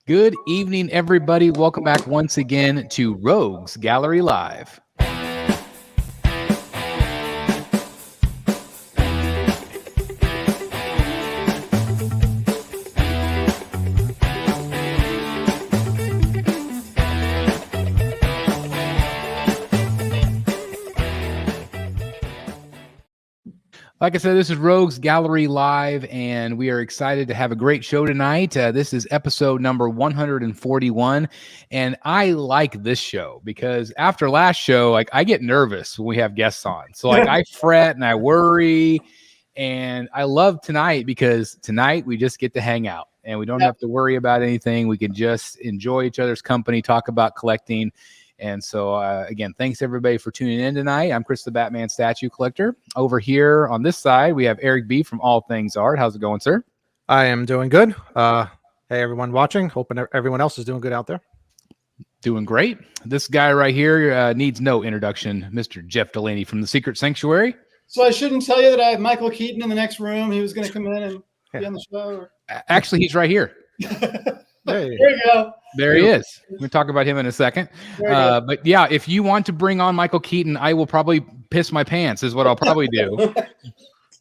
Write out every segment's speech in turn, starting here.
Good evening, everybody. Welcome back once again to Rogues Gallery Live. Like I said, this is Rogues Gallery Live, and we are excited to have a great show tonight. This is episode number 141, and I like this show because after last show, I get nervous when we have guests on. So I fret and I worry, and I love tonight because tonight we just get to hang out, and we don't have to worry about anything. We can just enjoy each other's company, talk about collecting. And so, again, thanks everybody for tuning in tonight. I'm Chris the Batman Statue Collector. Over here on this side, we have Eric B. from All Things Art. How's it going, sir? I am doing good. Hey, everyone watching. Hoping everyone else is doing good out there. Doing great. This guy right here needs no introduction, Mr. Jeff Delaney from the Secret Sanctuary. So I shouldn't tell you that I have Michael Keaton in the next room. He was going to come in and be on the show. Or... Actually, he's right here. Hey. There you go. There he is. We'll talk about him in a second. But yeah, if you want to bring on Michael Keaton, I will probably piss my pants is what I'll probably do.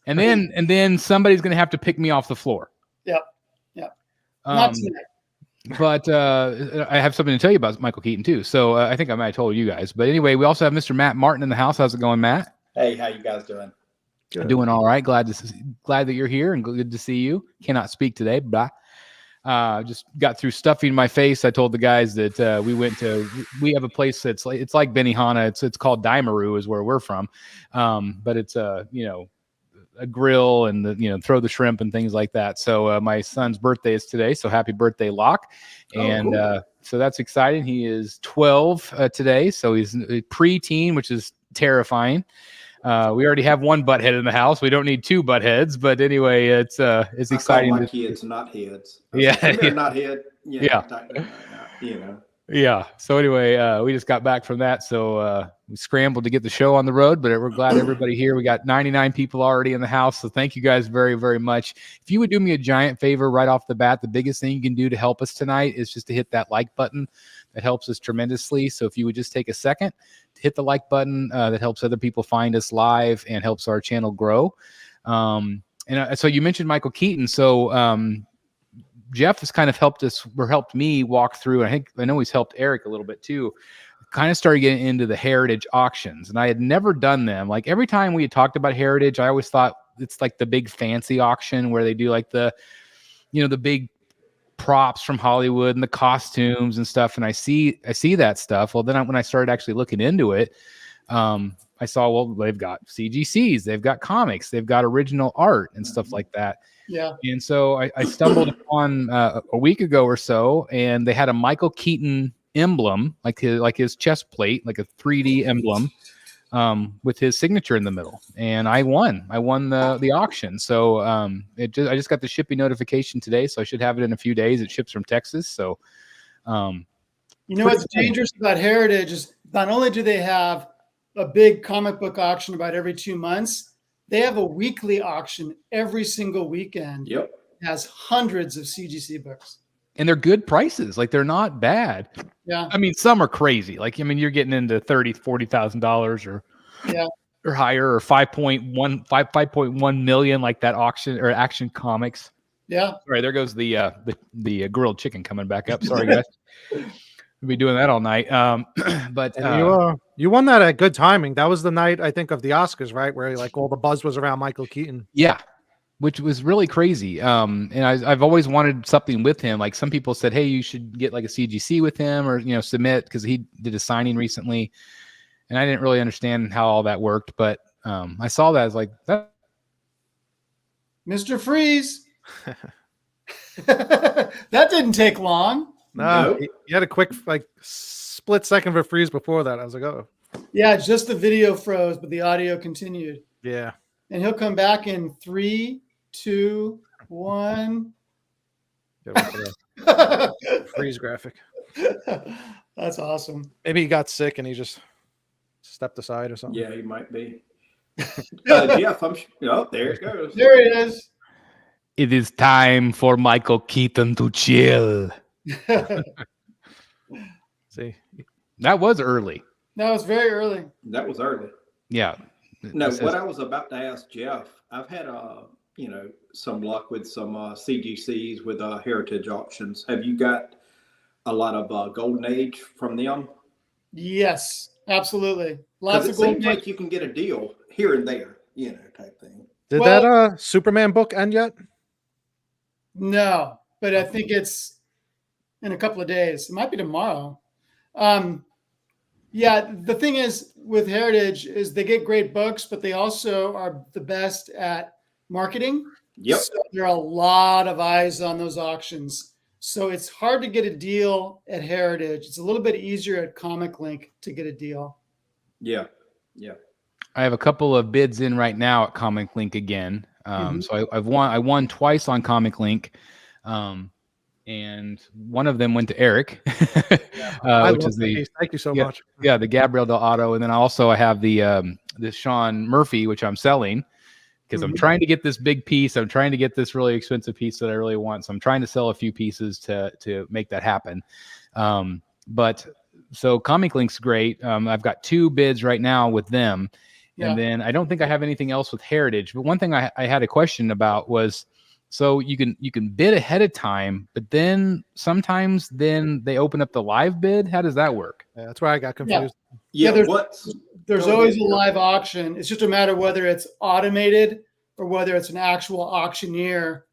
and then somebody's going to have to pick me off the floor. Yep. Not tonight. But I have something to tell you about Michael Keaton too. So I think I might have told you guys. But anyway, we also have Mr. Matt Martin in the house. How's it going, Matt? Hey, how you guys doing? Good. Doing all right. Glad that you're here and good to see you. Cannot speak today, but just got through stuffing my face. I told the guys that we have a place it's like Benihana. It's called Daimaru is where we're from. But it's a grill and throw the shrimp and things like that. So my son's birthday is today. So happy birthday, Locke. And cool. So that's exciting. He is 12 today. So he's a preteen, which is terrifying. We already have one butthead in the house. We don't need two buttheads, but anyway, it's exciting. My kids, not heads. They're not head. Yeah. So anyway, we just got back from that, so we scrambled to get the show on the road. But we're glad everybody here. We got 99 people already in the house, so thank you guys very, very much. If you would do me a giant favor right off the bat, the biggest thing you can do to help us tonight is just to hit that like button. That helps us tremendously. So if you would just take a second to hit the like button, that helps other people find us live and helps our channel grow. So you mentioned Michael Keaton. So Jeff has kind of helped me walk through. I know he's helped Eric a little bit too. Kind of started getting into the heritage auctions, and I had never done them. Like every time we had talked about heritage, I always thought it's like the big fancy auction where they do like the big props from Hollywood and the costumes and stuff. And I see that stuff. Well, then when I started actually looking into it, I saw, well, they've got CGCs, they've got comics, they've got original art and stuff like that. Yeah. And so I stumbled upon a week ago or so, and they had a Michael Keaton emblem, like his chest plate, like a 3D emblem, with his signature in the middle. And I won the auction. So I just got the shipping notification today, so I should have it in a few days. It ships from Texas. So what's dangerous about heritage is not only do they have a big comic book auction about every 2 months, they have a weekly auction every single weekend. Yep. It has hundreds of CGC books. And they're good prices. Like they're not bad. Yeah. I mean, some are crazy. Like, I mean, you're getting into $40,000 or higher, or 5.1 million, like that auction or Action Comics. Yeah. All right. There goes the grilled chicken coming back up. Sorry, guys. We'll be doing that all night. But you won that at good timing. That was the night, I think, of the Oscars, right? Where like all the buzz was around Michael Keaton. Yeah. Which was really crazy. And I've always wanted something with him. Like some people said, hey, you should get like a CGC with him or, submit, because he did a signing recently. And I didn't really understand how all that worked. But I saw that. I was like, that. Mr. Freeze. That didn't take long. No, you had a quick split second of a freeze before that. I was like, oh. Yeah, just the video froze, but the audio continued. Yeah. And he'll come back in 3, 2, 1. Freeze graphic. That's awesome. Maybe he got sick and he just stepped aside or something. Yeah, he might be. Jeff, there it goes. There he is. It is time for Michael Keaton to chill. See, That was early. That was very early. That was early. Yeah. No, It says- what I was about to ask Jeff, I've had some luck with some CGCs with heritage auctions. Have you got a lot of golden age from them? Yes, absolutely. Because Lots it of gold. seems like you can get a deal here and there, type thing. did Well- that Superman book end yet? No, but I think it's in a couple of days. It might be tomorrow. Yeah, the thing is with Heritage is they get great books, but they also are the best at marketing. Yep. So there are a lot of eyes on those auctions. So it's hard to get a deal at Heritage. It's a little bit easier at Comic Link to get a deal. Yeah. Yeah. I have a couple of bids in right now at Comic Link again. So I won twice on Comic Link. And one of them went to Eric, which is the thank you so yeah, much. Yeah, the Gabriel Del Auto, and then I have the Sean Murphy, which I'm selling because I'm trying to get this big piece. I'm trying to get this really expensive piece that I really want. So I'm trying to sell a few pieces to make that happen. But so Comic Link's great. I've got 2 bids right now with them, and then I don't think I have anything else with Heritage. But one thing I had a question about was. So you can bid ahead of time, but then sometimes they open up the live bid. How does that work? Yeah, that's where I got confused. Yeah. there's Go always ahead. a live auction. It's just a matter whether it's automated or whether it's an actual auctioneer,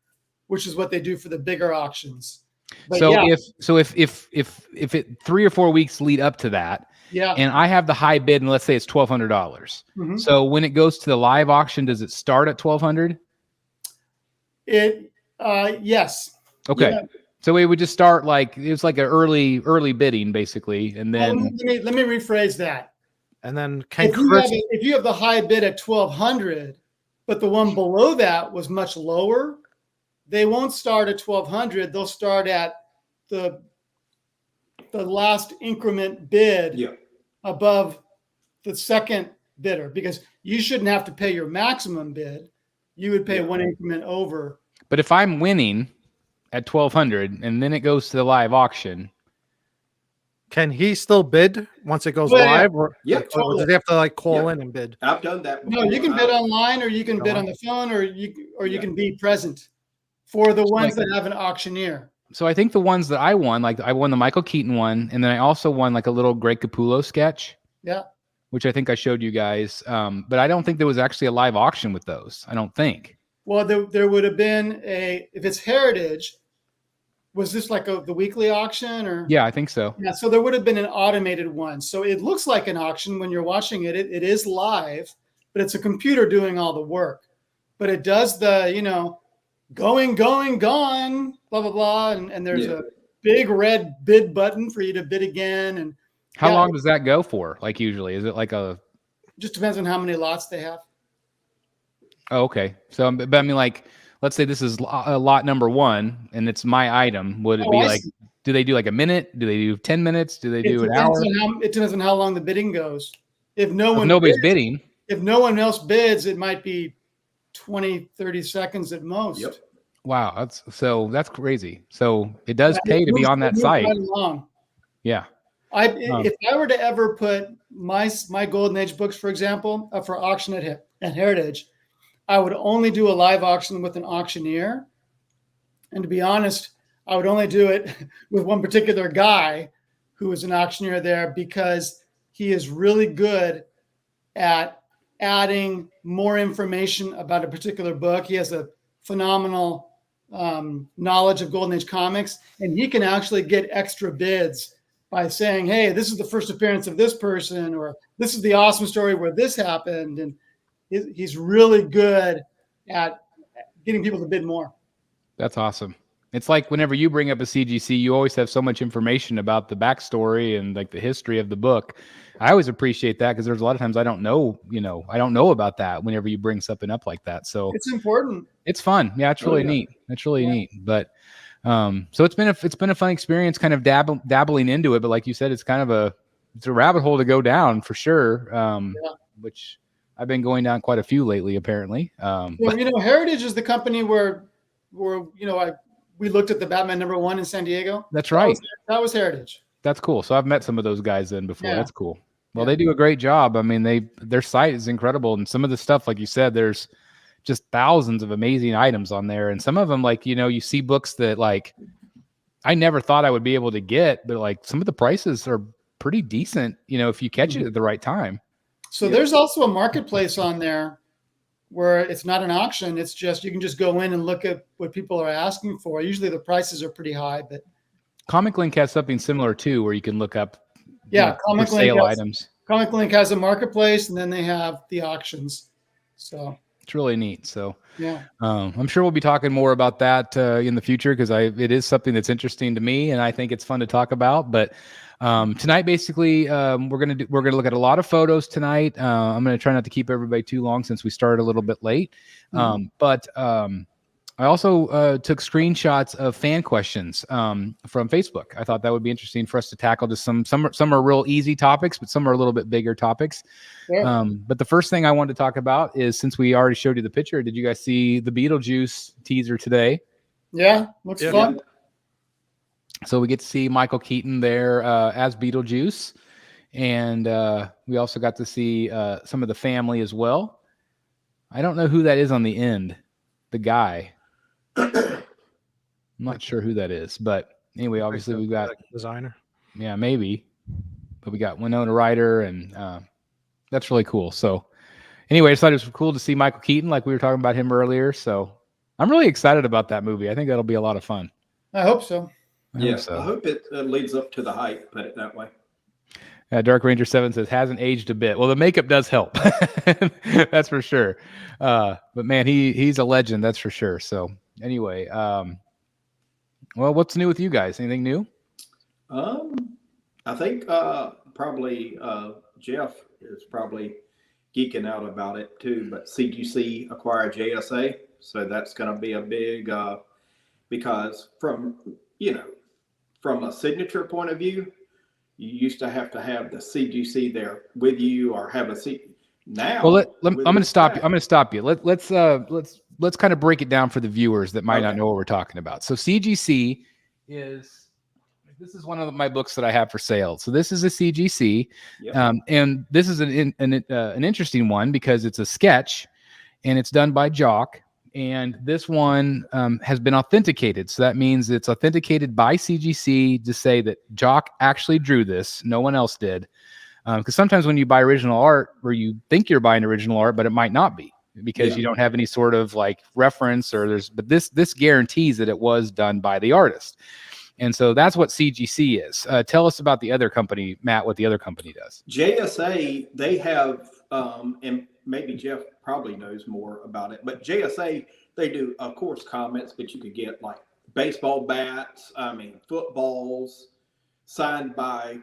which is what they do for the bigger auctions. But So yeah, if it 3 or 4 weeks lead up to that, yeah. and I have the high bid, and let's say it's $1,200. Mhm. So when it goes to the live auction, does it start at $1,200? Yes. Okay. Yeah. So it would just start like it was like an early bidding basically, and Well, then let me rephrase that. And then If you have the high bid at 1,200, but the one below that was much lower, they won't start at 1,200. They'll start at the last increment bid above the second bidder, because you shouldn't have to pay your maximum bid. You would pay one increment over. but if I'm winning at 1,200 and then it goes to the live auction, can he still bid once it goes Well, yeah. live? Or, Yeah, or totally. does he have to call in and bid? I've done that before. No, you can bid online, or you can bid on the phone, or you can be present for the ones that have an auctioneer. so I think the ones that I won, like I won the Michael Keaton one, and then I also won like a little Greg Capullo sketch. Yeah. Which I think I showed you guys. But I don't think there was actually a live auction with those. I don't think. Well, there would have been if it's Heritage, was this like the weekly auction or? Yeah, I think so. Yeah, so there would have been an automated one. So it looks like an auction when you're watching it. It is live, but it's a computer doing all the work. But it does the, going, gone, blah, blah, blah. And there's a big red bid button for you to bid again. And How long does that go for? Like usually, is it like just depends on how many lots they have. Oh, okay. So, but I mean, like, let's say this is lot number 1 and it's my item. Would it be like, do they do like a minute? Do they do 10 minutes? Do they do an hour? It depends on how long the bidding goes. If nobody's bidding. If no one else bids, it might be 20, 30 seconds at most. Yep. Wow. That's crazy. So it does pay to be on that site. Right along. Yeah. If I were to ever put my Golden Age books, for example, up for auction at Heritage, I would only do a live auction with an auctioneer. And to be honest, I would only do it with one particular guy who is an auctioneer there, because he is really good at adding more information about a particular book. He has a phenomenal knowledge of Golden Age comics, and he can actually get extra bids by saying, hey, this is the first appearance of this person, or this is the awesome story where this happened. And he's really good at getting people to bid more. That's awesome. It's like whenever you bring up a CGC, you always have so much information about the backstory and like the history of the book. I always appreciate that, because there's a lot of times I don't know about that whenever you bring something up like that. So it's important. It's fun. Yeah, it's really neat. It's really neat. But so it's been a fun experience kind of dabbling into it. But like you said, it's kind of a rabbit hole to go down for sure. Which I've been going down quite a few lately, apparently. Heritage is the company where we looked at the Batman #1 in San Diego. That's right. That was Heritage. That's cool. So I've met some of those guys then before. Yeah. That's cool. Well, Yeah. they do a great job. I mean, their site is incredible, and some of the stuff, like you said, there's just thousands of amazing items on there, and some of them, like, you know, you see books that like I never thought I would be able to get, but like some of the prices are pretty decent, you know, if you catch it at the right time. So there's also a marketplace on there where it's not an auction. It's just, you can just go in and look at what people are asking for. Usually the prices are pretty high, but Comic Link has something similar too, where you can look up Comic for Link sale has, items. Comic Link has a marketplace, and then they have the auctions. So it's really neat. So yeah, I'm sure we'll be talking more about that in the future, because it is something that's interesting to me, and I think it's fun to talk about. But tonight, basically, we're gonna look at a lot of photos tonight. I'm gonna try not to keep everybody too long since we started a little bit late. But I also took screenshots of fan questions from Facebook. I thought that would be interesting for us to tackle. Just some are real easy topics, but some are a little bit bigger topics. yeah. But the first thing I wanted to talk about is, since we already showed you the picture, did you guys see the Beetlejuice teaser today? Yeah, looks fun. So we get to see Michael Keaton there as Beetlejuice, and we also got to see some of the family as well. I don't know who that is on the end, the guy. I'm not sure who that is, but anyway, obviously we've got designer. Yeah, maybe, but we got Winona Ryder, and that's really cool. So anyway, I just thought it was cool to see Michael Keaton, like we were talking about him earlier. So I'm really excited about that movie. I think that'll be a lot of fun. I hope so. I hope it leads up to the hype, put it that way. Dark Ranger 7 says, hasn't aged a bit. Well, the makeup does help. That's for sure. But man, he's a legend. That's for sure. So anyway, well, what's new with you guys? Anything new? I think probably Jeff is probably geeking out about it too, but CGC acquired JSA. So that's going to be a big, because from a signature point of view, you used to have the CGC there with you, or have a seat. Now, well, I'm going to stop you. I'm going to stop you. Let's kind of break it down for the viewers that might not know what we're talking about. So CGC this is one of my books that I have for sale. So this is a CGC, and this is an interesting one because it's a sketch, and it's done by Jock. And this one has been authenticated. So that means it's authenticated by CGC to say that Jock actually drew this. No one else did. Because sometimes when you buy original art, or you think you're buying original art, but it might not be, because you don't have any sort of like reference, but this guarantees that it was done by the artist. And so that's what CGC is. Tell us about the other company, Matt, what the other company does. JSA, they have, and maybe Jeff probably knows more about it, but JSA, they do, of course, comics, but you could get like baseball bats, footballs signed by,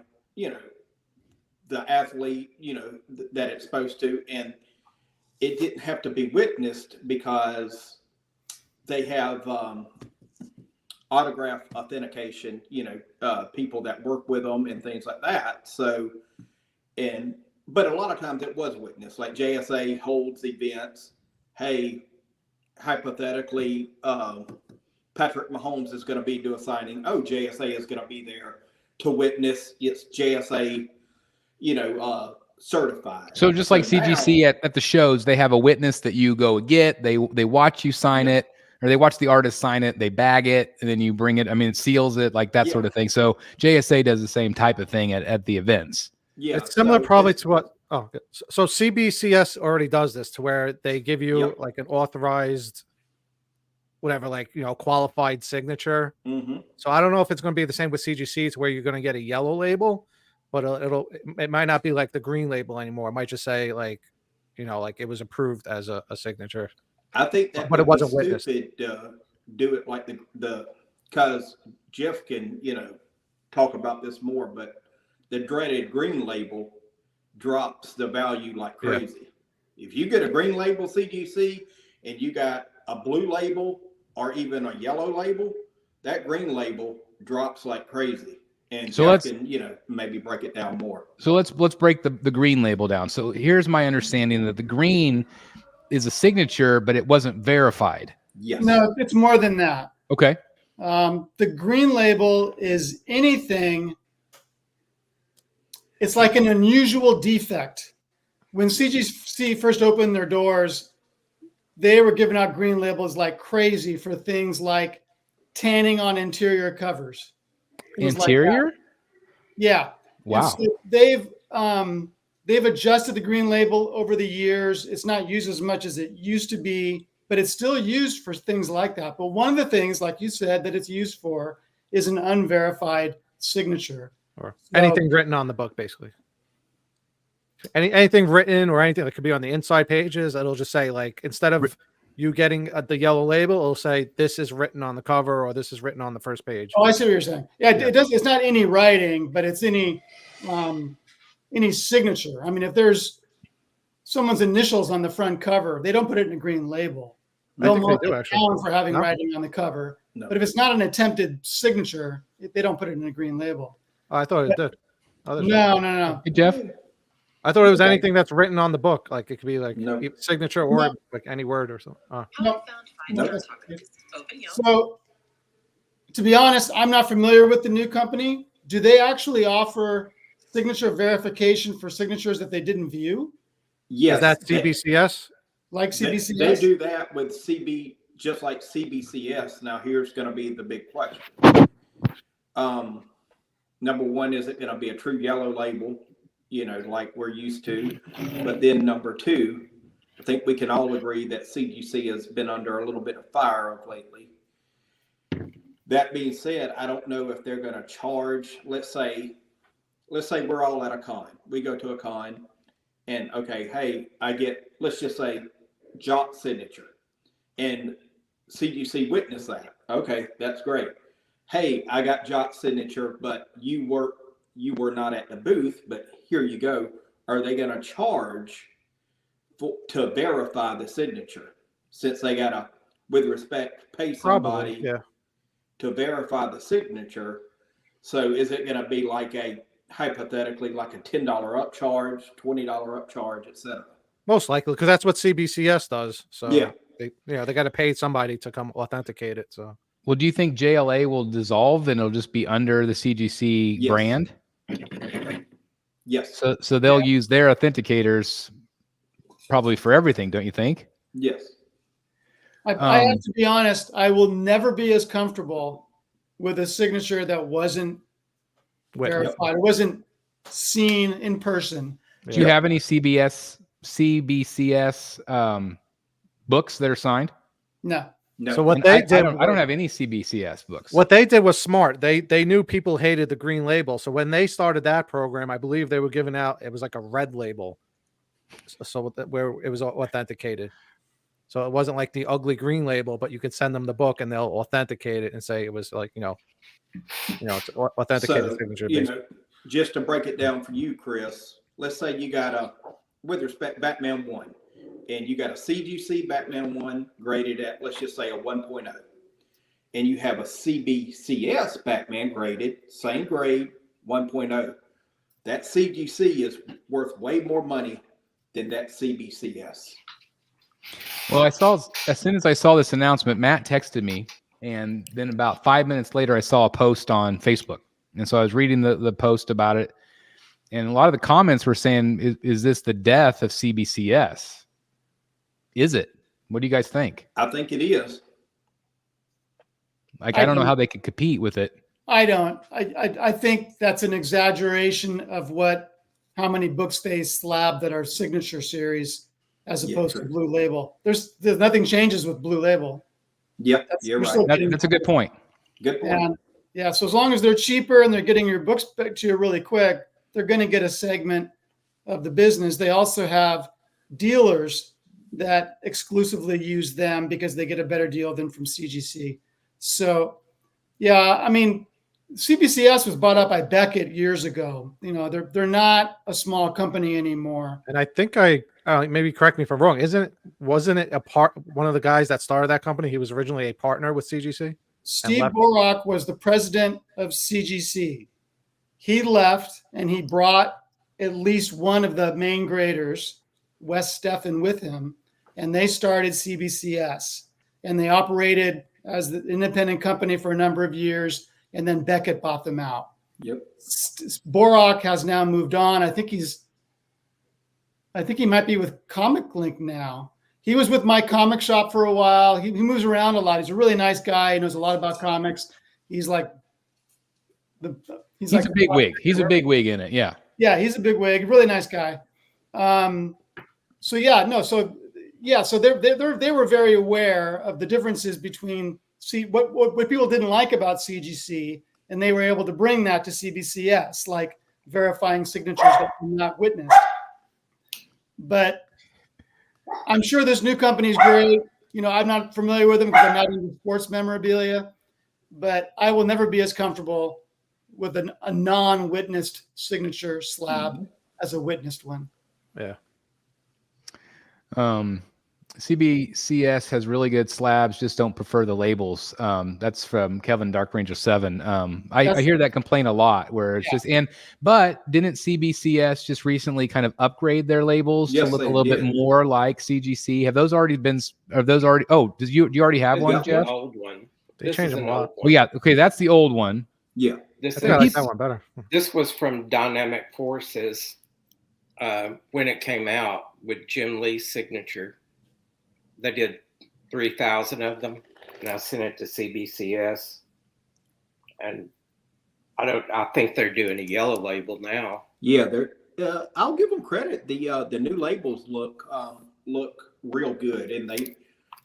the athlete, that it's supposed to. And it didn't have to be witnessed because they have autograph authentication, people that work with them and things like that. So, but a lot of times it was witnessed, like JSA holds events. Hey, hypothetically, Patrick Mahomes is going to be doing a signing. Oh, JSA is going to be there to witness. It's JSA, certified. So just like CGC at the shows, they have a witness that you go get. They watch you sign it, or they watch the artist sign it. They bag it, and then you bring it. It seals it, like that sort of thing. So JSA does the same type of thing at the events. Yeah, it's similar probably to what. Oh, so CBCS already does this, to where they give you like an authorized, whatever, like, qualified signature. Mm-hmm. So I don't know if it's going to be the same with CGC, to where you're going to get a yellow label, but it might not be like the green label anymore. It might just say like, like it was approved as a signature. I think that, but it wasn't witnessed. Do it like because Jeff can, talk about this more, but the dreaded green label drops the value like crazy. If you get a green label CGC and you got a blue label or even a yellow label, that green label drops like crazy. And so Jeff can, maybe break it down more. So let's break the green label down. So here's my understanding that the green is a signature, but it wasn't verified. Yes. No, it's more than that. Okay. The green label is anything. It's like an unusual defect. When CGC first opened their doors, they were giving out green labels like crazy for things like tanning on interior covers. Interior? Like yeah. Wow. So they've adjusted the green label over the years. It's not used as much as it used to be, but it's still used for things like that. But one of the things, like you said, that it's used for is an unverified signature. Or anything written on the book, basically. Anything written or anything that could be on the inside pages, it'll just say, like, instead of you getting the yellow label, it'll say this is written on the cover or this is written on the first page. Oh, I see what you're saying. Yeah, it does. It's not any writing, but it's any signature. I mean, if there's someone's initials on the front cover, they don't put it in a green label. They'll mark it down for having writing on the cover. No. But if it's not an attempted signature, they don't put it in a green label. Oh, I thought it did. No. Hey, Jeff? I thought it was anything that's written on the book. Like it could be like signature or like any word or something. No. So, to be honest, I'm not familiar with the new company. Do they actually offer signature verification for signatures that they didn't view? Yes. Is that CBCS? Like CBCS? They do that with just like CBCS. Now, here's going to be the big question. Number one, is it going to be a true yellow label, like we're used to? But then number two, I think we can all agree that CGC has been under a little bit of fire of lately. That being said, I don't know if they're going to charge. Let's say we're all at a con. We go to a con and okay, hey, I get, let's just say, Jot signature, and CGC witnessed that. Okay, that's great. Hey, I got Jot signature, but you were not at the booth, but here you go. Are they going to charge to verify the signature, since they got to, with respect, pay somebody to verify the signature? So is it going to be like hypothetically like a $10 upcharge, $20 upcharge, etc.? Most likely, because that's what CBCS does. So they got to pay somebody to come authenticate it. So, well, do you think JLA will dissolve and it'll just be under the CGC brand? Yes. So they'll use their authenticators probably for everything, don't you think? Yes. I have to be honest. I will never be as comfortable with a signature that wasn't verified. It wasn't seen in person. Do you have any CBCS books that are signed? No. So what they did, I don't have any CBCS books. What they did was smart. They knew people hated the green label, so when they started that program, I believe they were giving out, it was like a red label, so where it was authenticated. So it wasn't like the ugly green label, but you could send them the book and they'll authenticate it and say it was like it's authenticated signature. Just to break it down for you, Chris, let's say you got with respect, Batman 1, and you got a CGC Batman 1 graded at, let's just say, a 1.0, and you have a CBCS Batman graded, same grade, 1.0. That CGC is worth way more money than that CBCS. Well, as soon as I saw this announcement, Matt texted me, and then about 5 minutes later, I saw a post on Facebook. And so I was reading the post about it, and a lot of the comments were saying, is this the death of CBCS? Is it? What do you guys think? I think it is. Like, I don't know how they could compete with it. I don't. I think that's an exaggeration of how many books they slab that are signature series as opposed to Blue Label. There's nothing changes with Blue Label. Yep, you're right. That's a good point. Good point. And so as long as they're cheaper and they're getting your books back to you really quick, they're going to get a segment of the business. They also have dealers that exclusively use them because they get a better deal than from CGC. So, I mean, CBCS was bought up by Beckett years ago. They're not a small company anymore. And I think maybe correct me if I'm wrong. Wasn't it one of the guys that started that company? He was originally a partner with CGC. Steve Borak was the president of CGC. He left and he brought at least one of the main graders, Wes Steffen, with him, and they started CBCS. And they operated as the independent company for a number of years, and then Beckett bought them out. Yep. Borak has now moved on. I think he might be with Comic Link now. He was with my comic shop for a while. He moves around a lot. He's a really nice guy. He knows a lot about comics. He's like he's like a big wig. He's a big wig in it. Yeah. Yeah, he's a big wig. Really nice guy. So they were very aware of the differences between what people didn't like about CGC, and they were able to bring that to CBCS, like verifying signatures that were not witnessed. But I'm sure this new company is great. I'm not familiar with them because I'm not into sports memorabilia, but I will never be as comfortable with a non-witnessed signature slab as a witnessed one. Yeah. CBCS has really good slabs, just don't prefer the labels. That's from Kevin Dark Ranger 7. I hear that complaint a lot where it's but didn't CBCS just recently kind of upgrade their labels to look a little bit more like CGC? Do you already have one, Jeff? An old one. They changed them a lot. Well, yeah. Okay. That's the old one. Yeah. I think I like that one better. This was from Dynamic Forces when it came out with Jim Lee's signature. They did 3,000 of them, and I sent it to CBCS. And I think they're doing a yellow label now. Yeah, I'll give them credit. The new labels look real good, and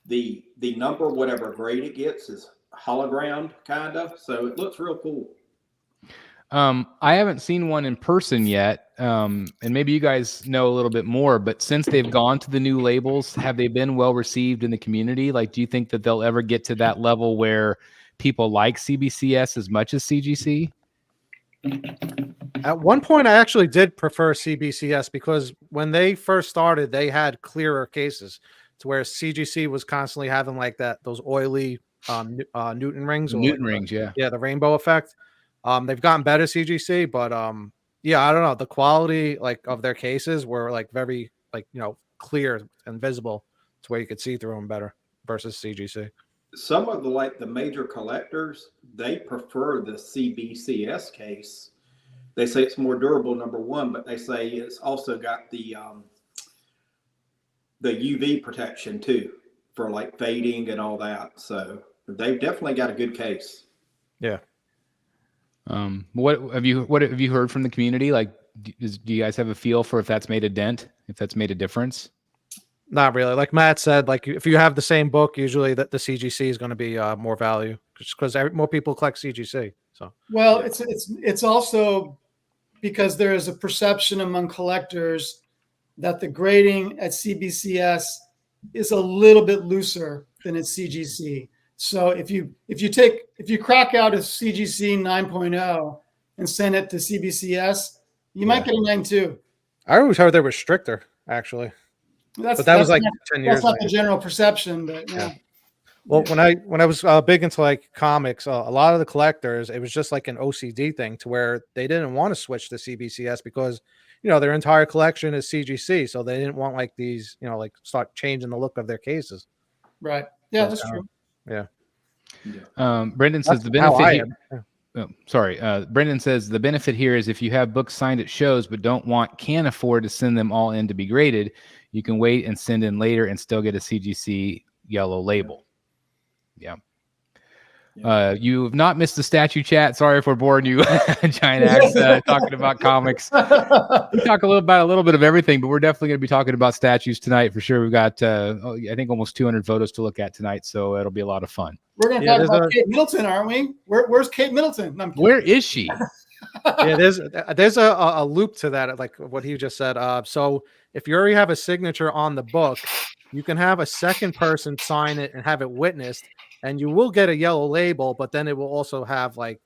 the number, whatever grade it gets, is hologram kind of, so it looks real cool. I haven't seen one in person yet, and maybe you guys know a little bit more, but since they've gone to the new labels, have they been well received in the community? Like, do you think that they'll ever get to that level where people like CBCS as much as CGC? At one point, I actually did prefer CBCS because when they first started, they had clearer cases, to where CGC was constantly having like those oily Newton rings. Yeah, the rainbow effect. They've gotten better, CGC, but I don't know. The quality of their cases were very clear and visible to where you could see through them better versus CGC. Some of the major collectors, they prefer the CBCS case. They say it's more durable, number one, but they say it's also got the UV protection too for fading and all that. So they've definitely got a good case. Yeah. What have you heard from the community? Do you guys have a feel for if that's made a dent, if that's made a difference? Not really. Like Matt said, if you have the same book, usually the CGC is going to be more value just because more people collect CGC. So it's also because there is a perception among collectors that the grading at CBCS is a little bit looser than at CGC. So if you crack out a CGC 9.0 and send it to CBCS, you might get a 9.2. I always heard they were stricter, actually. That was 10 years. That's not the general perception, but yeah. Well, when I was big into comics, a lot of the collectors, it was just an OCD thing to where they didn't want to switch to CBCS because their entire collection is CGC, so they didn't want these start changing the look of their cases. Right. Yeah, that's true. Yeah. Brendan says the benefit. Brendan says the benefit here is if you have books signed at shows but can't afford to send them all in to be graded, you can wait and send in later and still get a CGC yellow label. Yeah. You have not missed the statue chat. Sorry if we're boring you, Giant Axe, talking about comics. We talk a little bit of everything, but we're definitely going to be talking about statues tonight for sure. We've got, I think, almost 200 photos to look at tonight, so it'll be a lot of fun. We're going to talk about Kate Middleton, aren't we? Where's Kate Middleton? Where is she? Yeah, there's a loop to that, like what he just said. So if you already have a signature on the book, you can have a second person sign it and have it witnessed, and you will get a yellow label, but then it will also have it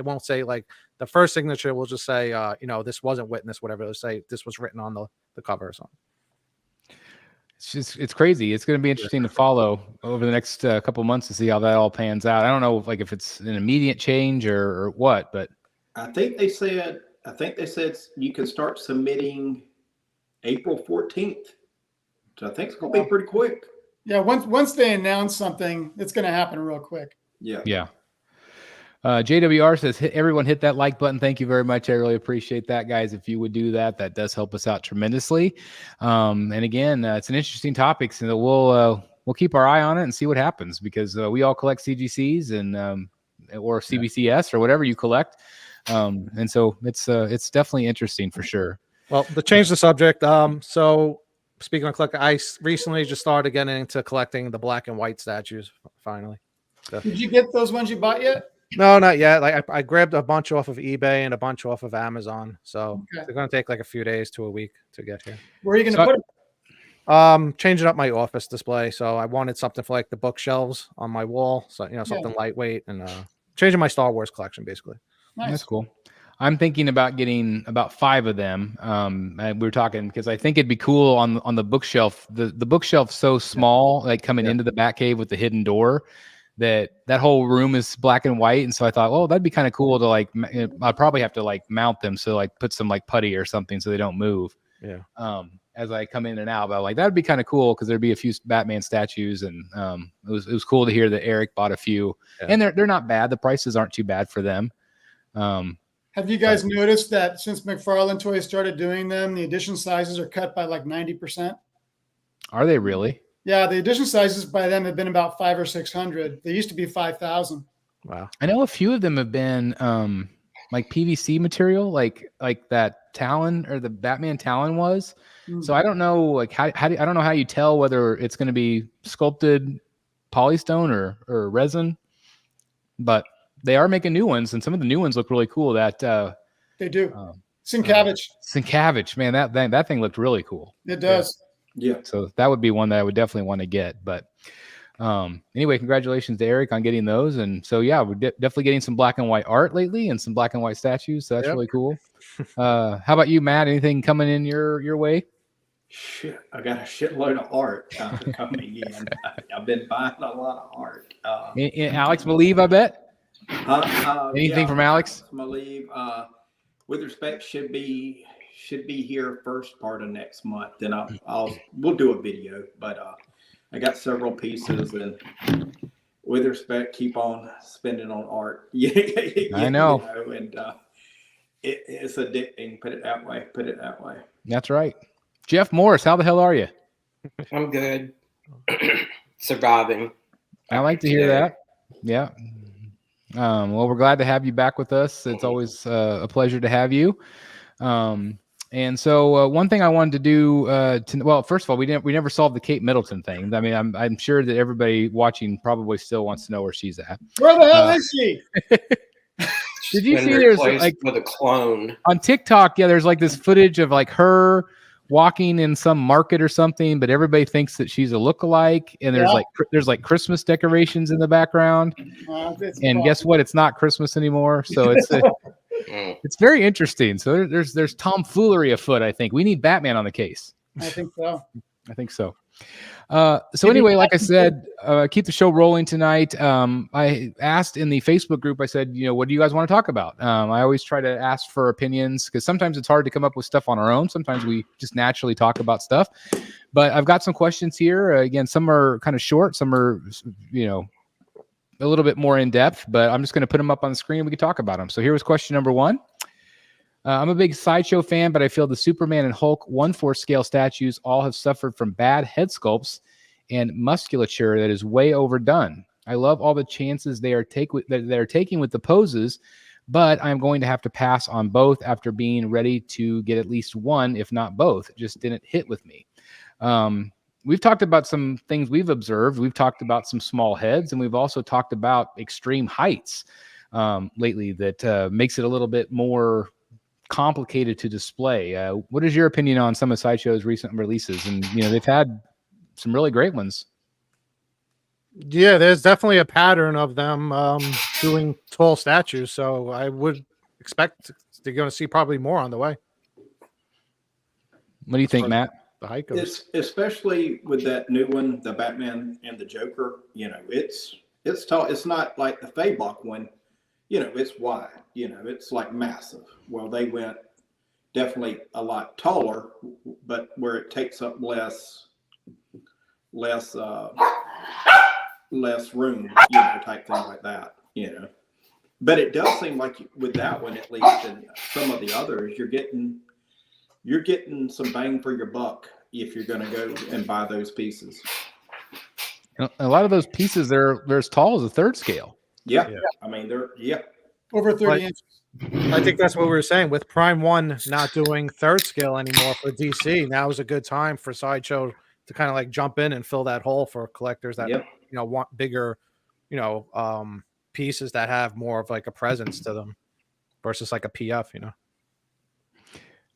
won't say the first signature will just say this wasn't witnessed, whatever. It'll say this was written on the cover or something. It's crazy. It's going to be interesting to follow over the next couple months to see how that all pans out. I don't know if it's an immediate change or what, but I think they said you can start submitting April 14th. So I think it's going to be pretty quick. Yeah, once they announce something, it's going to happen real quick. Yeah. Yeah. JWR says, everyone hit that like button. Thank you very much. I really appreciate that, guys. If you would do that, that does help us out tremendously. And again, it's an interesting topic, so we'll keep our eye on it and see what happens, because we all collect CGCs and or CBCS or whatever you collect. And so it's definitely interesting for sure. Well, to change the subject, so speaking of collecting, I recently just started getting into collecting the black and white statues. Finally, Did you get those ones you bought yet? no, not yet. Like I grabbed a bunch off of eBay and a bunch off of Amazon, so Okay. they're gonna take like a few days to a week to get here. Where are you going to put them? Changing up my office display, so I wanted something for like the bookshelves on my wall, so something lightweight, and changing my Star Wars collection basically. Nice. That's cool. I'm thinking about getting about 5 of them. And we were talking because I think it'd be cool on the bookshelf. The bookshelf's so small, like coming into the Batcave with the hidden door, that whole room is black and white. And so I thought, oh, that'd be kind of cool to like, I'd probably have to like mount them. So like put some like putty or something so they don't move. Yeah. As I come in and out, but like, that'd be kind of cool, because there'd be a few Batman statues, and it was cool to hear that Eric bought a few, and they're not bad. The prices aren't too bad for them. Have you guys noticed that since McFarlane Toys started doing them, the edition sizes are cut by like 90%? Are they really? Yeah, the edition sizes by them have been about 500 or 600. They used to be 5,000. Wow. I know a few of them have been like PVC material, like that Talon, or the Batman Talon was. So I don't know, like I don't know how you tell whether it's going to be sculpted polystone or resin, but they are making new ones, and some of the new ones look really cool. That They do. Sienkiewicz, man, that thing looked really cool. It does. Yeah. So that would be one that I would definitely want to get. But anyway, congratulations to Eric on getting those. And so, yeah, we're definitely getting some black and white art lately and some black and white statues. So that's really cool. How about you, Matt? Anything coming in your way? Shit, I got a shitload of art coming in. I've been buying a lot of art. Alex Maleev, I bet. Anything from Alex? Maleev, with respect, should be here first part of next month. Then we'll do a video, but I got several pieces, and with respect, keep on spending on art. I know. And it's addicting. Put it that way. That's right. Jeff Morris, how the hell are you? I'm good. Surviving. I like to hear that. Yeah. Well, we're glad to have you back with us. It's always a pleasure to have you. And so one thing I wanted to do, well, first of all, we never solved the Kate Middleton thing. I mean, I'm sure that everybody watching probably still wants to know where she's at. Where the hell is she? Did you see there's like with a clone on TikTok? Yeah, there's like this footage of like her walking in some market or something, but everybody thinks that she's a lookalike, and there's like Christmas decorations in the background. And guess what? It's not Christmas anymore, so it's it's very interesting. So there's tomfoolery afoot. I think we need Batman on the case. I think so. So anyway, like I said, keep the show rolling tonight. I asked in the Facebook group, I said, what do you guys want to talk about? I always try to ask for opinions, because sometimes it's hard to come up with stuff on our own. Sometimes we just naturally talk about stuff. But I've got some questions here. Again, some are kind of short. Some are, a little bit more in depth. But I'm just going to put them up on the screen. We can talk about them. So here was question number 1. I'm a big Sideshow fan, but I feel the Superman and Hulk 1/4 scale statues all have suffered from bad head sculpts and musculature that is way overdone. I love all the chances they are taking with the poses, but I'm going to have to pass on both after being ready to get at least one, if not both. It just didn't hit with me. We've talked about some things we've observed. We've talked about some small heads, and we've also talked about extreme heights lately that makes it a little bit more complicated to display. What is your opinion on some of Sideshow's recent releases? And they've had some really great ones. Yeah, there's definitely a pattern of them doing tall statues, so I would expect they're going to see probably more on the way. What do you think, Matt? The height goes. Especially with that new one, the Batman and the Joker. It's tall. It's not like the Fabok one. It's wide. It's like massive. Well, they went definitely a lot taller, but where it takes up less less room, type thing like that, But it does seem like with that one, at least, and some of the others, you're getting some bang for your buck if you're going to go and buy those pieces. A lot of those pieces, they're as tall as a third scale. Yeah. I mean, they're over 30 inches. I think that's what we were saying with Prime 1 not doing third scale anymore for DC. Now is a good time for Sideshow to kind of like jump in and fill that hole for collectors that want bigger, pieces that have more of like a presence to them versus like a PF.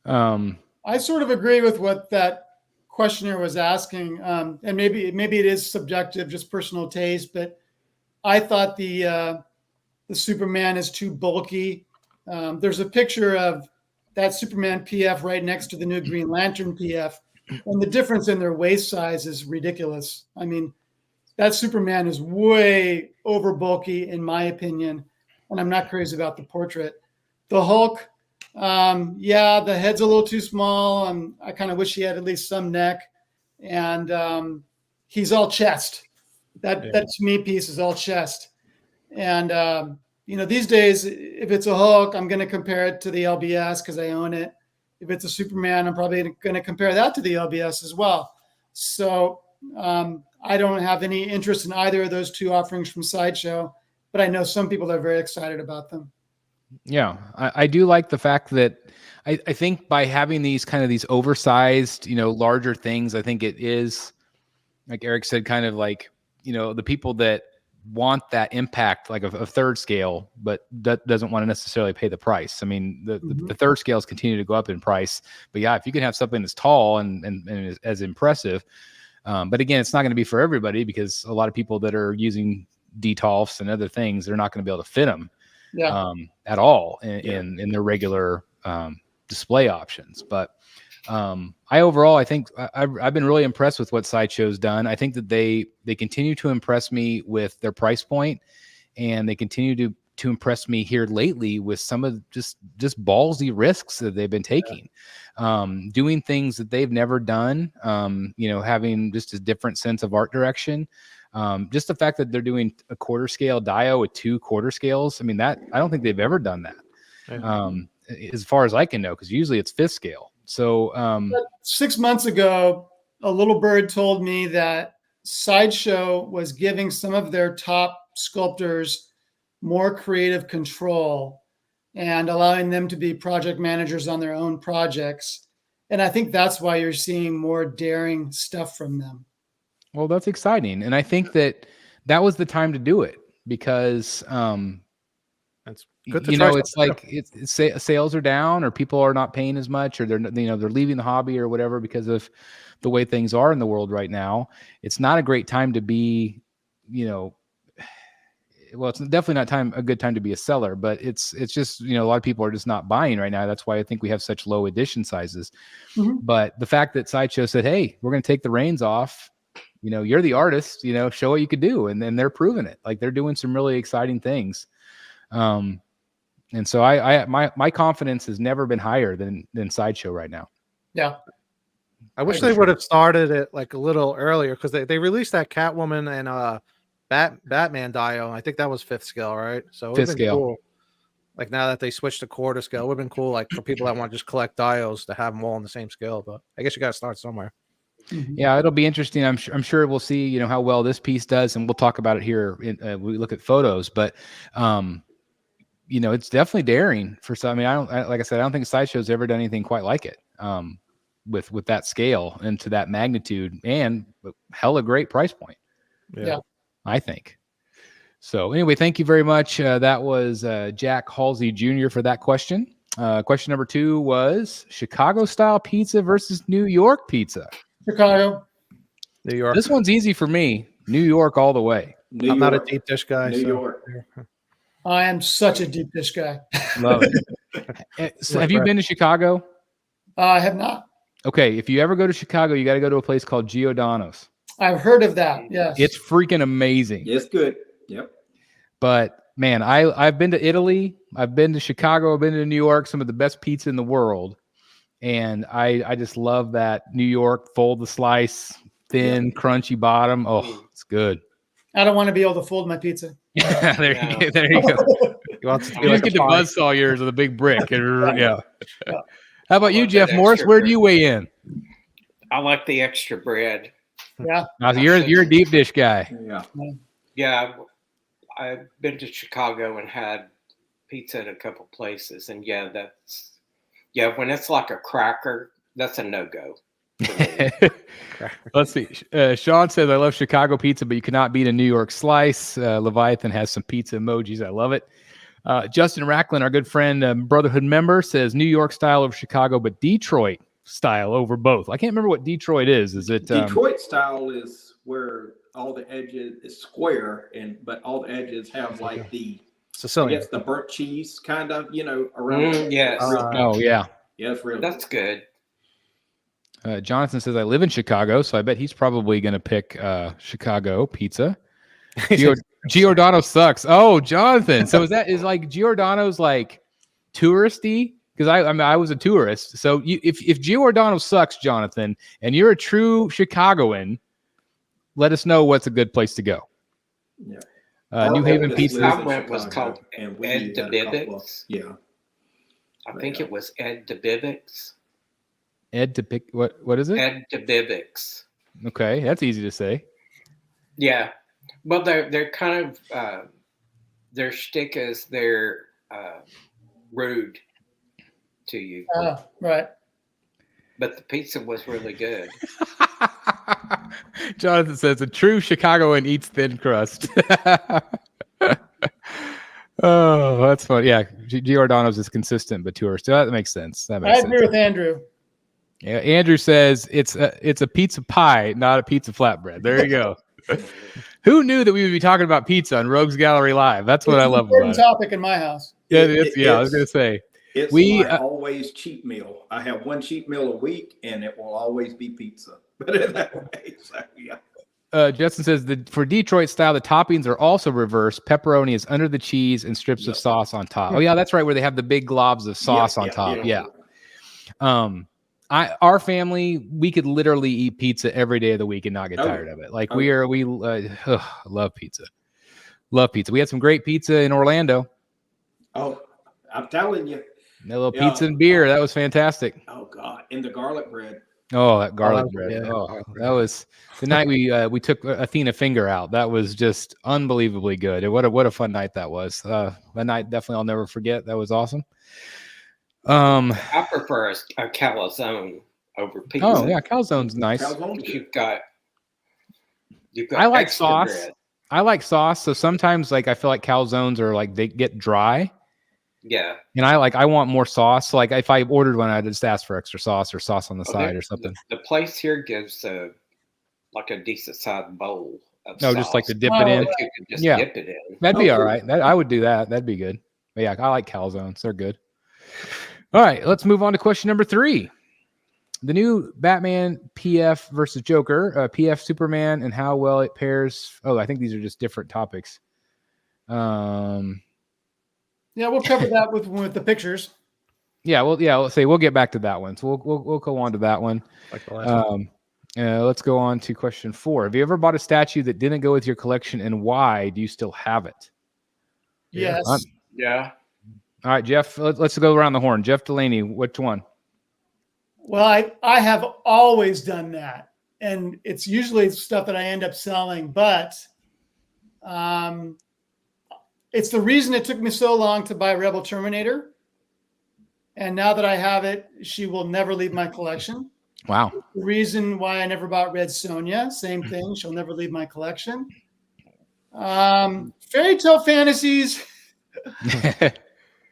I sort of agree with what that questioner was asking, and maybe it is subjective, just personal taste, but I thought the Superman is too bulky. There's a picture of that Superman PF right next to the new Green Lantern PF, and the difference in their waist size is ridiculous. I mean, that Superman is way over bulky in my opinion, and I'm not crazy about the portrait. The Hulk, the head's a little too small, and I kind of wish he had at least some neck, and he's all chest. That to me piece is all chest, and these days, if it's a Hulk, I'm going to compare it to the LBS because I own it. If it's a Superman, I'm probably going to compare that to the LBS as well. So I don't have any interest in either of those two offerings from Sideshow, but I know some people are very excited about them. Yeah, I do like the fact that I think by having these oversized, larger things, I think it is, like Eric said, kind of like, the people that want that impact, like a third scale, but that doesn't want to necessarily pay the price. I mean, the third scales continue to go up in price, but yeah, if you can have something that's tall and is as impressive, but again, it's not going to be for everybody because a lot of people that are using DTOFs and other things, they're not going to be able to fit them at all in their regular display options. But I think I've been really impressed with what Sideshow's done. I think that they continue to impress me with their price point, and they continue to impress me here lately with some of just ballsy risks that they've been taking, doing things that they've never done, having just a different sense of art direction. Just the fact that they're doing a quarter scale dio with 2 quarter scales. I mean, I don't think they've ever done that. As far as I can know, because usually it's 5th scale. So 6 months ago, a little bird told me that Sideshow was giving some of their top sculptors more creative control and allowing them to be project managers on their own projects. And I think that's why you're seeing more daring stuff from them. Well, that's exciting. And I think that was the time to do it because that's good to it's like sales are down, or people are not paying as much, or they're leaving the hobby or whatever because of the way things are in the world right now. It's not a great time to be, well, it's definitely not a good time to be a seller, but it's just, a lot of people are just not buying right now. That's why I think we have such low edition sizes. But the fact that Sideshow said, hey, we're going to take the reins off, you're the artist, show what you could do. And then they're proving it. Like they're doing some really exciting things. And so my confidence has never been higher than Sideshow right now. Yeah. I wish they would have started it like a little earlier, because they released that Catwoman and Batman dio. I think that was 5th scale, right? So it would have been cool. Like now that they switched to quarter scale, it would have been cool, like for people that want to just collect dios to have them all on the same scale. But I guess you got to start somewhere. Yeah, it'll be interesting. I'm sure we'll see, how well this piece does, and we'll talk about it here. We look at photos, but it's definitely daring for some. I mean, like I said, I don't think Sideshow's ever done anything quite like it. With that scale and to that magnitude, and hella great price point. Yeah. I think. So anyway, thank you very much. That was Jack Halsey Jr. for that question. Question number 2 was Chicago style pizza versus New York pizza. Chicago. New York. This one's easy for me. New York all the way. I'm not a deep dish guy. New York. I am such a deep dish guy. Love it. So have you been to Chicago? I have not. Okay, if you ever go to Chicago, you got to go to a place called Giordano's. I've heard of that. Yes. It's freaking amazing. It's good. Yep. But man, I've been to Italy, I've been to Chicago, I've been to New York, some of the best pizza in the world. And I just love that New York fold the slice, thin, crunchy bottom. Oh, it's good. I don't want to be able to fold my pizza. there, Yeah. there you go. You want it to be You like just a get the pie. buzzsaw ears with a big brick. Yeah. Yeah. How about I you, love Jeff that Morris? extra Where do bread. you weigh in? I like the extra bread. Yeah. Now, you're a deep dish guy. Yeah. Yeah, I've been to Chicago and had pizza at a couple places, and when it's like a cracker, that's a no-go. Let's see. Sean says, I love Chicago pizza, but you cannot beat a New York slice. Leviathan has some pizza emojis. I love it. Justin Racklin, our good friend, Brotherhood member, says New York style over Chicago, but Detroit style over both. I can't remember what Detroit is. Is it Detroit style is where all the edges is square, but all the edges have like the Sicilian. the burnt cheese kind of, around. Yes. Oh, yeah. Yeah, it's real. That's good. Jonathan says, I live in Chicago, so I bet he's probably going to pick Chicago pizza. Giordano sucks. Oh, Jonathan. So is like Giordano's like touristy? Because I was a tourist. So if Giordano sucks, Jonathan, and you're a true Chicagoan, let us know what's a good place to go. Yeah. New Haven Pizza. I went was called Ed DeBivics. Yeah. I think it was Ed DeBivics. Ed to pick what is it? Ed DeBivics. Okay, that's easy to say. Yeah. Well, they're kind of their shtick is they're rude to you. Right. But the pizza was really good. Jonathan says a true Chicagoan eats thin crust. Oh, that's fun. Yeah, Giordano's is consistent but tourist. So that makes sense. I agree with Andrew. Yeah, Andrew says it's a pizza pie, not a pizza flatbread. There you go. Who knew that we would be talking about pizza on Rogues Gallery Live? That's what I love about it. Important topic in my house. Yeah, I was going to say. It's my always cheat meal. I have one cheat meal a week, and it will always be pizza. Put it that way. So, yeah. Justin says for Detroit style, the toppings are also reversed. Pepperoni is under the cheese and strips of sauce on top. Oh yeah, that's right, where they have the big globs of sauce on top. Yeah. Our family, we could literally eat pizza every day of the week and not get tired of it. Like love pizza. Love pizza. We had some great pizza in Orlando. Oh, I'm telling you. A little pizza and beer. That was fantastic. Oh God. And the garlic bread. Oh, that garlic bread. Yeah. Oh, that was the night we took Athena Finger out. That was just unbelievably good. What a fun night that was. A night definitely I'll never forget. That was awesome. I prefer a calzone over pizza. Oh yeah, calzone's nice. You've got I like extra sauce. bread. I like sauce. So sometimes like I feel like calzones are like they get dry. Yeah. And I want more sauce. So, like if I ordered one, I'd just ask for extra sauce or sauce on the side or something. The place here gives a decent sized bowl of sauce. Just like to dip it in. You can just dip it in. That'd be all right. I would do that. That'd be good. But yeah, I like calzones. They're good. All right, let's move on to question number 3. The new Batman PF versus Joker, PF Superman, and how well it pairs. Oh, I think these are just different topics. Yeah, we'll cover that with the pictures. Yeah, we'll get back to that one. So we'll go on to that one. Like the last one. Let's go on to question 4. Have you ever bought a statue that didn't go with your collection, and why? Do you still have it? Yes. Yeah. All right, Jeff. Let's go around the horn. Jeff Delaney, which one? Well, I have always done that, and it's usually stuff that I end up selling. But it's the reason it took me so long to buy Rebel Terminator. And now that I have it, she will never leave my collection. Wow. The reason why I never bought Red Sonja, same thing. She'll never leave my collection. Fairy Tale Fantasies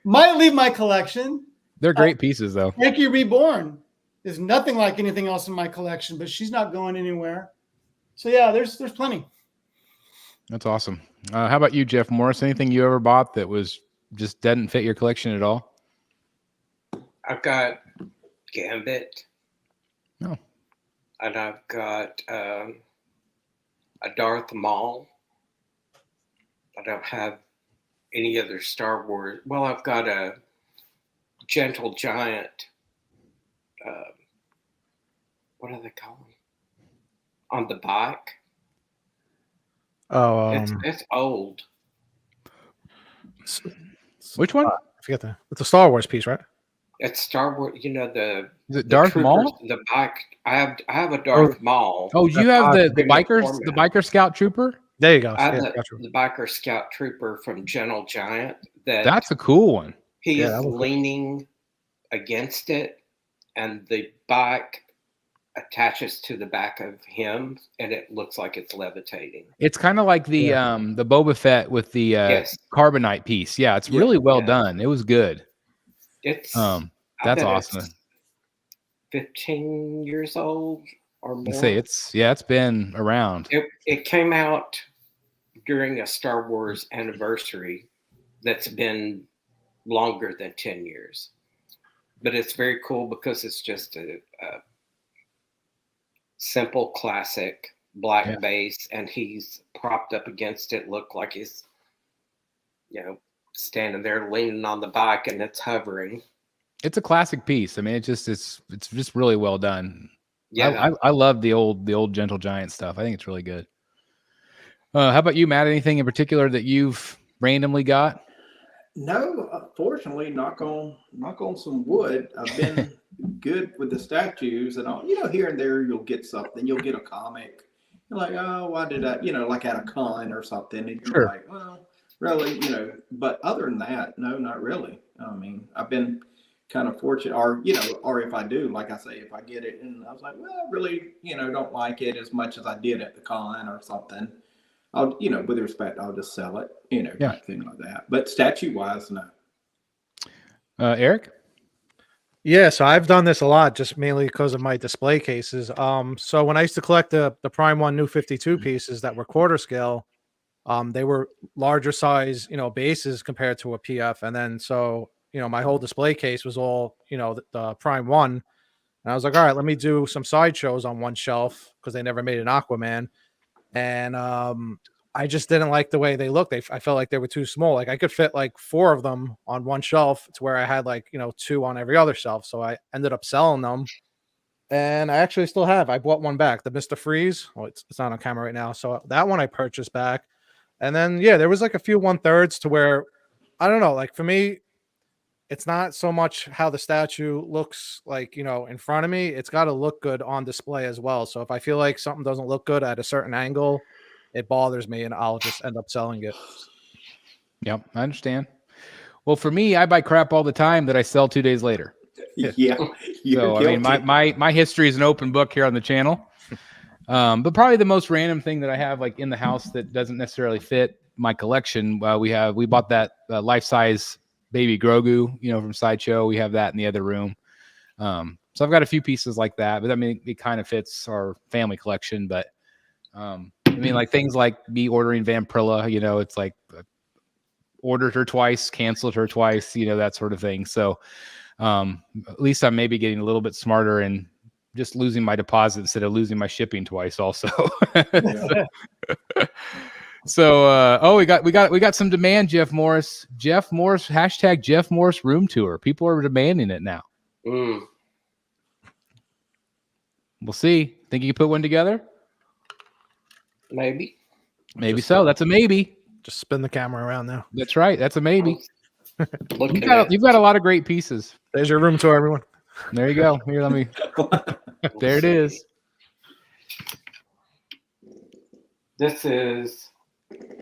might leave my collection. They're great pieces, though. Frankie Reborn is nothing like anything else in my collection, but she's not going anywhere. So yeah, there's plenty. That's awesome. How about you, Jeff Morris? Anything you ever bought that was just didn't fit your collection at all? I've got Gambit. No. And I've got a Darth Maul. I don't have any other Star Wars. Well, I've got a Gentle Giant. What do they call them? on the bike. Oh, It's old. Which one? I forget it's a Star Wars piece, right? It's Star Wars. You know Is it Darth Maul? The bike. I have a Darth Maul. Oh, you have the biker format. scout trooper? There you go. I have Yeah, gotcha. the biker scout trooper from Gentle Giant. That's a cool one. He's leaning against it, and the bike attaches to the back of him, and it looks like it's levitating. It's kind of like the Boba Fett with the carbonite piece. Yeah, it's really well done. It was good. It's that's awesome. 15 years old or more. Say it's been around. It came out during a Star Wars anniversary that's been longer than 10 years. But it's very cool because it's just a simple classic black base, and he's propped up against it, look like he's standing there leaning on the bike, and it's hovering. It's a classic piece. I mean, it's just really well done. Yeah, I love the old Gentle Giant stuff. I think it's really good. How about you, Matt? Anything in particular that you've randomly got? No, fortunately, knock on some wood. I've been good with the statues and all. Here and there you'll get something. You'll get a comic. You're like, oh, why did I? Like at a con or something. And you're like, well, really, But other than that, no, not really. I mean, I've been kind of fortunate, or if I do, like I say, if I get it, and I was like, well, I really, don't like it as much as I did at the con or something. I'll, with respect, I'll just sell it, type thing like that. But statue wise, no. Eric? Yeah, so I've done this a lot, just mainly because of my display cases. So when I used to collect the Prime 1 New 52 pieces that were quarter scale, they were larger size, bases compared to a PF. And then so, my whole display case was all, the Prime 1. And I was like, all right, let me do some sideshows on one shelf because they never made an Aquaman. And I just didn't like the way they looked. I felt like they were too small. Like I could fit like 4 of them on one shelf to where I had like 2 on every other shelf. So I ended up selling them, and I actually still have. I bought one back, the Mr. Freeze. Well, it's not on camera right now. So that one I purchased back, and then there was like a few 1/3 to where I don't know. Like for me, it's not so much how the statue looks like, in front of me. It's got to look good on display as well. So if I feel like something doesn't look good at a certain angle, it bothers me, and I'll just end up selling it. Yep, I understand. Well, for me, I buy crap all the time that I sell 2 days later. Yeah. So I mean, my history is an open book here on the channel. But probably the most random thing that I have like in the house that doesn't necessarily fit my collection. We bought that life-size baby Grogu, from Sideshow. We have that in the other room. So I've got a few pieces like that, but I mean, it kind of fits our family collection. But I mean, like things like me ordering Vampirella, it's like ordered her twice, canceled her twice, that sort of thing. So at least I'm maybe getting a little bit smarter and just losing my deposit instead of losing my shipping twice also. So we got some demand. Jeff Morris, hashtag Jeff Morris room tour. People are demanding it now. We'll see. Think you can put one together? Maybe so. That's a maybe. Just spin the camera around now. That's right. That's a maybe. You've got a lot of great pieces. There's your room tour, everyone. There you go. Here, let me. There it is. This is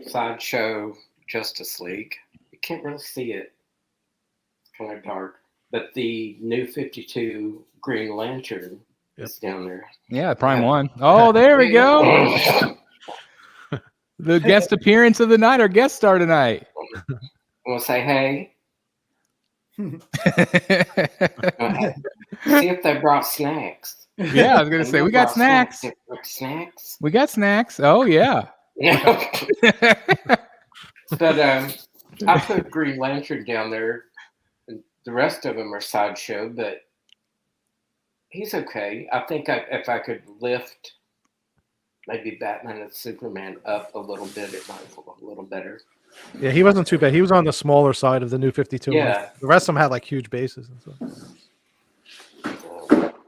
Sideshow Justice League. You can't really see it. It's kind of dark. But the New 52 Green Lantern is down there. Yeah, Prime 1. Oh, there we go. The guest appearance of the night, our guest star tonight. Want to say hey? See if they brought snacks. Yeah, I was going to say, we got snacks. Snacks? We got snacks. Oh, yeah. But I put Green Lantern down there. And the rest of them are Sideshow, but he's okay. I think if I could lift maybe Batman and Superman up a little bit, it might feel a little better. Yeah, he wasn't too bad. He was on the smaller side of the New 52. Yeah. The rest of them had like huge bases and stuff.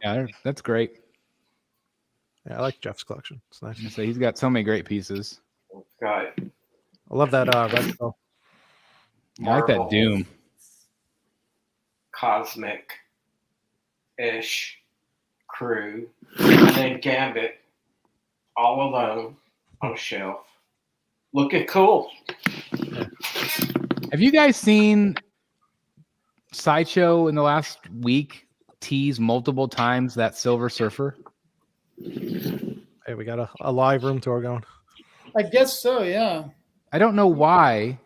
Yeah, that's great. Yeah, I like Jeff's collection. It's nice. So he's got so many great pieces. Got I love that red skull. I like that Marvel, Doom. Cosmic-ish crew, and then Gambit all alone on a shelf, looking cool. Have you guys seen Sideshow in the last week tease multiple times that Silver Surfer? Hey, we got a live room tour going. I guess so. Yeah. I don't know why.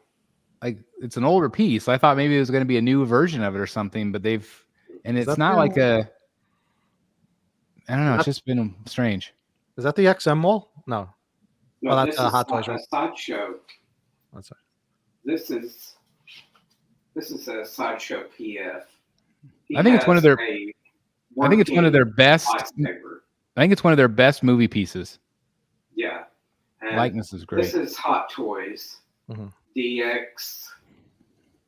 Like, it's an older piece. I thought maybe it was going to be a new version of it or something, but it's not like a. I don't know. It's just been strange. Is that the XM wall? No. No, Oh, that's this is Hot Toys, not right? a Sideshow. That's right. This is a Sideshow PF. I think it's one of their. I think it's one of their best. lightsaber. I think it's one of their best movie pieces. Yeah. And Likeness is great. this is Hot Toys. Mhm. DX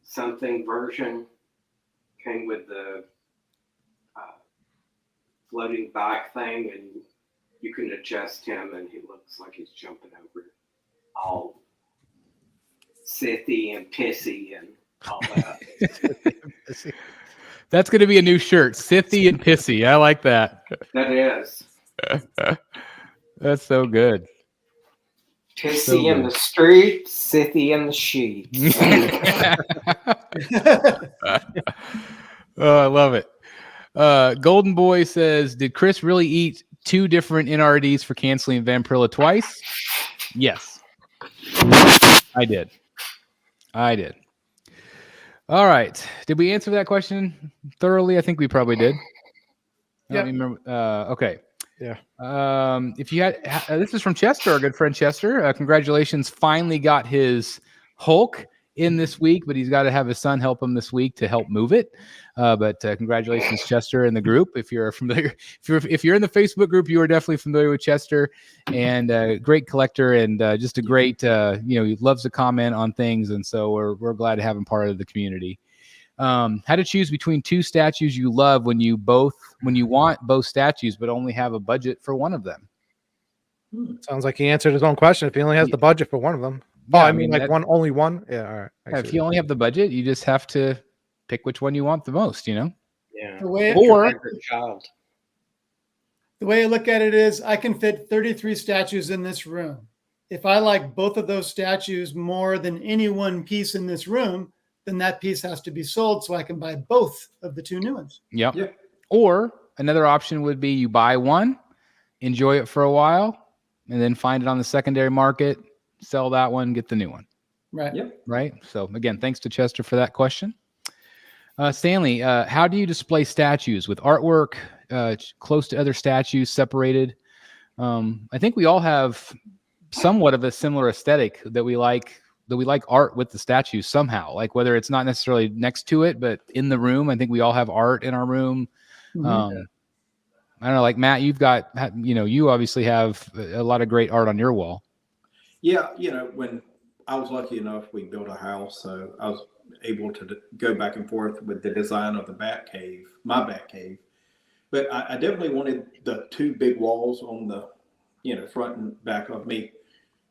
something version came with the floating bike thing, and you can adjust him, and he looks like he's jumping over all Sithy and pissy and all that. That's going to be a new shirt. Sithy and pissy. I like that. That is That's so good. pissy So in good. the street, Sithy in the sheets. Oh, I love it. Golden Boy says, did Chris really eat 2 different NRDs for canceling Vampirella twice? Yes. I did. All right. Did we answer that question thoroughly? I think we probably did. I don't remember. Okay. Yeah. If you had, this is from Chester, our good friend Chester. Congratulations. Finally got his Hulk in this week, but he's got to have his son help him this week to help move it. But congratulations, Chester, in the group. If you're familiar, if you're in the Facebook group, you are definitely familiar with Chester, and great collector, and just a great, he loves to comment on things, and so we're glad to have him part of the community. How to choose between 2 statues you love when you want both statues, but only have a budget for one of them. Sounds like he answered his own question. If he only has the budget for one of them. Yeah, I mean, like only one. Yeah, all right. If you only have the budget, you just have to pick which one you want the most. Yeah. The way Or Favorite child. the way I look at it is, I can fit 33 statues in this room. If I like both of those statues more than any one piece in this room, then that piece has to be sold so I can buy both of the 2 new ones. Yep. Yeah. Or another option would be you buy one, enjoy it for a while, and then find it on the secondary market, sell that one, get the new one. Right. Yep. Right. So again, thanks to Chester for that question. Stanley, how do you display statues with artwork close to other statues, separated? I think we all have somewhat of a similar aesthetic that we like art with the statues somehow, like whether it's not necessarily next to it, but in the room. I think we all have art in our room. Mhm. I don't know, like Matt, you've got, you obviously have a lot of great art on your wall. Yeah, when I was lucky enough, we built a house, so I was able to go back and forth with the design of the bat cave, my bat cave. But I definitely wanted the 2 big walls on the, front and back of me.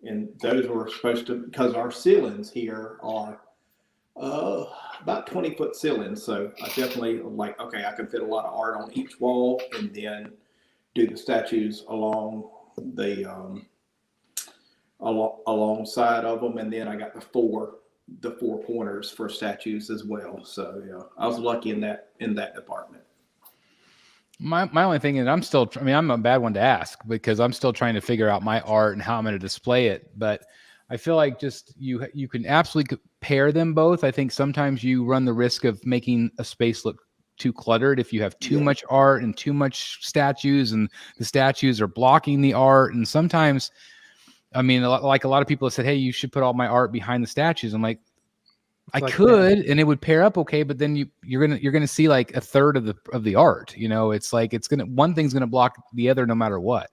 And those were supposed to, because our ceilings here are about 20-foot ceilings. So I definitely like, okay, I can fit a lot of art on each wall and then do the statues along the alongside of them. And then I got the four pointers for statues as well. So yeah, I was lucky in that department. My only thing is I'm a bad one to ask because I'm still trying to figure out my art and how I'm going to display it. But I feel like just you can absolutely pair them both. I think sometimes you run the risk of making a space look too cluttered if you have too much art and too much statues, and the statues are blocking the art. And sometimes, like a lot of people have said, hey, you should put all my art behind the statues. I'm like, I could, and it would pair up okay, but then you're gonna see like a third of the art. It's like one thing's gonna block the other no matter what.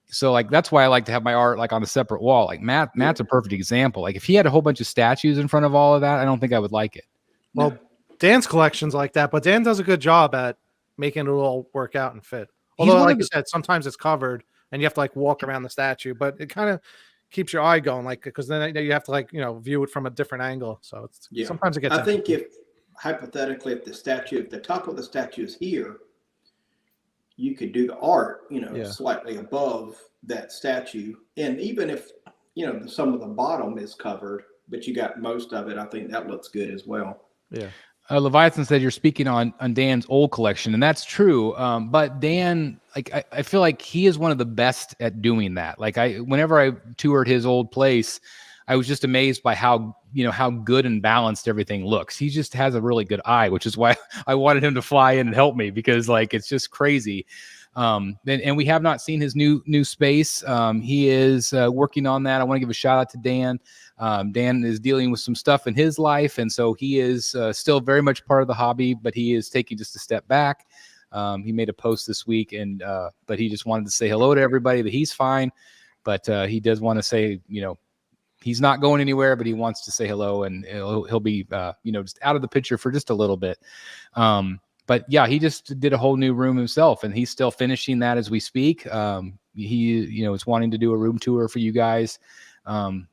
So like that's why I like to have my art like on a separate wall. Like Matt's a perfect example. Like if he had a whole bunch of statues in front of all of that, I don't think I would like it. Well, Dan's collection's like that, but Dan does a good job at making it all work out and fit. Although, like you said, sometimes it's covered and you have to like walk around the statue, but it kind of keeps your eye going, like, because then you have to like, view it from a different angle. So it's sometimes it gets. I think if hypothetically, if the top of the statue is here, you could do the art, slightly above that statue. And even if, some of the bottom is covered, but you got most of it, I think that looks good as well. Yeah. Leviathan said you're speaking on Dan's old collection, and that's true. But Dan, like, I feel like he is one of the best at doing that. Like, whenever I toured his old place, I was just amazed by how good and balanced everything looks. He just has a really good eye, which is why I wanted him to fly in and help me, because like it's just crazy. And we have not seen his new space. He is working on that. I want to give a shout out to Dan. Dan is dealing with some stuff in his life, and so he is still very much part of the hobby, but he is taking just a step back. He made a post this week, and but he just wanted to say hello to everybody, that he's fine, but he does want to say, he's not going anywhere, but he wants to say hello, and he'll be, just out of the picture for just a little bit. But yeah, he just did a whole new room himself, and he's still finishing that as we speak. He, is wanting to do a room tour for you guys. And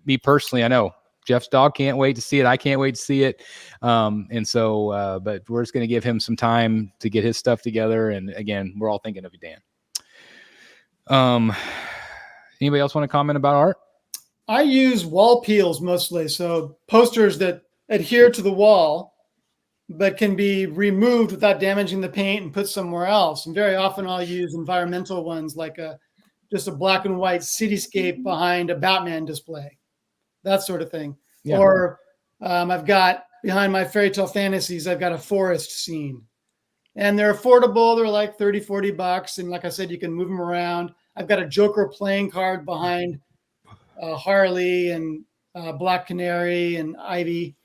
me personally, I know Jeff's dog can't wait to see it. I can't wait to see it. And so, but we're just going to give him some time to get his stuff together. And again, we're all thinking of you, Dan. Anybody else want to comment about art? I use wall peels mostly. So posters that adhere to the wall, but can be removed without damaging the paint and put somewhere else. And very often I'll use environmental ones, like just a black and white cityscape behind a Batman display, that sort of thing. Yeah. Or I've got behind my fairy tale fantasies, I've got a forest scene, and they're affordable. They're like $30-$40. And like I said, you can move them around. I've got a Joker playing card behind Harley and Black Canary and Ivy.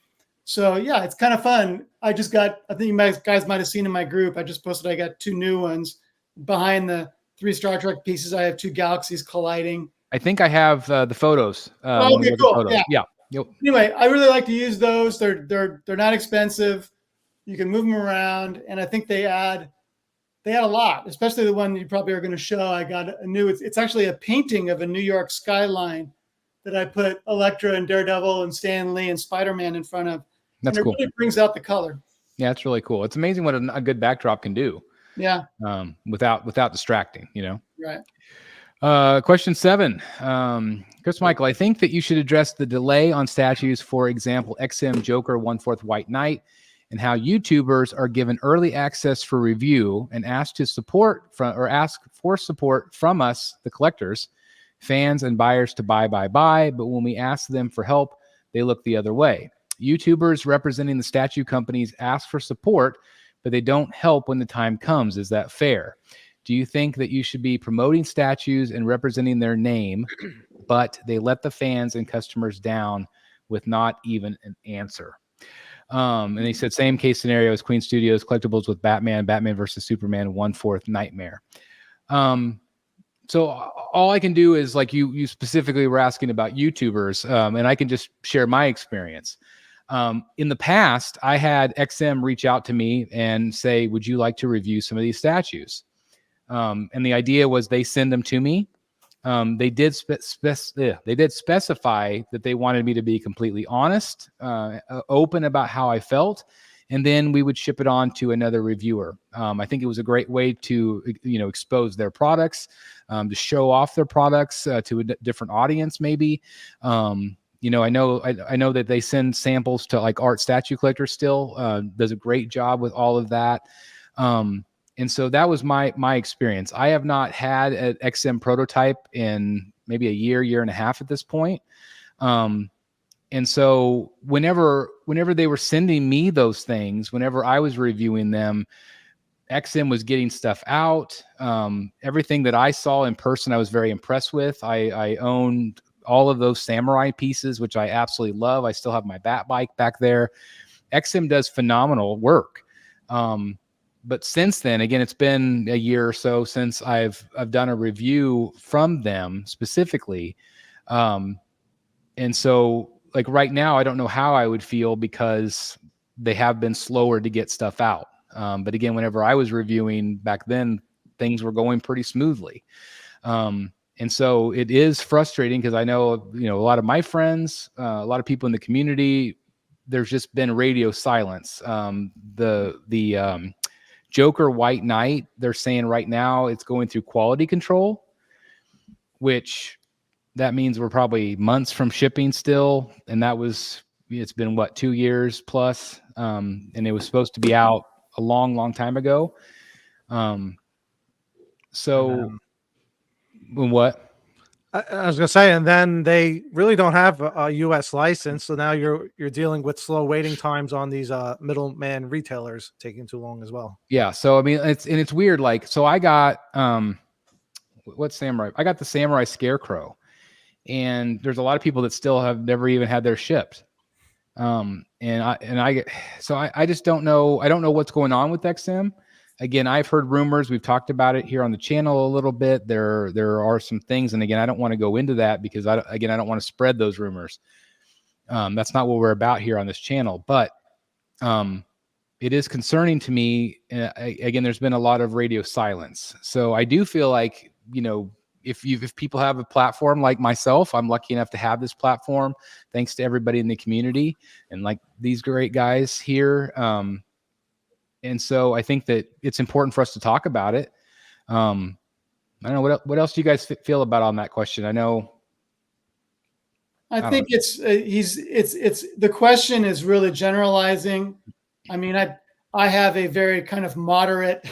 So yeah, it's kind of fun. I think you guys might have seen in my group, I just posted, I got 2 new ones. Behind the 3 Star Trek pieces, I have 2 galaxies colliding. I think I have the photos. Okay, cool. Photos. Yeah. Yep. Anyway, I really like to use those. They're not expensive. You can move them around, and I think they add a lot, especially the one you probably are going to show. I got a new, it's actually a painting of a New York skyline that I put Elektra and Daredevil and Stan Lee and Spider-Man in front of. That's cool. It really brings out the color. Yeah, it's really cool. It's amazing what a good backdrop can do. Yeah. Without distracting, Right. Question 7. Chris Michael, I think that you should address the delay on statues, for example, XM Joker 1/4 White Knight, and how YouTubers are given early access for review and ask for support from us, the collectors, fans and buyers, to buy. But when we ask them for help, they look the other way. YouTubers representing the statue companies ask for support, but they don't help when the time comes. Is that fair? Do you think that you should be promoting statues and representing their name, but they let the fans and customers down with not even an answer? And they said same case scenario as Queen Studios collectibles with Batman versus Superman 1/4 Nightmare. So all I can do is, like you specifically were asking about YouTubers, and I can just share my experience. In the past, I had XM reach out to me and say, would you like to review some of these statues? And the idea was they send them to me. They did specify that they wanted me to be completely honest, open about how I felt, and then we would ship it on to another reviewer. I think it was a great way to, expose their products, to show off their products to a different audience, maybe. I know that they send samples to like Art Statue Collector still, does a great job with all of that. And so that was my experience. I have not had an XM prototype in maybe a year and a half at this point. And so whenever they were sending me those things, whenever I was reviewing them, XM was getting stuff out. Everything that I saw in person, I was very impressed with. I owned all of those samurai pieces, which I absolutely love. I still have my Bat Bike back there. XM does phenomenal work. But since then, again, it's been a year or so since I've done a review from them specifically. And so like right now, I don't know how I would feel because they have been slower to get stuff out. But again, whenever I was reviewing back then, things were going pretty smoothly. And so it is frustrating because I know, a lot of my friends, a lot of people in the community, there's just been radio silence. The Joker White Knight, they're saying right now it's going through quality control, which that means we're probably months from shipping still. And it's been 2 years plus. And it was supposed to be out a long, long time ago. What? I was gonna say, and then they really don't have a U.S. license, so now you're dealing with slow waiting times on these middleman retailers taking too long as well. Yeah, so I mean, it's weird. Like, so I got what samurai? I got the Samurai Scarecrow, and there's a lot of people that still have never even had their shipped. I just don't know. I don't know what's going on with XM. Again, I've heard rumors. We've talked about it here on the channel a little bit. There are some things, and again, I don't want to go into that because I don't want to spread those rumors. That's not what we're about here on this channel. But it is concerning to me. Again, there's been a lot of radio silence, so I do feel like if people have a platform like myself, I'm lucky enough to have this platform, thanks to everybody in the community and like these great guys here. And so I think that it's important for us to talk about it. I don't know what else do you guys feel about on that question? I think it's the question is really generalizing. I mean, I have a very kind of moderate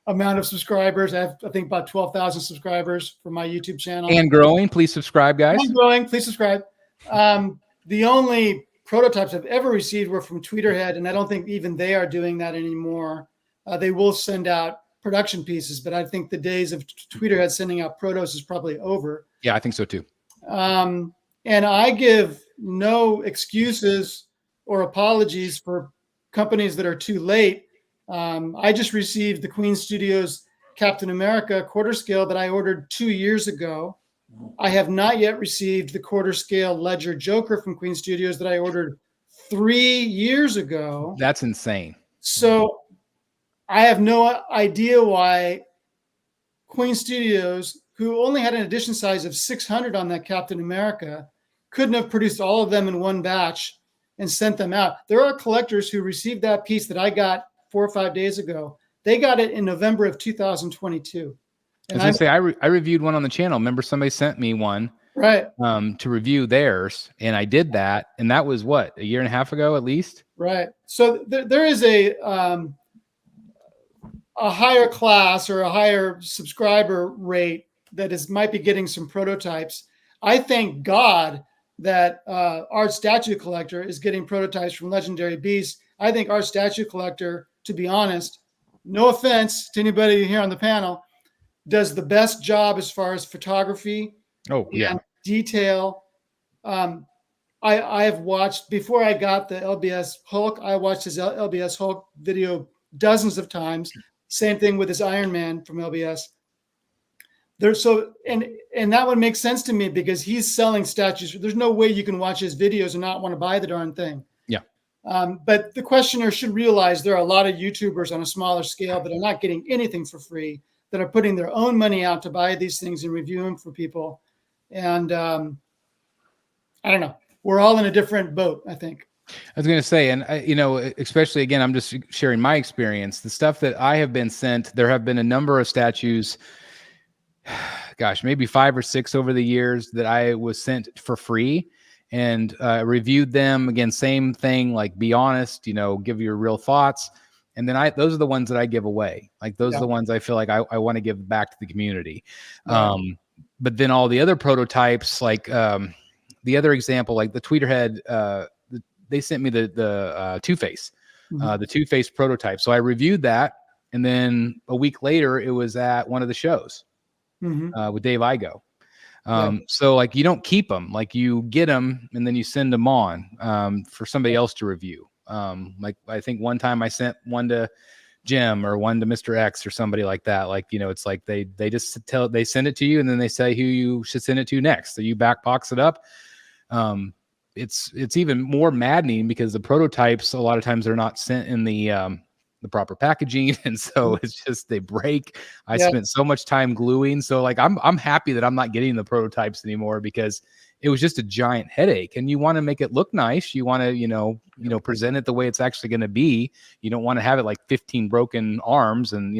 amount of subscribers. I think about 12,000 subscribers for my YouTube channel. And growing. Please subscribe, guys. And growing. Please subscribe. The only prototypes I've ever received were from Tweeterhead, and I don't think even they are doing that anymore. They will send out production pieces, but I think the days of Tweeterhead sending out protos is probably over. Yeah, I think so too. And I give no excuses or apologies for companies that are too late. I just received the Queen Studios Captain America quarter scale that I ordered 2 years ago. I have not yet received the quarter scale Ledger Joker from Queen Studios that I ordered 3 years ago. That's insane. So I have no idea why Queen Studios, who only had an edition size of 600 on that Captain America, couldn't have produced all of them in one batch and sent them out. There are collectors who received that piece that I got 4 or 5 days ago. They got it in November of 2022. And I reviewed one on the channel. Remember, somebody sent me one, right? To review theirs, and I did that, and that was a year and a half ago at least. Right. So there is a higher class or a higher subscriber rate that might be getting some prototypes. I thank God that Art Statue Collector is getting prototypes from Legendary Beasts. I think Art Statue Collector, to be honest, no offense to anybody here on the panel, does the best job as far as photography and detail. I have watched, before I got the LBS Hulk, I watched his LBS Hulk video dozens of times. Same thing with his Iron Man from LBS. And that one makes sense to me because he's selling statues. There's no way you can watch his videos and not want to buy the darn thing. Yeah. But the questioner should realize there are a lot of YouTubers on a smaller scale that are not getting anything for free, that are putting their own money out to buy these things and review them for people. And I don't know. We're all in a different boat, I think. I was going to say, and especially again, I'm just sharing my experience. The stuff that I have been sent, there have been a number of statues, gosh, maybe 5 or 6 over the years that I was sent for free and reviewed them. Again, same thing, like be honest, give your real thoughts. And then those are the ones that I give away. Like those are the ones I feel like I want to give back to the community. Right. But then all the other prototypes, like the other example, like the Tweeterhead, they sent me the Two-Face, the Two-Face prototype. So I reviewed that. And then a week later, it was at one of the shows with Dave Igo. So like you don't keep them, like you get them and then you send them on for somebody else to review. Like I think one time I sent one to Jim or one to Mr. X or somebody like that. Like, it's like they just they send it to you and then they say who you should send it to next. So you back box it up. It's even more maddening because the prototypes, a lot of times they're not sent in the the proper packaging, and so it's just they break. I Yeah. spent so much time gluing, so like I'm happy that I'm not getting the prototypes anymore because it was just a giant headache. And you want to make it look nice, you want to present it the way it's actually going to be. You don't want to have it like 15 broken arms, and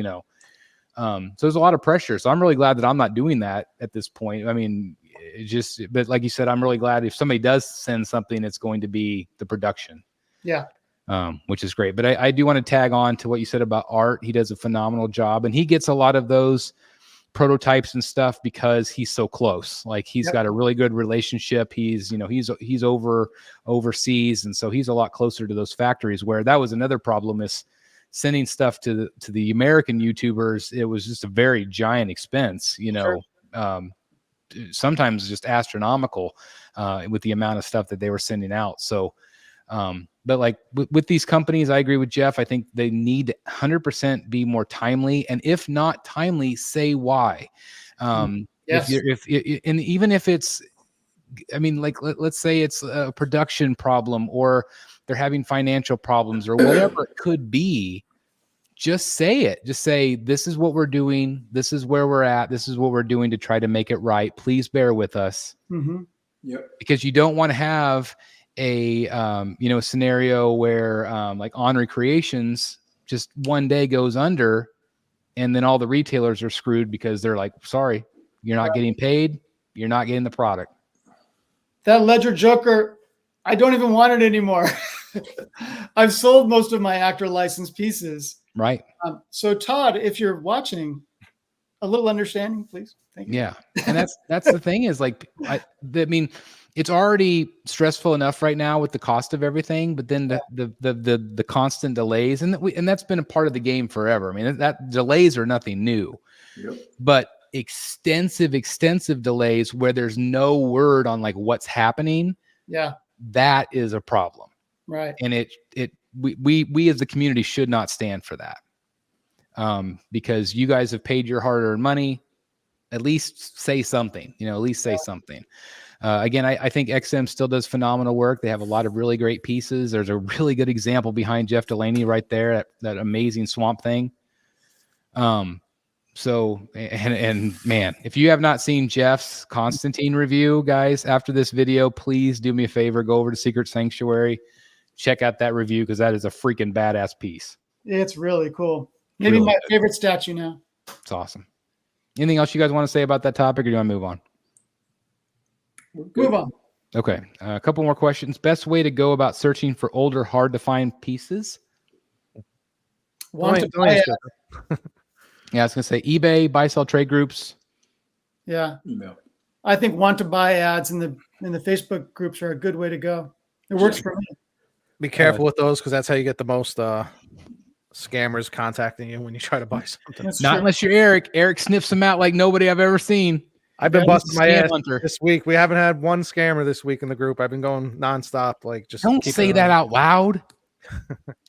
so there's a lot of pressure. So I'm really glad that I'm not doing that at this point. I mean, but like you said, I'm really glad if somebody does send something, it's going to be the production. Yeah. Which is great. But I do want to tag on to what you said about Art. He does a phenomenal job, and he gets a lot of those prototypes and stuff because he's so close. Like he's got a really good relationship. He's overseas, and so he's a lot closer to those factories, where that was another problem is sending stuff to the American YouTubers. It was just a very giant expense, sometimes just astronomical with the amount of stuff that they were sending out. So but like with these companies, I agree with Jeff. I think they need to 100% be more timely, and if not timely, say why. Yes. And even if it's, I mean, like let's say it's a production problem, or they're having financial problems, or whatever it could be, just say it. Just say, this is what we're doing. This is where we're at. This is what we're doing to try to make it right. Please bear with us. Mm-hmm. Yep. Because you don't want to have a scenario where like On Creations just one day goes under, and then all the retailers are screwed because they're like, sorry, you're not getting paid, you're not getting the product. That Ledger Joker, I don't even want it anymore. I've sold most of my actor licensed pieces. Right. So Todd, if you're watching, a little understanding, please. Thank you. Yeah. And that's the thing is like, I mean, it's already stressful enough right now with the cost of everything, but then the constant delays, and that's been a part of the game forever. I mean, that delays are nothing new, but extensive delays where there's no word on like what's happening. Yeah. That is a problem. Right. And we as the community should not stand for that. Because you guys have paid your hard-earned money. At least say something, something. Again, I think XM still does phenomenal work. They have a lot of really great pieces. There's a really good example behind Jeff Delaney right there, that amazing Swamp Thing. So, and man, if you have not seen Jeff's Constantine review, guys, after this video, please do me a favor, go over to Secret Sanctuary, check out that review, because that is a freaking badass piece. It's really cool. Maybe Really my good. favorite statue now. It's awesome. Anything else you guys want to say about that topic, or do you want to move on? Move on. Okay. A couple more questions. Best way to go about searching for older, hard to find pieces? Want to buy it. Yeah, I was going to say eBay, buy, sell, trade groups. Yeah. No. I think want to buy ads in the Facebook groups are a good way to go. It works for me. Be careful with those, because that's how you get the most scammers contacting you when you try to buy something. That's Not true. unless you're Eric. Eric sniffs them out like nobody I've ever seen. I've been Yeah, busting my scam ass hunter. this week. We haven't had one scammer this week in the group. I've been going nonstop. Like, just Don't keep say it that on. out loud.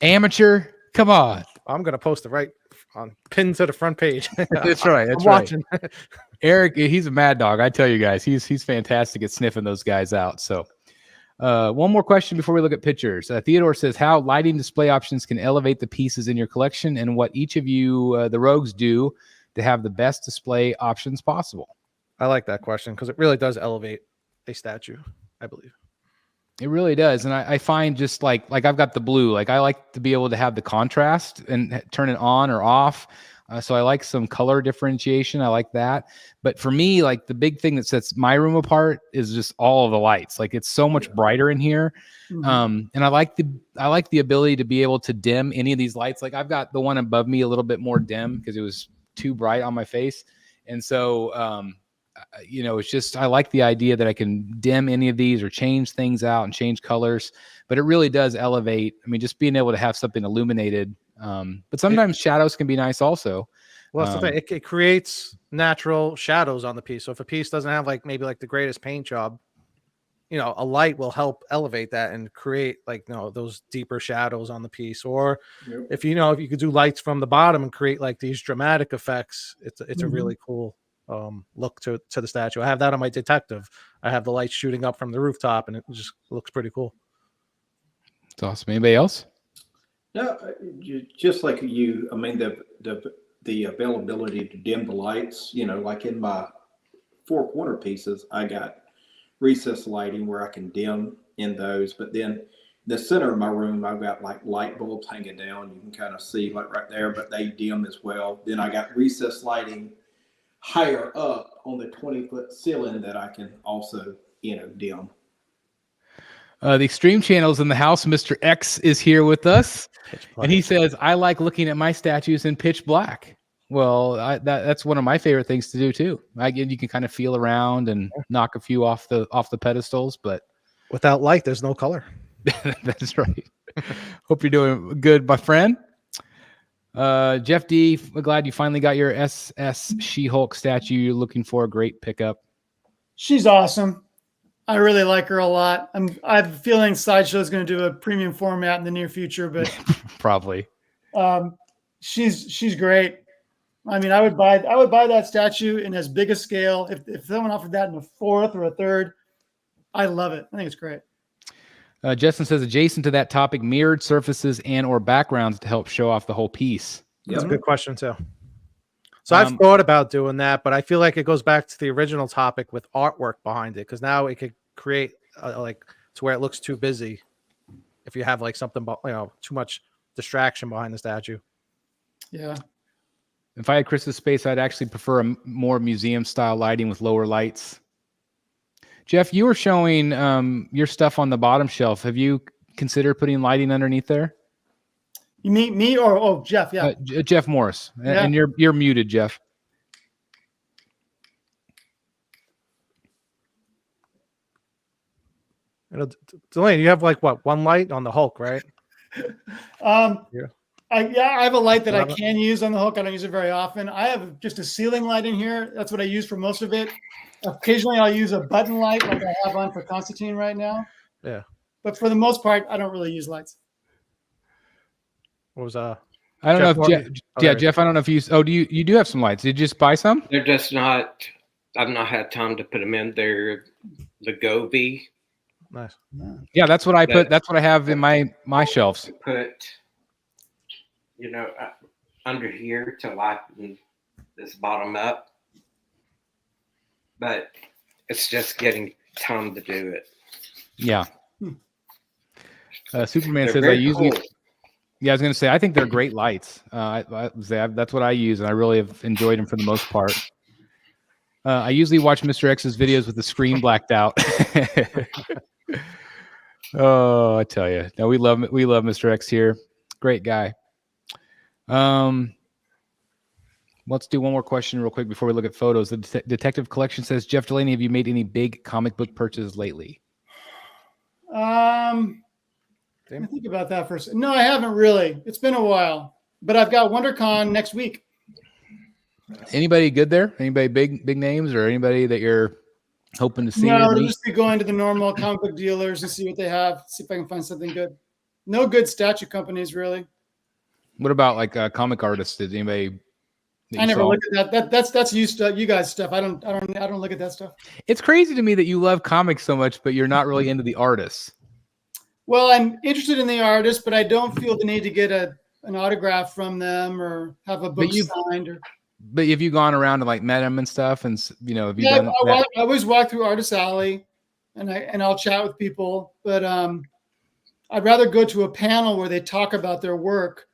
Amateur. Come on. I'm gonna post it right on pinned to the front page. That's right. That's I'm watching. Eric, he's a mad dog. I tell you guys, he's fantastic at sniffing those guys out. So one more question before we look at pictures. Theodore says, how lighting display options can elevate the pieces in your collection, and what each of you, the rogues, do to have the best display options possible. I like that question because it really does elevate a statue, I believe. It really does. And I find just like I've got the blue, like I like to be able to have the contrast and turn it on or off. So I like some color differentiation. I like that. But for me, like the big thing that sets my room apart is just all of the lights. Like it's so much brighter in here. Mhm. And I like the ability to be able to dim any of these lights. Like I've got the one above me a little bit more dim because it was too bright on my face. And so, it's just, I like the idea that I can dim any of these or change things out and change colors, but it really does elevate. I mean, just being able to have something illuminated. But sometimes shadows can be nice also. Well, that's the thing. It creates natural shadows on the piece. So if a piece doesn't have maybe the greatest paint job, a light will help elevate that and create those deeper shadows on the piece. Or if you could do lights from the bottom and create these dramatic effects, it's a really cool look to the statue. I have that on my detective. I have the lights shooting up from the rooftop, and it just looks pretty cool. It's awesome. Anybody else? No, just like you. I mean, the availability to dim the lights. You know, like in my 4-corner pieces, I got recessed lighting where I can dim in those. But then the center of my room, I've got like light bulbs hanging down. You can kind of see like right there, but they dim as well. Then I got recessed lighting higher up on the 20-foot ceiling that I can also, dim. The Extreme Channel's in the house. Mr. X is here with us, and he says, "I like looking at my statues in pitch black." Well, that's one of my favorite things to do too. You can kind of feel around and knock a few off the pedestals, but Without light, there's no color. that's right. Hope you're doing good, my friend. Jeff D, glad you finally got your SS She-Hulk statue you're looking for. Great pickup. She's awesome. I really like her a lot. I have a feeling Sideshow is going to do a premium format in the near future, but Probably. She's great. I mean, I would buy that statue in as big a scale. If someone offered that in a 4th or a 3rd, I love it. I think it's great. Justin says, adjacent to that topic, mirrored surfaces and or backgrounds to help show off the whole piece. That's a good question too. So I've thought about doing that, but I feel like it goes back to the original topic with artwork behind it, because now it could create like to where it looks too busy if you have like something, too much distraction behind the statue. Yeah. If I had Chris's space, I'd actually prefer a more museum style lighting with lower lights. Jeff, you were showing your stuff on the bottom shelf. Have you considered putting lighting underneath there? You mean me or Jeff? Yeah, Jeff Morris. Yeah. And you're muted, Jeff. Delaney, you have like what, one light on the Hulk, right? I have a light that I Love it. can use on the Hulk. I don't use it very often. I have just a ceiling light in here. That's what I use for most of it. Occasionally, I'll use a button light like I have on for Constantine right now. Yeah. But for the most part, I don't really use lights. What was I don't know if Jeff, I don't know if you do have some lights. Did you just buy some? They're just not. I've not had time to put them in. They're the Govee. Nice. Yeah, that's what I put. That's what I have in my shelves. Put, under here to lighten this bottom up, but it's just getting time to do it. Yeah. Superman They're says I very usually. cool. Yeah, I was going to say I think they're great lights. That's what I use, and I really have enjoyed them for the most part. I usually watch Mr. X's videos with the screen blacked out. Oh, I tell you, no, we love Mr. X here. Great guy. Let's do one more question real quick before we look at photos. The Detective Collection says, Jeff Delaney, have you made any big comic book purchases lately? Let me think about that for a second. No, I haven't really. It's been a while, but I've got WonderCon next week. Anybody good there? Anybody big names, or anybody that you're hoping to see? No, it'll just be going to the normal comic book dealers and see what they have. See if I can find something good. No good statue companies, really. What about like comic artists? Did anybody? I never look at that. That's you guys stuff. I don't look at that stuff. It's crazy to me that you love comics so much, but you're not really into the artists. Well, I'm interested in the artist, but I don't feel the need to get an autograph from them or have a book signed. But have you gone around and like met them and stuff? And have you done I always walk through Artist Alley, and I'll chat with people. But I'd rather go to a panel where they talk about their work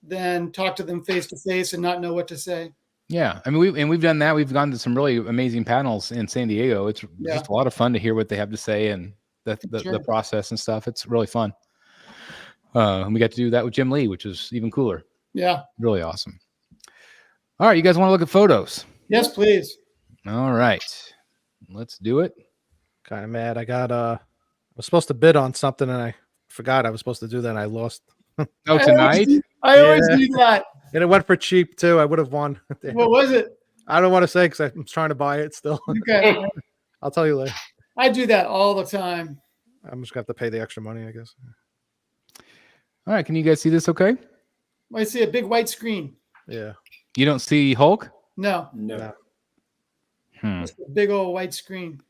than talk to them face to face and not know what to say. Yeah, I mean, we've done that. We've gone to some really amazing panels in San Diego. It's just a lot of fun to hear what they have to say and the process and stuff. It's really fun. And we got to do that with Jim Lee, which is even cooler. Yeah, really awesome. All right, you guys want to look at photos? Yes, please. All right, let's do it. Kind of mad. I was supposed to bid on something and I forgot I was supposed to do that. And I lost. Oh, tonight? I always do that. And it went for cheap too. I would have won. What was it? I don't want to say because I'm trying to buy it still. Okay. I'll tell you later. I do that all the time. I'm just going to have to pay the extra money, I guess. All right, can you guys see this okay? I see a big white screen. Yeah. You don't see Hulk? No. It's a big old white screen.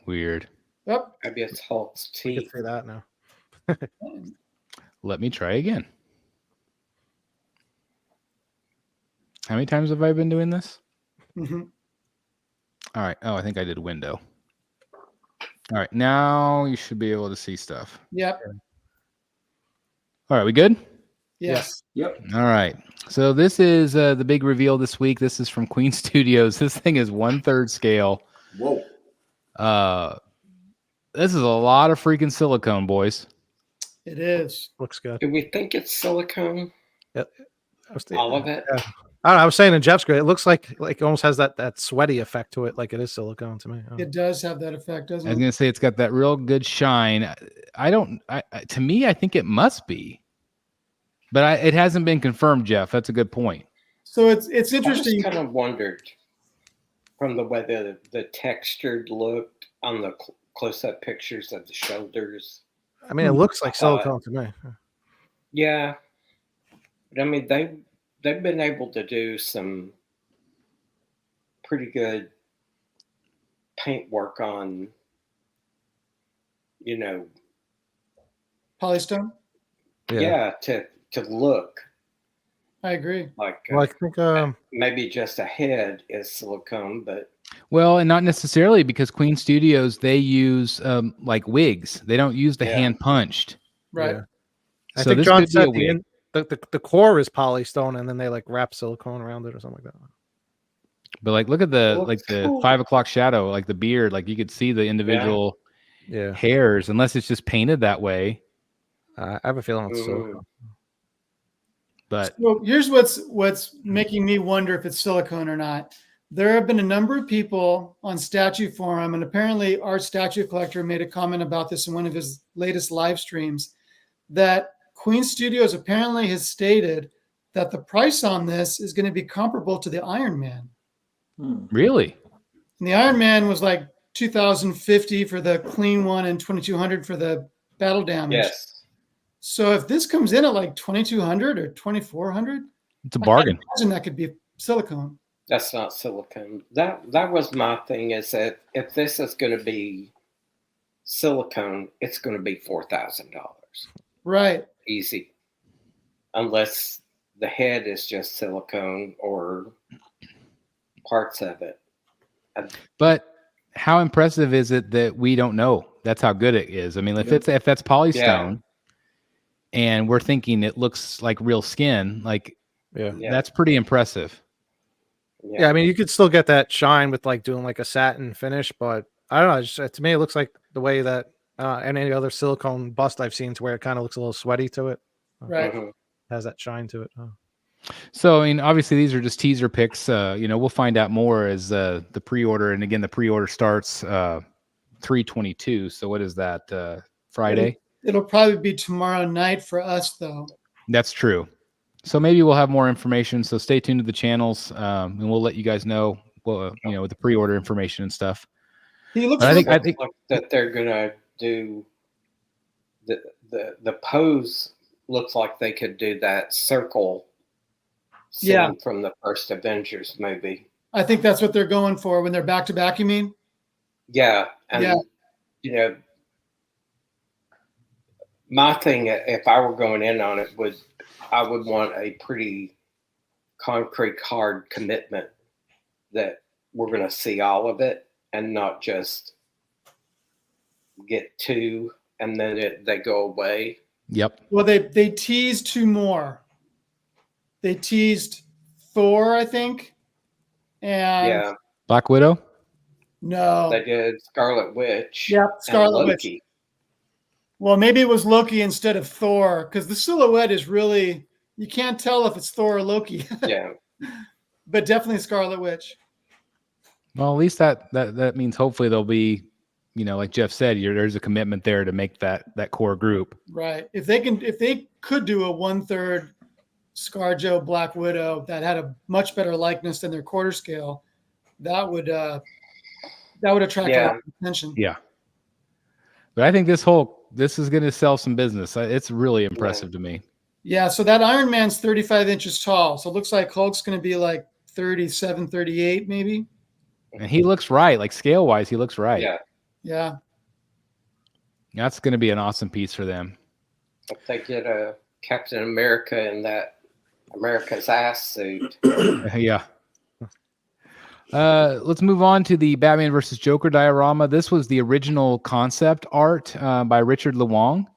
Weird. Yep. Maybe it's Hulk's I teeth. can see that now. Let me try again. How many times have I been doing this? Mhm. All right. Oh, I think I did window. All right. Now you should be able to see stuff. Yep. All right. We good? Yes. Yep. All right. So this is the big reveal this week. This is from Queen Studios. This thing is 1/3 scale. Whoa. This is a lot of freaking silicone, boys. It is. Looks good. Do we think it's silicone? I All of it? don't know, I was saying in Jeff's grade, it looks like it almost has that sweaty effect to it, like it is silicone to me. It does have that effect, I was doesn't it? gonna say it's got that real good shine. To me, I think it must be, but it hasn't been confirmed, Jeff. That's a good point. So it's I just interesting. kind of wondered from the way the textured looked on the close-up pictures of the shoulders. I mean, it looks like silicone to me. Yeah, but I mean they've been able to do some pretty good paint work on, Polystone. to look I agree. like Well, I think maybe just a head is silicone, but Well, and not necessarily, because Queen Studios, they use like wigs. They don't use the Yeah. hand punched. Right. Yeah. I So think this John could be said a wig. the core is polystone, and then they like wrap silicone around it or something like that. But like, look at the Looks the cool. 5 o'clock shadow, like the beard. Like you could see the individual Yeah, hairs, unless it's just painted that way. I have a feeling it's silicone. But So here's what's making me wonder if it's silicone or not. There have been a number of people on Statue Forum, and apparently Art Statue Collector made a comment about this in one of his latest live streams, that Queen Studios apparently has stated that the price on this is going to be comparable to the Iron Man. really, And the Iron Man was like $2,050 for the clean one and $2,200 for the battle damage. yes. So if this comes in at like $2,200 or $2,400, it's a bargain. I imagine that could be silicone. That's not silicone. That was my thing, is that if this is going to be silicone, it's going to be $4,000. Right. Easy. Unless the head is just silicone or parts of it. But how impressive is it that we don't know? That's how good it is. I mean, if that's polystone, and we're thinking it looks like real skin, like Yeah. that's pretty impressive. Yeah, I mean, you could still get that shine with like doing like a satin finish, but I don't know. To me, it looks like the way that and any other silicone bust I've seen, to where it kind of looks a little sweaty to it. Right. Has that shine to it. So, I mean, obviously these are just teaser picks. We'll find out more as the pre-order, and again, the pre-order starts 3/22. So what is that? Friday? It'll probably be tomorrow night for us, though. That's true. So maybe we'll have more information. So stay tuned to the channels, and we'll let you guys know, with the pre-order information and stuff. He looks. But Really, I think Like that they're gonna do the pose looks like they could do that circle scene from the first Avengers movie. I think that's what they're going for when they're back to back. You mean? Yeah, and my thing, if I were going in on it, I would want a pretty concrete, hard commitment that we're going to see all of it, and not just get two and then they go away. Yep. Well, they teased two more. They teased Thor, I think, and Black Widow. No, they did Scarlet Witch. Yeah, Scarlet and Witch. Loki. Well, maybe it was Loki instead of Thor, because the silhouette is really, you can't tell if it's Thor or Loki. Yeah. But definitely Scarlet Witch. Well, at least that means hopefully there'll be, like Jeff said, there's a commitment there to make that core group. Right. If they could do a 1/3 ScarJo Black Widow that had a much better likeness than their quarter scale, that would attract a lot of attention. Yeah. But I think this is going to sell some business. It's really impressive to me. Yeah. So that Iron Man's 35 inches tall. So it looks like Hulk's going to be like 37, 38 maybe. And he looks right. Like scale wise, he looks right. Yeah. Yeah. That's going to be an awesome piece for them. If they get a Captain America in that America's ass suit. Yeah. Let's move on to the Batman versus Joker diorama. This was the original concept art by Richard Lewong.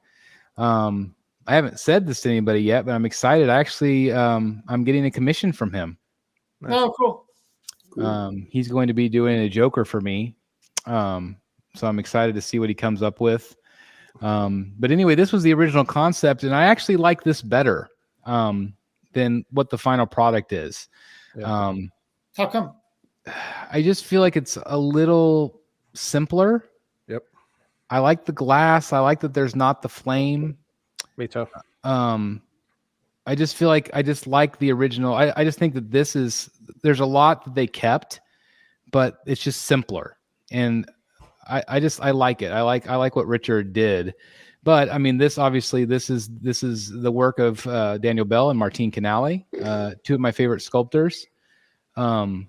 I haven't said this to anybody yet, but I'm excited. Actually, I'm getting a commission from him. Oh, cool. He's going to be doing a Joker for me. So I'm excited to see what he comes up with. But anyway, this was the original concept, and I actually like this better than what the final product is. Yeah. How come? I just feel like it's a little simpler. Yep. I like the glass. I like that there's not the flame. Me too. I just feel like I just like the original. I just think that there's a lot that they kept, but it's just simpler. And I like it. I like what Richard did. But I mean, this is the work of Daniel Bell and Martin Canale, two of my favorite sculptors. And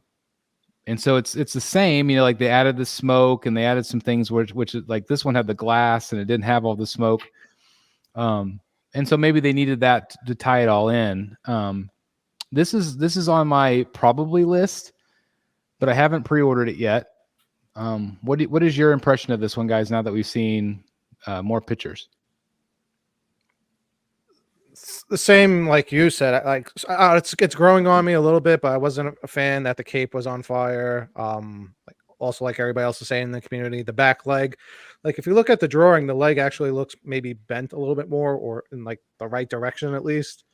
so it's the same, like they added the smoke and they added some things which like this one had the glass and it didn't have all the smoke. And so maybe they needed that to tie it all in. This is on my probably list, but I haven't pre-ordered it yet. What is your impression of this one, guys, now that we've seen more pictures? It's the same, like you said. It's growing on me a little bit, but I wasn't a fan that the cape was on fire. Like everybody else is saying in the community, the back leg, like if you look at the drawing, the leg actually looks maybe bent a little bit more, or in like the right direction at least,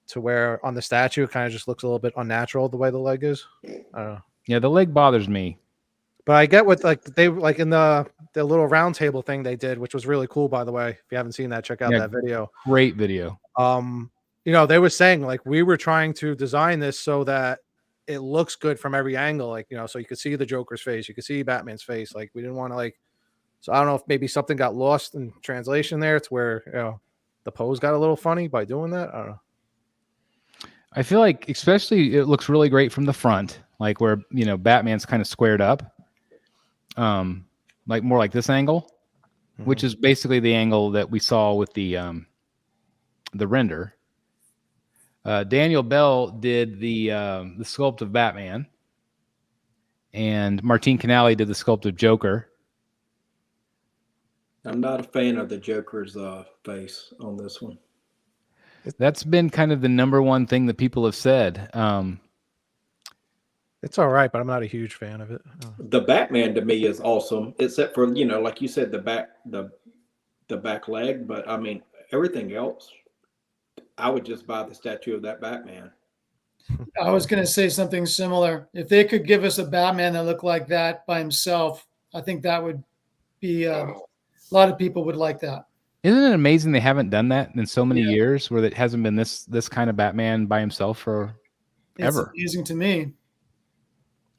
to where on the statue it kind of just looks a little bit unnatural the way the leg is. I don't know. Yeah, the leg bothers me. But I get what they like in the little round table thing they did, which was really cool, by the way. If you haven't seen that, check out that video. Great video. They were saying like we were trying to design this so that it looks good from every angle, like so you could see the Joker's face, you could see Batman's face. Like we didn't want to so I don't know if maybe something got lost in translation there. It's where the pose got a little funny by doing that. I don't know. I feel like especially it looks really great from the front, like where Batman's kind of squared up. Like more like this angle, which is basically the angle that we saw with the render. Daniel Bell did the sculpt of Batman, and Martin Canale did the sculpt of Joker. I'm not a fan of the Joker's face on this one. That's been kind of the number one thing that people have said. It's all right, but I'm not a huge fan of it. The Batman to me is awesome, except for like you said, the back leg. But I mean, everything else, I would just buy the statue of that Batman. I was going to say something similar. If they could give us a Batman that looked like that by himself, I think that would be a lot of people would like that. Isn't it amazing they haven't done that in so many years, where it hasn't been this kind of Batman by himself for ever? It's amazing to me.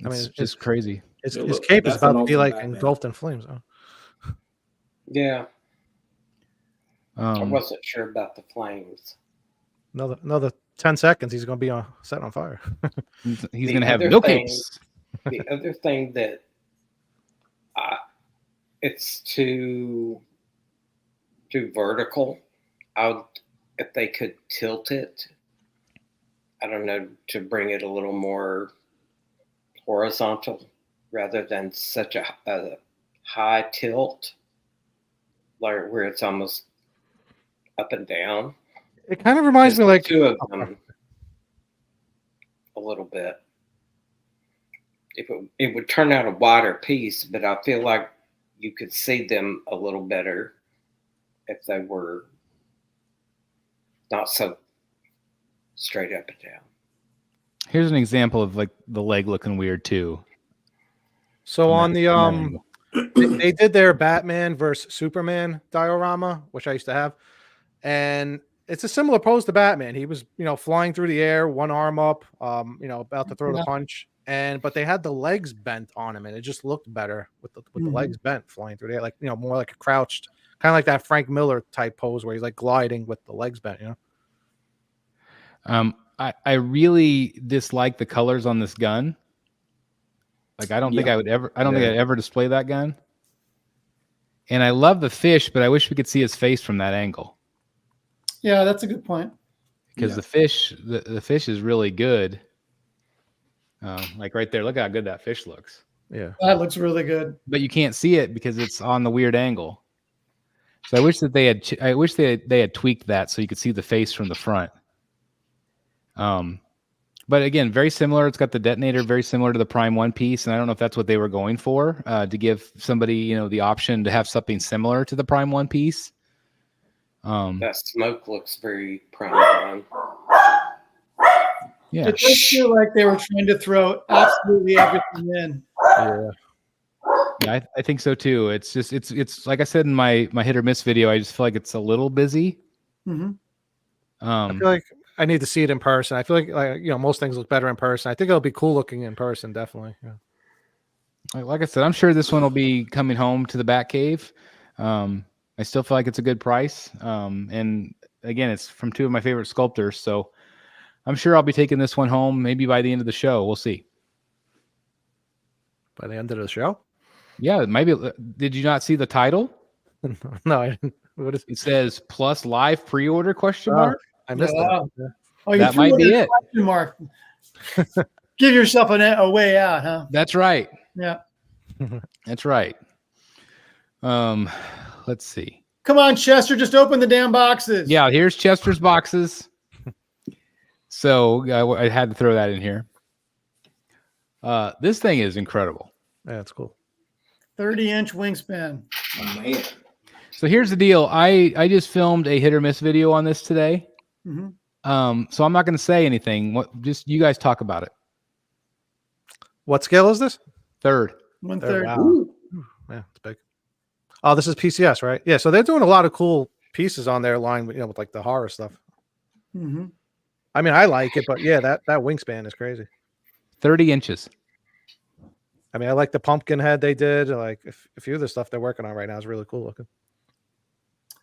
It's just crazy. His cape is about to be like engulfed in flames. Yeah. I wasn't sure about the flames. Another 10 seconds, he's going to be set on fire. He's going to have no capes. The other thing that it's too vertical. If they could tilt it, I don't know, to bring it a little more horizontal rather than such a high tilt, like where it's almost up and down. It kind of reminds me like two of them a little bit. It would turn out a wider piece, but I feel like you could see them a little better if they were not so straight up and down. Here's an example of like the leg looking weird too. So on the they did their Batman versus Superman diorama, which I used to have, and it's a similar pose to Batman. He was, flying through the air, one arm up, about to throw the punch, but they had the legs bent on him, and it just looked better with the legs bent, flying through the air, like more like a crouched, kind of like that Frank Miller type pose where he's like gliding with the legs bent. I really dislike the colors on this gun. Like I don't think I'd ever display that gun. And I love the fish, but I wish we could see his face from that angle. Yeah, that's a good point. because the fish is really good. Like right there, look how good that fish looks. Yeah. That looks really good. But you can't see it because it's on the weird angle. So I wish that they had tweaked that so you could see the face from the front. But again, very similar. It's got the detonator, very similar to the Prime One piece, and I don't know if that's what they were going for, to give somebody the option to have something similar to the Prime One piece. That smoke looks very Prime One. Yeah, It does feel like they were trying to throw absolutely everything in. Yeah. I think so too. It's just it's like I said in my hit or miss video. I just feel like it's a little busy. Mm-hmm. I feel like I need to see it in person. I feel like most things look better in person. I think it'll be cool looking in person, definitely. Yeah. Like I said, I'm sure this one will be coming home to the Batcave. I still feel like it's a good price. And again, it's from two of my favorite sculptors, so I'm sure I'll be taking this one home maybe by the end of the show. We'll see. By the end of the show? Yeah, maybe. Did you not see the title? No, I didn't. What is It says plus live pre-order ? I missed that. Yeah. Oh, you That threw might in be a it. question mark. Give yourself a way out, huh? That's right. Yeah. That's right. Let's see. Come on, Chester, just open the damn boxes. Yeah, here's Chester's boxes. So I had to throw that in here. This thing is incredible. Yeah, it's cool. 30-inch wingspan. Oh, man. So here's the deal. I just filmed a hit or miss video on this today. Mm-hmm. So I'm not going to say anything. Just you guys talk about it. What scale is this? Third. 1/3. Wow. Yeah, it's big. Oh, this is PCS, right? Yeah, so they're doing a lot of cool pieces on their line, with like the horror stuff. Mm-hmm. I mean, I like it, but yeah, that wingspan is crazy. 30 inches. I mean, I like the pumpkin head they did. Like a few of the stuff they're working on right now is really cool looking.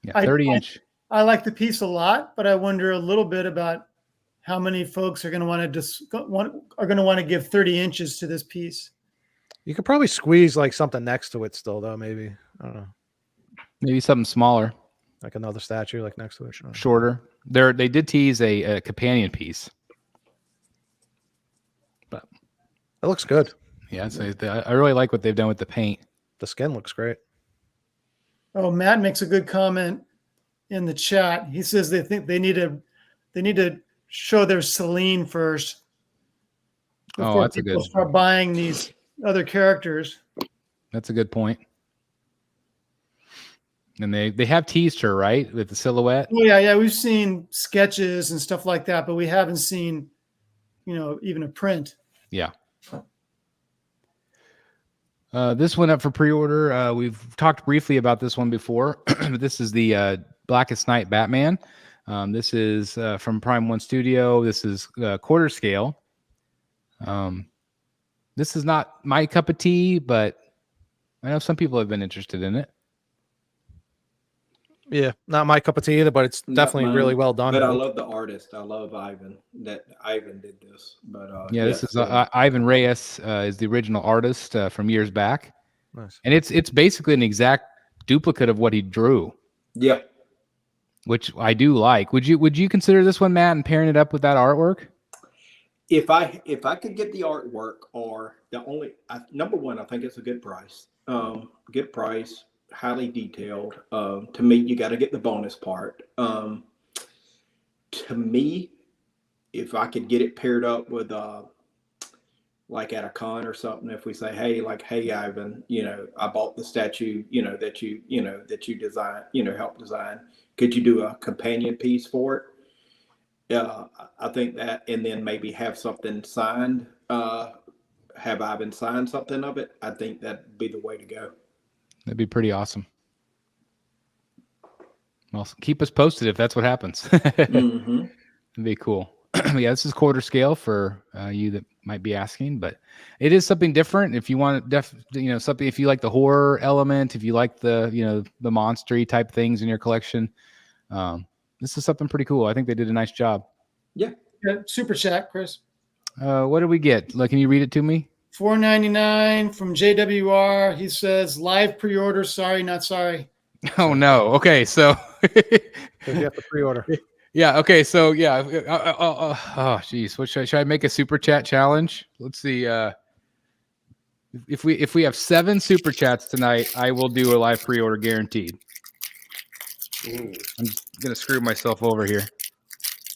Yeah, 30 inch. I like the piece a lot, but I wonder a little bit about how many folks are going to want to give 30 inches to this piece. You could probably squeeze like something next to it still, though. Maybe, I don't know, Maybe something smaller, like another statue like next to it. shorter. They did tease a companion piece. But It looks good. yeah, I really like what they've done with the paint. The skin looks great. Oh, Matt makes a good comment in the chat. He says they think they need to show their Celine first. Oh, that's a people good. start buying these other characters. That's a good point. And they have teased her, right, with the silhouette. Oh, yeah. We've seen sketches and stuff like that, but we haven't seen, even a print. Yeah. This went up for pre-order. We've talked briefly about this one before. This is the Blackest Night Batman. This is from Prime One Studio. This is quarter scale. This is not my cup of tea, but I know some people have been interested in it. Yeah, not my cup of tea either, but it's definitely really well done. But I love the artist. I love Ivan. That Ivan did this. But This is Ivan Reyes is the original artist from years back. Nice. And it's basically an exact duplicate of what he drew. Yeah. Which I do like. Would you consider this one, Matt, and pairing it up with that artwork? If I could get the artwork, or number one, I think it's a good price. Good price, highly detailed. To me, you got to get the bonus part. To me, if I could get it paired up with like at a con or something, if we say, hey, Ivan, I bought the statue, that you design, help design. Could you do a companion piece for it? I think that, and then maybe have something signed, have Ivan sign something of it. I think that'd be the way to go. That'd be pretty awesome. Well, keep us posted if that's what happens. Mm-hmm. It'd be cool. Yeah, this is quarter scale for you that might be asking, but it is something different. If you want something, if you like the horror element, if you like the the monster-y type things in your collection, this is something pretty cool. I think they did a nice job. Yeah. Super chat, Chris. What did we get? Can you read it to me? $4.99 from JWR. He says live pre-order. Sorry, not sorry. Oh no. Okay, so You have to pre-order. Yeah. Okay. So yeah. Oh, geez. What should I make a super chat challenge? Let's see. If we have 7 super chats tonight, I will do a live pre-order guaranteed. Ooh, I'm gonna screw myself over here.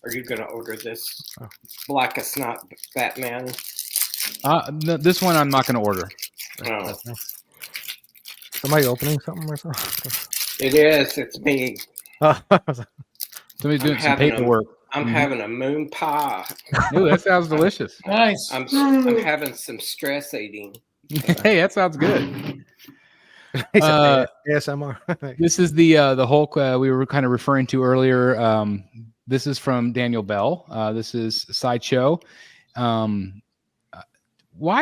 are you gonna order this blackest night Batman? No, this one I'm not gonna order. Oh, Somebody opening something or something? it is. It's me. Somebody's doing some paperwork. I'm having a moon pie. Ooh, that sounds delicious. Nice. I'm having some stress eating. Hey, that sounds good. He said ASMR. This is the Hulk we were kind of referring to earlier. This is from Daniel Bell. This is Sideshow. Why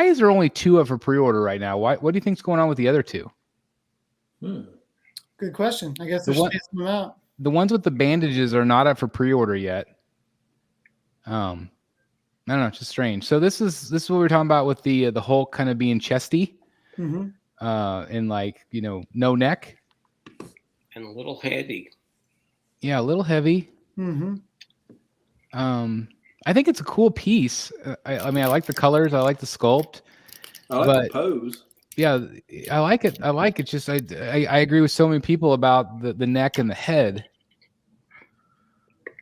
is there only 2 of her pre-order right now? What do you think's going on with the other 2? Good question. I guess they're spacing them out. The ones with the bandages are not up for pre-order yet. I don't know, it's just strange. So this is what we're talking about with the Hulk kind of being chesty, and like no neck, And a little heady. Yeah, a little heavy. I think it's a cool piece. I mean, I like the colors. I like the sculpt. I like the pose. Yeah, I like it. Just I agree with so many people about the neck and the head.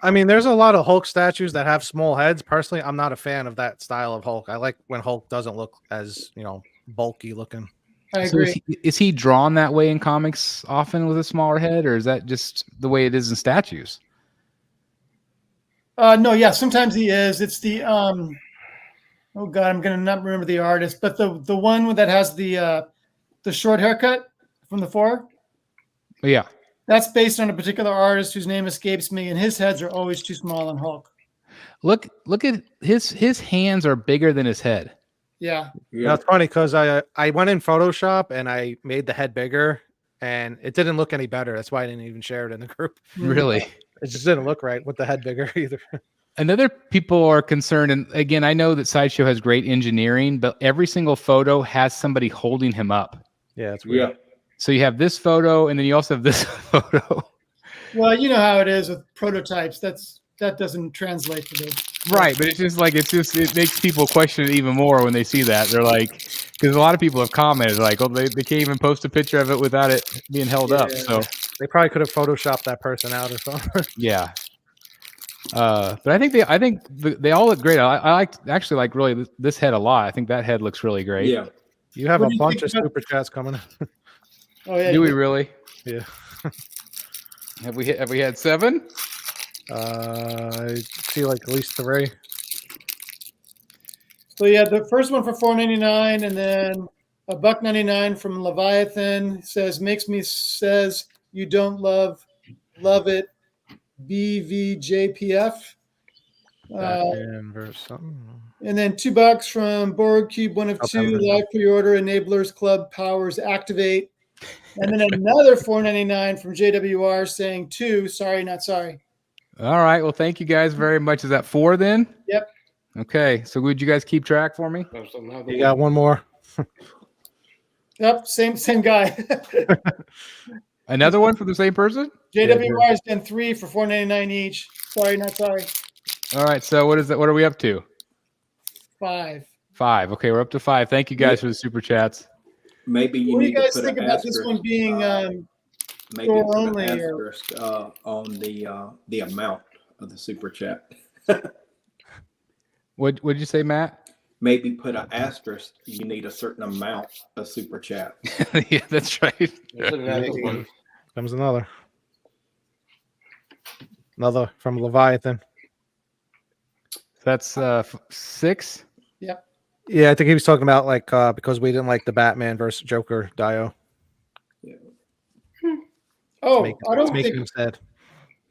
I mean, there's a lot of Hulk statues that have small heads. Personally, I'm not a fan of that style of Hulk. I like when Hulk doesn't look as, bulky looking. I agree. So is he drawn that way in comics often with a smaller head, or is that just the way it is in statues? No, yeah, sometimes he is. It's the oh god, I'm gonna not remember the artist, but the one that has the short haircut from the 4. Yeah. That's based on a particular artist whose name escapes me, and his heads are always too small on Hulk. Look at his hands are bigger than his head. Yeah. That's funny because I went in Photoshop and I made the head bigger and it didn't look any better. That's why I didn't even share it in the group. Really? It just didn't look right with the head bigger either. Another people are concerned, and again, I know that Sideshow has great engineering, but every single photo has somebody holding him up. Yeah, it's weird. Yeah. So you have this photo, and then you also have this photo. Well, you know how it is with prototypes. That doesn't translate to the Right, but it makes people question it even more when they see that. They're like, because a lot of people have commented like, oh, they can't even post a picture of it without it being held up. So they probably could have photoshopped that person out or something. Yeah. But I think they all look great. I actually like really this head a lot. I think that head looks really great. Yeah. You have What a do you bunch think of super chats coming in. Oh yeah. Do we really? Yeah. Have we had 7? I see like at least 3. So yeah, the first one for $4.99, and then a $1.99 from Leviathan says you don't love it. BVJPF. Batman versus something. And then $2 from Borg Cube 1 of 2 Okay. live pre-order enablers club powers activate. And then another $4.99 from JWR saying 2, sorry, not sorry. All right. Well, thank you guys very much. Is that 4 then? Yep. Okay. So would you guys keep track for me? There's another You got one more. Yep, same guy. Another one for the same person? JWR has done 3 for $4.99 each. Sorry, not sorry. All right. So what is that? What are we up to? 5. 5. Okay, we're up to 5. Thank you guys for the super chats. Maybe you What do need you guys to put think an about this asterisk, one being maybe store put only an or- asterisk on the amount of the super chat. What'd you say, Matt? Maybe put an asterisk. You need a certain amount of super chat. Yeah, that's right. There's another one. Comes another. Another from Leviathan. That's 6. Yeah, I think he was talking about like because we didn't like the Batman versus Joker Dio. Oh, I It's don't making think him sad.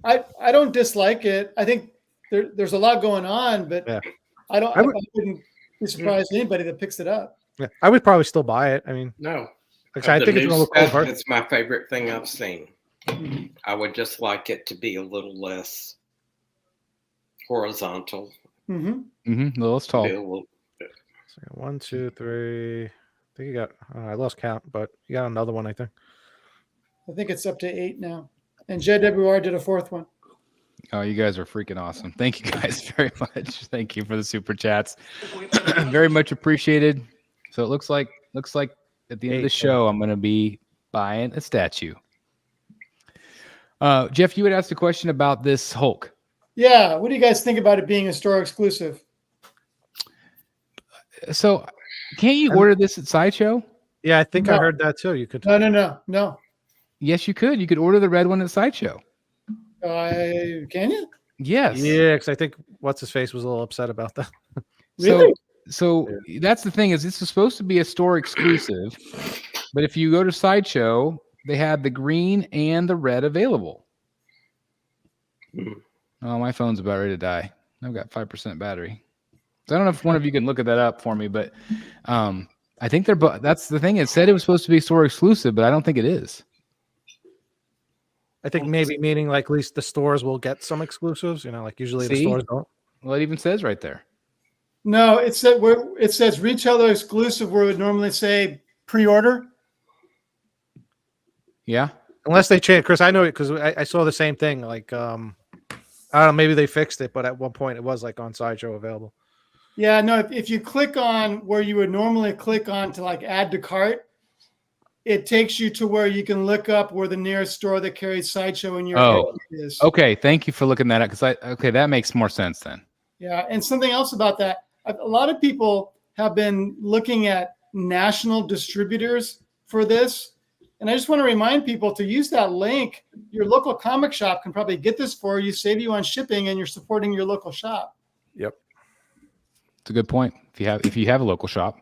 I don't dislike it. I think there's a lot going on, but Yeah. I wouldn't be Mm. surprised anybody that picks it up. Yeah, I would probably still buy it. I mean, No. actually, I The think it's new gonna look cool. stuff, it's my favorite thing I've seen. I would just like it to be a little less horizontal. Mm-hmm. A little tall. Be a little- 1, 2, 3. I think you got. I lost count, but you got another one. I think. I think it's up to 8 now. And JWR did a 4th one. Oh, you guys are freaking awesome. Thank you guys very much. Thank you for the super chats. Very much appreciated. So it looks like at the end of the show, I'm going to be buying a statue. Jeff, you had asked a question about this Hulk. Yeah. What do you guys think about it being a store exclusive? So can't you order this at Sideshow? Yeah, I think I No. heard that too. You could. No. Yes, you could. You could order the red one at Sideshow. Can you? Yes. Yeah, because I think what's his face was a little upset about that. Really? So that's the thing is this is supposed to be a store exclusive, but if you go to Sideshow, they have the green and the red available. Oh, my phone's about ready to die. I've got 5% battery. So I don't know if one of you can look at that up for me, but I think that's the thing. It said it was supposed to be store exclusive, but I don't think it is. I think maybe meaning like at least the stores will get some exclusives. You know, like usually the See? stores don't. Well, it even says right there. No, it says retailer exclusive where it would normally say pre-order. Yeah. Unless they change, Chris. I know it because I saw the same thing. Like, I don't know, maybe they fixed it, but at one point it was like on Sideshow available. Yeah, no, if you click on where you would normally click on to like add to cart, it takes you to where you can look up where the nearest store that carries Sideshow in your area is. Okay. Thank you for looking that up because that makes more sense then. Yeah, and something else about that, a lot of people have been looking at national distributors for this. And I just want to remind people to use that link. Your local comic shop can probably get this for you, save you on shipping, and you're supporting your local shop. Yep. It's a good point. If you have a local shop.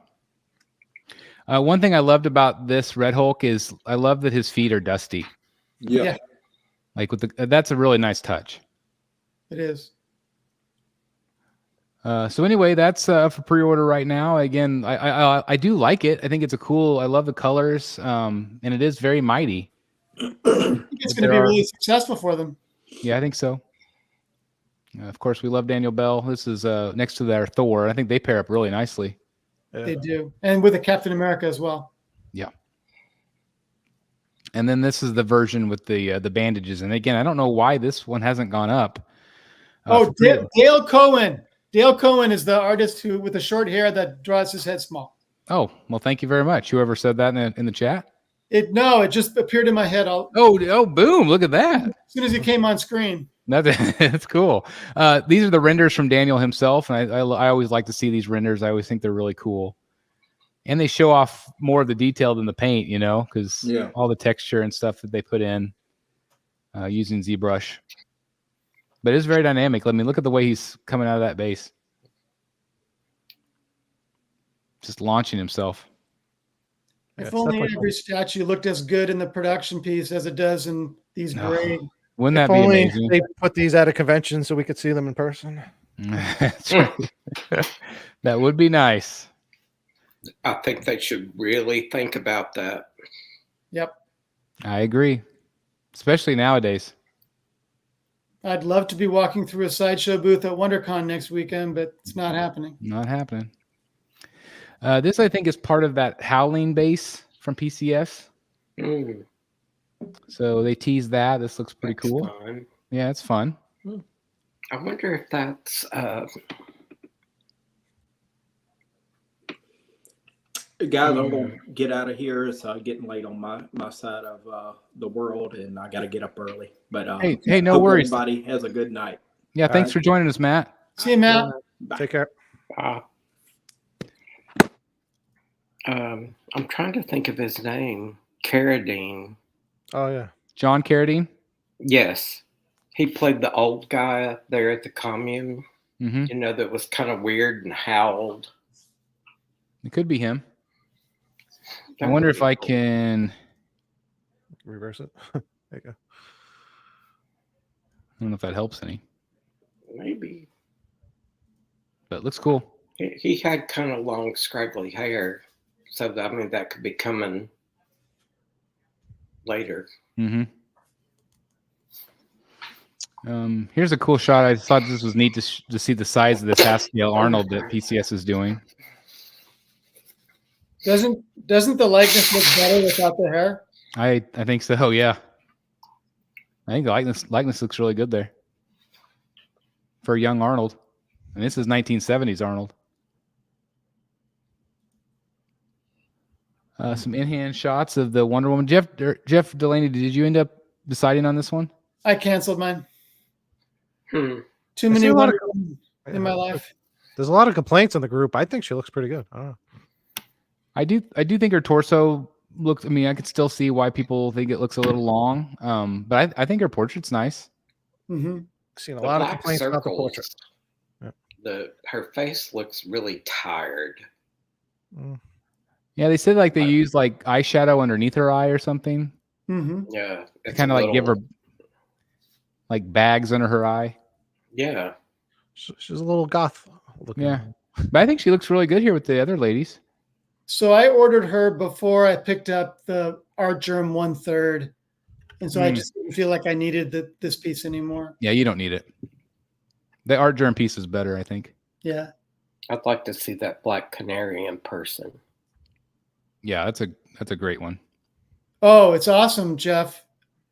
One thing I loved about this Red Hulk is I love that his feet are dusty. Yeah. Like that's a really nice touch. It is. So anyway, that's for pre-order right now. Again, I do like it. I think it's I love the colors, and it is very mighty. I think it's going to be really successful for them. Yeah, I think so. Of course, we love Daniel Bell. This is next to their Thor. I think they pair up really nicely. They do. And with a Captain America as well. Yeah. And then this is the version with the bandages. And again, I don't know why this one hasn't gone up. Dale Cohen. Dale Cohen is the artist with the short hair that draws his head small. Oh, well, thank you very much. Whoever said that in the chat? It just appeared in my head. Boom. Look at that. As soon as it came on screen. That's cool. These are the renders from Daniel himself. And I always like to see these renders. I always think they're really cool. And they show off more of the detail than the paint, because all the texture and stuff that they put in using ZBrush. But it's very dynamic. Look at the way he's coming out of that base. Just launching himself. If only every statue looked as good in the production piece as it does in these gray. Wouldn't that be amazing? They put these at a convention so we could see them in person. That's right. That would be nice. I think they should really think about that. Yep. I agree. Especially nowadays. I'd love to be walking through a Sideshow booth at WonderCon next weekend, but it's not happening. Not happening. This, I think, is part of that Howling base from PCS. Mm. So they tease that. This looks pretty cool. Fun. Yeah, it's fun. I wonder if that's guys, I'm gonna get out of here. It's getting late on my side of the world, and I got to get up early. But hey, no worries. Everybody has a good night. Yeah, thanks for joining us, Matt. See you, Matt. Bye. Take care. I'm trying to think of his name. Carradine. Oh yeah, John Carradine. Yes, he played the old guy up there at the commune. Mm-hmm. That was kind of weird and howled. It could be him. I wonder if I can reverse it. There you go. I don't know if that helps any. Maybe. But it looks cool. He had kind of long, scraggly hair. So, that could be coming later. Mm-hmm. Here's a cool shot. I thought this was neat to see the size of this Haskell Arnold that PCS is doing. Doesn't the likeness look better without the hair? I think so. Yeah. I think the likeness looks really good there. for a young Arnold. And this is 1970s Arnold. Some in-hand shots of the Wonder Woman. Jeff Delaney, did you end up deciding on this one? I canceled mine. Too I many see a lot of- Wonder Woman in my life. There's a lot of complaints in the group. I think she looks pretty good. I don't know. I do think her torso looks. I mean, I could still see why people think it looks a little long. But I think her portrait's nice. Mm-hmm. Seen a The lot of black complaints about the circles, portrait. her face looks really tired. Yeah, they said like they use like eyeshadow underneath her eye or something. Mm-hmm. Yeah, To kind of like give her like bags under her eye. Yeah, She's a little goth looking. Yeah, but I think she looks really good here with the other ladies. So I ordered her before I picked up the Art Germ 1/3. And so I just didn't feel like I needed this piece anymore. Yeah, you don't need it. The Art Germ piece is better, I think. Yeah. I'd like to see that Black Canary in person. Yeah, that's a great one. Oh, it's awesome, Jeff.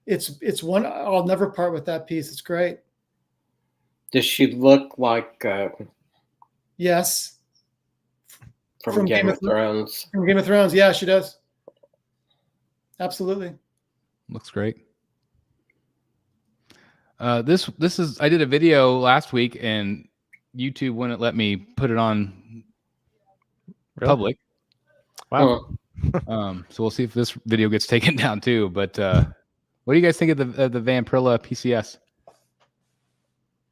It's one I'll never part with that piece. It's great. Does she look like Yes. from Game of Thrones? From Game of Thrones. Yeah, she does. Absolutely. Looks great. This is I did a video last week and YouTube wouldn't let me put it on public. Wow. So we'll see if this video gets taken down too. But what do you guys think of the Vampirella PCS?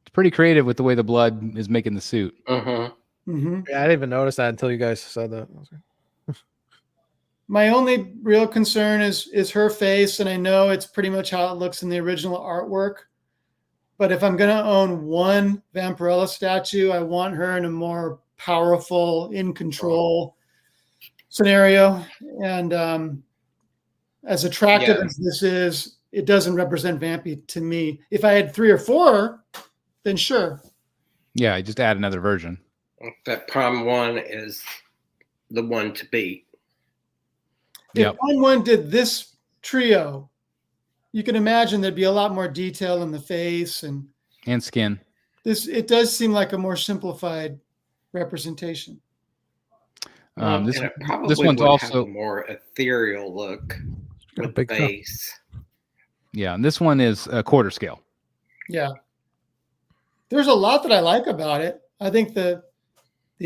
It's pretty creative with the way the blood is making the suit. Mm-hmm. Yeah, I didn't even notice that until you guys said that. My only real concern is her face, and I know it's pretty much how it looks in the original artwork. But if I'm going to own one Vampirella statue, I want her in a more powerful, in control scenario. And as attractive as this is, it doesn't represent Vampy to me. If I had 3 or 4, then sure. Yeah, just add another version. That Prime 1 is the one to beat. If one did this trio, you can imagine there'd be a lot more detail in the face and skin. It does seem like a more simplified representation. This one's one's also have a more ethereal look with the base. Yeah, and this one is a quarter scale. Yeah. There's a lot that I like about it. I think the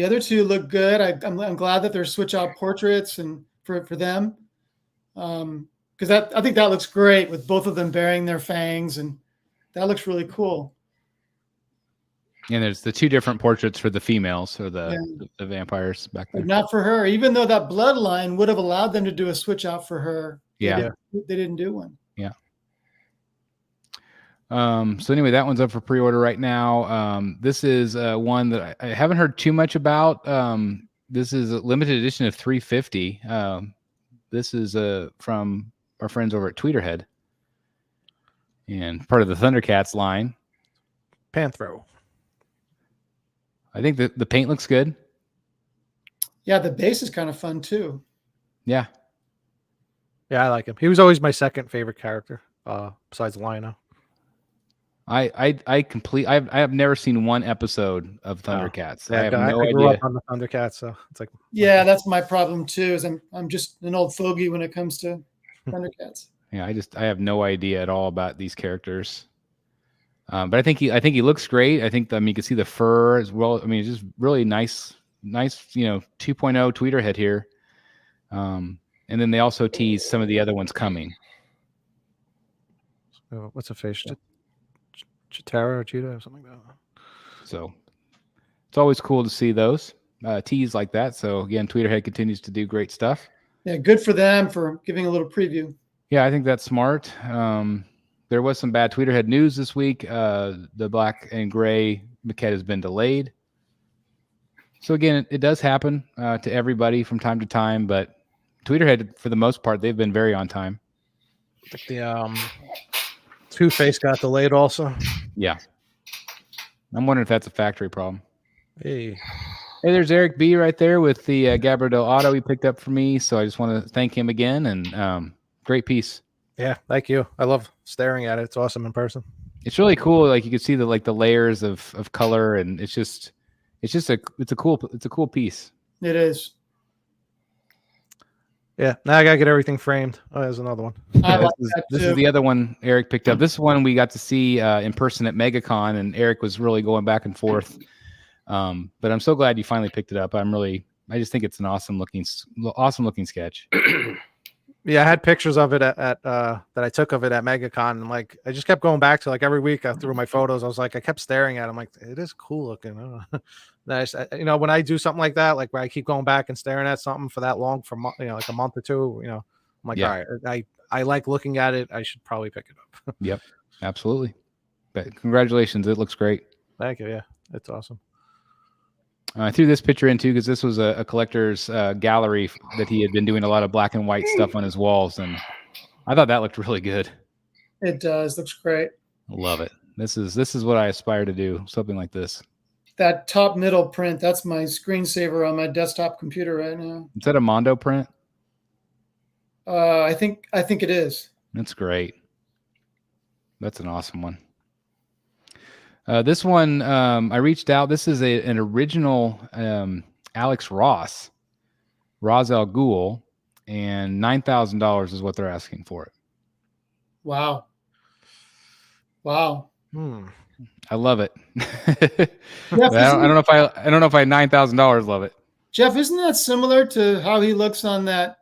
other two look good. I'm glad that there's switch out portraits and for them. Because I think that looks great with both of them bearing their fangs, and that looks really cool. And there's the 2 different portraits for the females or the vampires back there. But not for her, even though that bloodline would have allowed them to do a switch out for her. Yeah. They didn't do one. Yeah. So anyway, that one's up for pre-order right now. This is one that I haven't heard too much about. This is a limited edition of 350. This is from our friends over at Tweeterhead and part of the Thundercats line. Panthro. I think the paint looks good. Yeah, the base is kind of fun too. Yeah. Yeah, I like him. He was always my second favorite character, besides Lino. I have never seen one episode of Thundercats. Yeah, I have no I grew idea. up on the Thundercats, so it's like Yeah, that's my problem too. Is I'm just an old fogey when it comes to Thundercats. Yeah, I have no idea at all about these characters. But I think he looks great. I think you can see the fur as well. I mean, it's just really nice, 2.0 Tweeterhead here. And then they also tease some of the other ones coming. What's a face? Chitara or Cheetah or something like that. So it's always cool to see those teas like that. So again, Tweeterhead continues to do great stuff. Yeah, good for them for giving a little preview. Yeah, I think that's smart. There was some bad Tweeterhead news this week. The black and gray maquette has been delayed. So again, it does happen to everybody from time to time, but Tweeterhead, for the most part, they've been very on time. The Two-Face got delayed also. Yeah. I'm wondering if that's a factory problem. Hey, there's Eric B right there with the Gabardelle Auto he picked up for me. So I just want to thank him again, and great piece. Yeah, thank you. I love staring at it. It's awesome in person. It's really cool. Like you can see the layers of color, and it's a cool piece. It is. Yeah, now I gotta get everything framed. Oh, there's another one. I Yeah, like this that is too. the other one Eric picked up. This one we got to see in person at MegaCon, and Eric was really going back and forth. But I'm so glad you finally picked it up. I just think it's an awesome looking sketch. Yeah, I had pictures of it at that I took of it at MegaCon, and like I just kept going back to like every week I threw my photos. I was like, I kept staring at it. I'm like, it is cool looking. I don't know. Nice. You know, when I do something like that, like where I keep going back and staring at something for that long, for like a month or two, I'm like, Yeah. all right, I like looking at it. I should probably pick it up. Yep, absolutely. But congratulations, it looks great. Thank you. Yeah, it's awesome. I threw this picture in too because this was a collector's gallery that he had been doing a lot of black and white stuff on his walls, and I thought that looked really good. It does. Looks great. I love it. This is what I aspire to do. Something like this. That top middle print, that's my screensaver on my desktop computer right now. Is that a Mondo print? I think it is. That's great. That's an awesome one. This one, I reached out. This is an original Alex Ross, Ra's al Ghul, and $9,000 is what they're asking for it. Wow. Wow. I love it. Jeff, I don't know if I $9,000 love it. Jeff, isn't that similar to how he looks on that?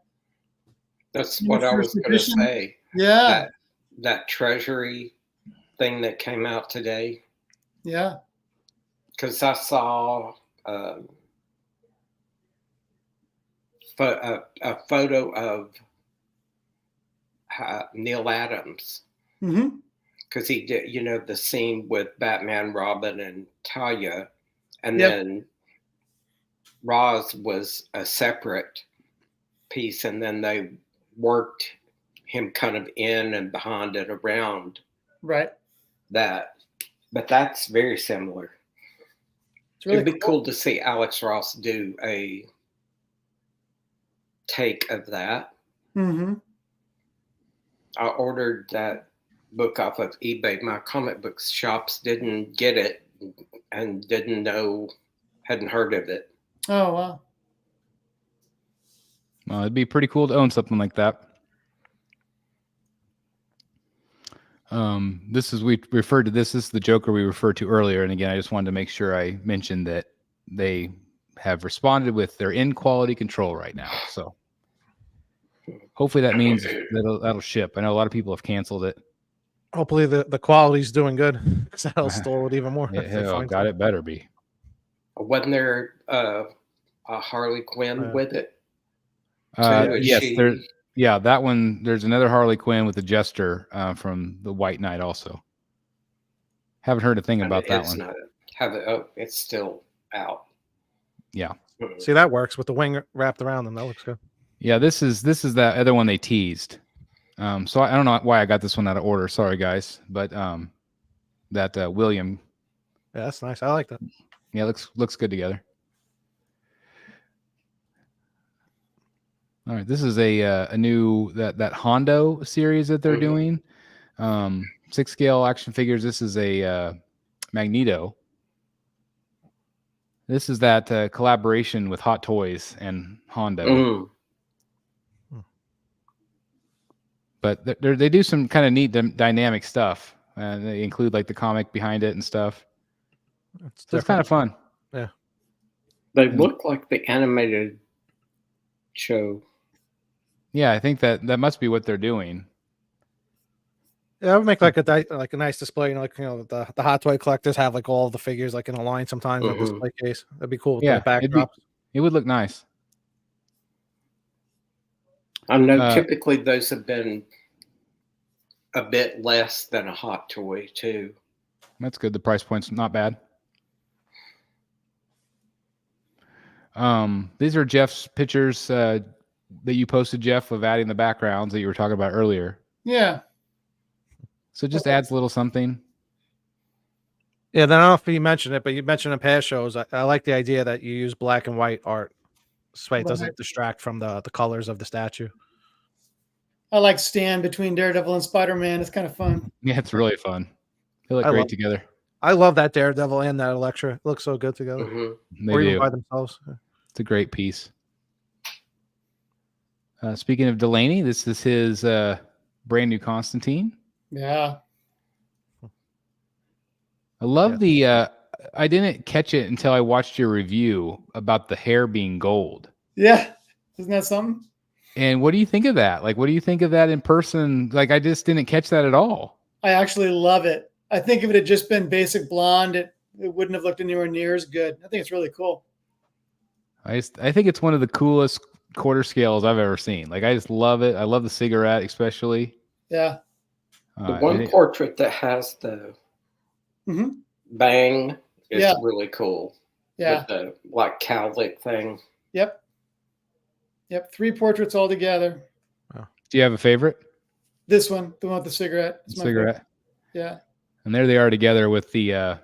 That's what I was going to say. Yeah. That treasury thing that came out today. Yeah. Because I saw a photo of Neil Adams. Mm-hmm. Because he did, the scene with Batman, Robin, and Talia. And then Roz was a separate piece. And then they worked him kind of in and behind and around that. But that's very similar. It'd be cool to see Alex Ross do a take of that. Mm-hmm. I ordered that book off of eBay. My comic book shops didn't get it and hadn't heard of it. Oh, wow. Well, it'd be pretty cool to own something like that. We referred to this is the Joker we referred to earlier. And again, I just wanted to make sure I mentioned that they have responded with their in quality control right now. So hopefully that means that'll ship. I know a lot of people have canceled it. Hopefully the quality's doing good, because that'll stall it even more. It better be. Wasn't there a Harley Quinn with it? Yes, that one. There's another Harley Quinn with a jester from the White Knight also. Haven't heard a thing about that one. It's still out. Yeah. See, that works with the wing wrapped around them. That looks good. Yeah, this is that other one they teased. So I don't know why I got this one out of order. Sorry, guys, but that William. Yeah, that's nice. I like that. Yeah, looks good together. All right, this is a new that Hondo series that they're doing. 6 scale action figures. This is a Magneto. This is that collaboration with Hot Toys and Hondo. But they do some kind of neat dynamic stuff. They include like the comic behind it and stuff. So it's kind of fun. Yeah. They look like the animated show. Yeah, I think that must be what they're doing. Yeah, I would make like a nice display. The Hot Toy collectors have like all of the figures like in a line sometimes in a display case. That'd be cool with the backdrops. It would look nice. I know typically those have been a bit less than a Hot Toy too. That's good. The price point's not bad. These are Jeff's pictures that you posted, Jeff, of adding the backgrounds that you were talking about earlier. Yeah. So it just adds a little something. Yeah, then I don't know if you mentioned it, but you mentioned in past shows. I like the idea that you use black and white art, so it doesn't distract from the colors of the statue. I like Stan between Daredevil and Spider-Man. It's kind of fun. Yeah, it's really fun. They look great together. I love that Daredevil and that Elektra. It looks so good together. Mm-hmm. They Or do. even by themselves. It's a great piece. Speaking of Delaney, this is his brand new Constantine. Yeah. I love the. I didn't catch it until I watched your review about the hair being gold. Yeah. Isn't that something? And what do you think of that? Like, what do you think of that in person? Like, I just didn't catch that at all. I actually love it. I think if it had just been basic blonde, it wouldn't have looked anywhere near as good. I think it's really cool. I think it's one of the coolest quarter scales I've ever seen. Like, I just love it. I love the cigarette, especially. Yeah. The one portrait that has the bang is really cool. Yeah. With the like cowlick thing. Yep. 3 portraits all together. Do you have a favorite? This one, the one with the cigarette. The cigarette. Yeah. And there they are together with the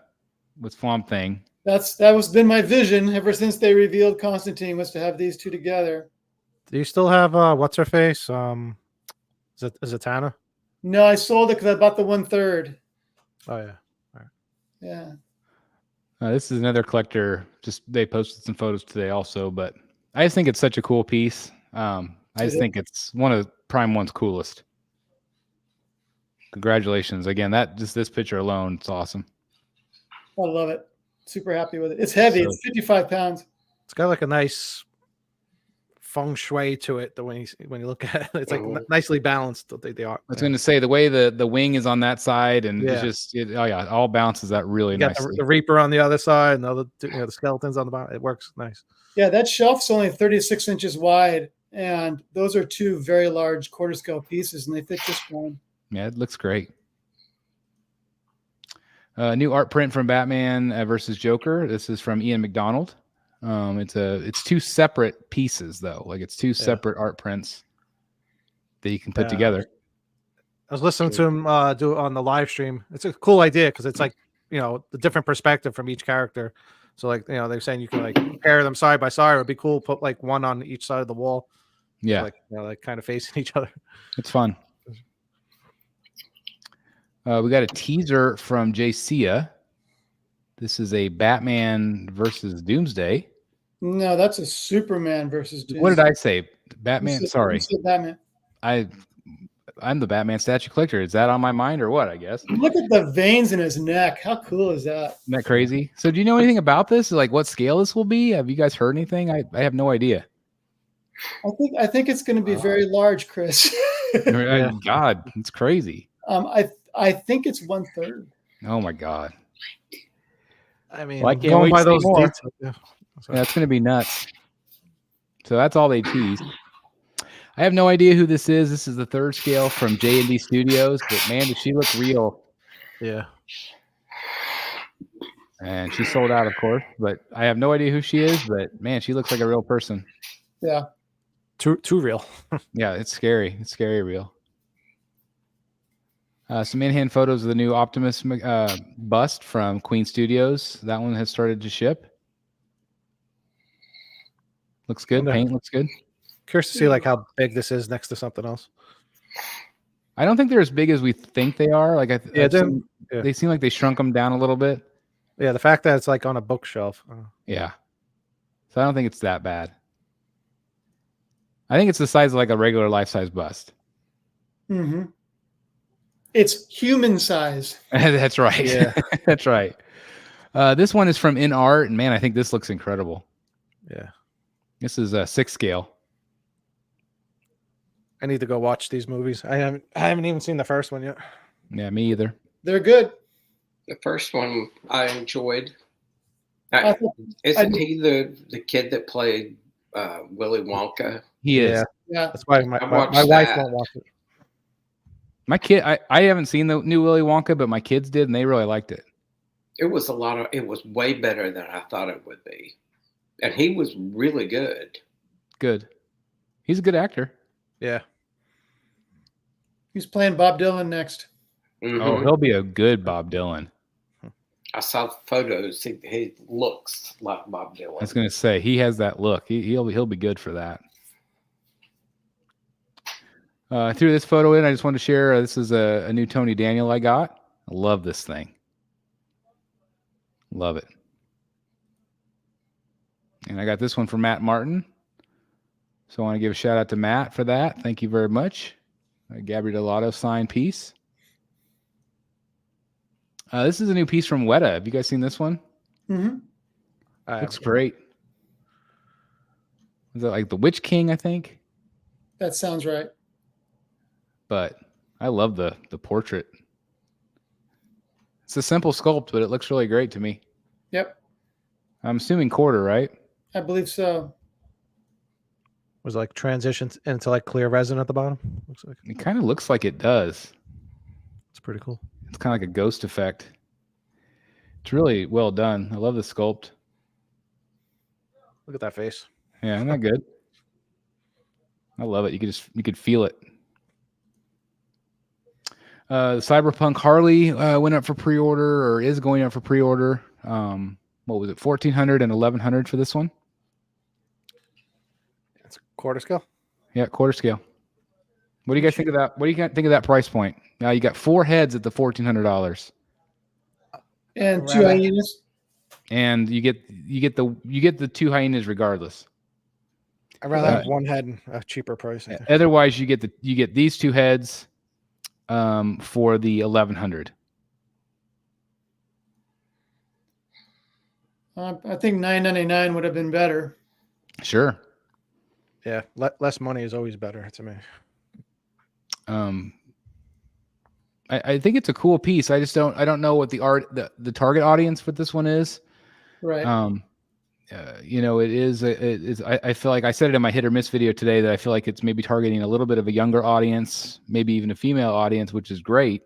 with Swamp Thing. That was been my vision ever since they revealed Constantine, was to have these two together. Do you still have what's her face? Is it Tana? No, I sold it because I bought the 1/3. Oh yeah. All right. Yeah. This is another collector. Just they posted some photos today also, but I just think it's such a cool piece. I just think it's one of Prime One's coolest. Congratulations again. This picture alone, it's awesome. I love it. Super happy with it. It's heavy. It's 55 pounds. It's got like a nice feng shui to it. When you look at it, it's like nicely balanced. They are. I was going to say the way the wing is on that side, and it's just it all balances that really nicely. The Reaper on the other side, and the skeletons on the bottom. It works nice. Yeah, that shelf's only 36 inches wide, and those are 2 very large quarter scale pieces, and they fit just fine. Yeah, it looks great. New art print from Batman versus Joker. This is from Ian McDonald. It's 2 separate pieces though. Like it's 2 separate art prints that you can put together. I was listening to him do it on the live stream. It's a cool idea because it's like the different perspective from each character. So like they're saying you can like pair them side by side. It would be cool to put like one on each side of the wall. Yeah, so like kind of facing each other. It's fun. We got a teaser from JCia. This is a Batman versus Doomsday. No, that's a Superman versus Doomsday. What did I say? Batman. Sorry, you said Batman. I'm the Batman statue collector. Is that on my mind or what? I guess. Look at the veins in his neck. How cool is that? Isn't that crazy? So, do you know anything about this? Like, what scale this will be? Have you guys heard anything? I have no idea. I think it's going to be very large, Chris. God, it's crazy. I think it's 1/3. Oh my God. I mean, I can't wait by to those see more. details. Yeah. That's going to be nuts. So that's all they teased. I have no idea who this is. This is the 3rd scale from J&D Studios, but man, does she look real. Yeah. And she sold out, of course, but I have no idea who she is, but man, she looks like a real person. Yeah. Too real. Yeah, it's scary. It's scary real. Some in-hand photos of the new Optimus bust from Queen Studios. That one has started to ship. Looks good. Paint looks good. Curious to see like how big this is next to something else. I don't think they're as big as we think they are. Like they seem like they shrunk them down a little bit. Yeah, the fact that it's like on a bookshelf. Yeah. So I don't think it's that bad. I think it's the size of like a regular life-size bust. Mm-hmm. It's human size. That's right. Yeah. That's right. This one is from In Art, and man, I think this looks incredible. Yeah. This is a 6 scale. I need to go watch these movies. I haven't even seen the first one yet. Yeah, me either. They're good. The first one I enjoyed. I Isn't he the kid that played Willy Wonka? He is. Yeah. That's why my wife won't watch it. My kid, I haven't seen the new Willy Wonka, but my kids did, and they really liked it. It was way better than I thought it would be. And he was really good. Good. He's a good actor. Yeah. He's playing Bob Dylan next. Mm-hmm. Oh, he'll be a good Bob Dylan. I saw photos. He looks like Bob Dylan. I was going to say, he has that look. He'll be good for that. I threw this photo in. I just wanted to share. This is a new Tony Daniel I got. I love this thing. Love it. And I got this one from Matt Martin. So I want to give a shout out to Matt for that. Thank you very much. Gabriel Delato signed piece. This is a new piece from Weta. Have you guys seen this one? Mm-hmm. Looks great. Is it like the Witch King, I think? That sounds right. But I love the portrait. It's a simple sculpt, but it looks really great to me. Yep. I'm assuming quarter, right? I believe so. Was like transitions into like clear resin at the bottom. Looks like It kind of looks like it does. it's pretty cool. It's kind of like a ghost effect. It's really well done. I love the sculpt. Look at that face. Yeah, isn't that good? I love it. You could feel it. The Cyberpunk Harley went up for pre-order, or is going up for pre-order. What was it? 1,400 and 1,100 for this one. It's quarter scale. Yeah, quarter scale. What do you guys think of that? What do you guys think of that price point? Now you got 4 heads at the $1,400, And 2 hyenas. and you get the 2 hyenas regardless. I'd rather have one head and a cheaper price. I think. Otherwise, you get these 2 heads for the 1,100. I think $9.99 would have been better. Sure. Yeah, less money is always better to me. I think it's a cool piece. I don't know what the target audience for this one is. Right. It is. I feel like I said it in my hit or miss video today that I feel like it's maybe targeting a little bit of a younger audience, maybe even a female audience, which is great.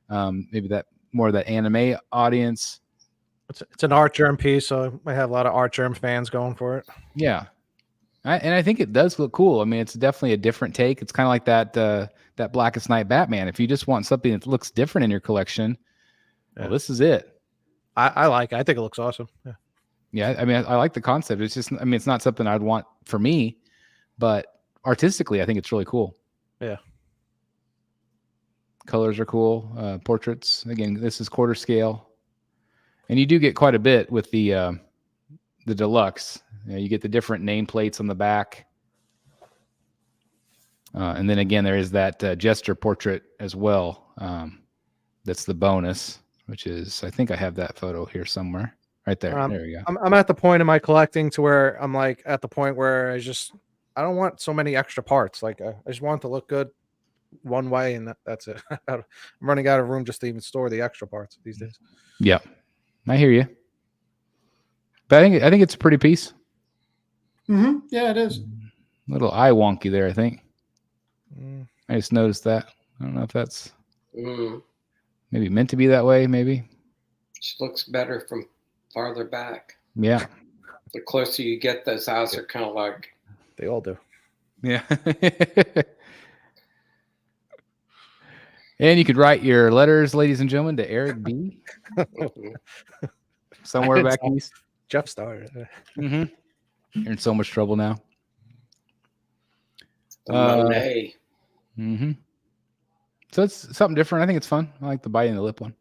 Maybe that more of that anime audience. It's an art germ piece, so I have a lot of art germ fans going for it. Yeah. And I think it does look cool. I mean, it's definitely a different take. It's kind of like that Blackest Night Batman. If you just want something that looks different in your collection, well, this is it. I like it. I think it looks awesome. Yeah. Yeah, I mean, I like the concept. It's just, I mean, it's not something I'd want for me, but artistically, I think it's really cool. Yeah. Colors are cool. Portraits. Again, this is quarter scale. And you do get quite a bit with the deluxe. You get the different nameplates on the back. And then again, there is that gesture portrait as well. That's the bonus, which is, I think I have that photo here somewhere. Right there. There we go. I'm at the point in my collecting to where I'm like at the point where I don't want so many extra parts. Like I just want it to look good one way, and that's it. I'm running out of room just to even store the extra parts these days. Yeah, I hear you. But I think it's a pretty piece. Mm-hmm. Yeah, it is. A little eye wonky there, I think. I just noticed that. I don't know if that's maybe meant to be that way. Maybe. She looks better from farther back. Yeah. The closer you get, those eyes are kind of like. They all do. Yeah. And you could write your letters, ladies and gentlemen, to Eric B. Somewhere back east. Jeff started. Mm-hmm. You're in so much trouble now. Monet. Mm-hmm. So it's something different. I think it's fun. I like the biting the lip one.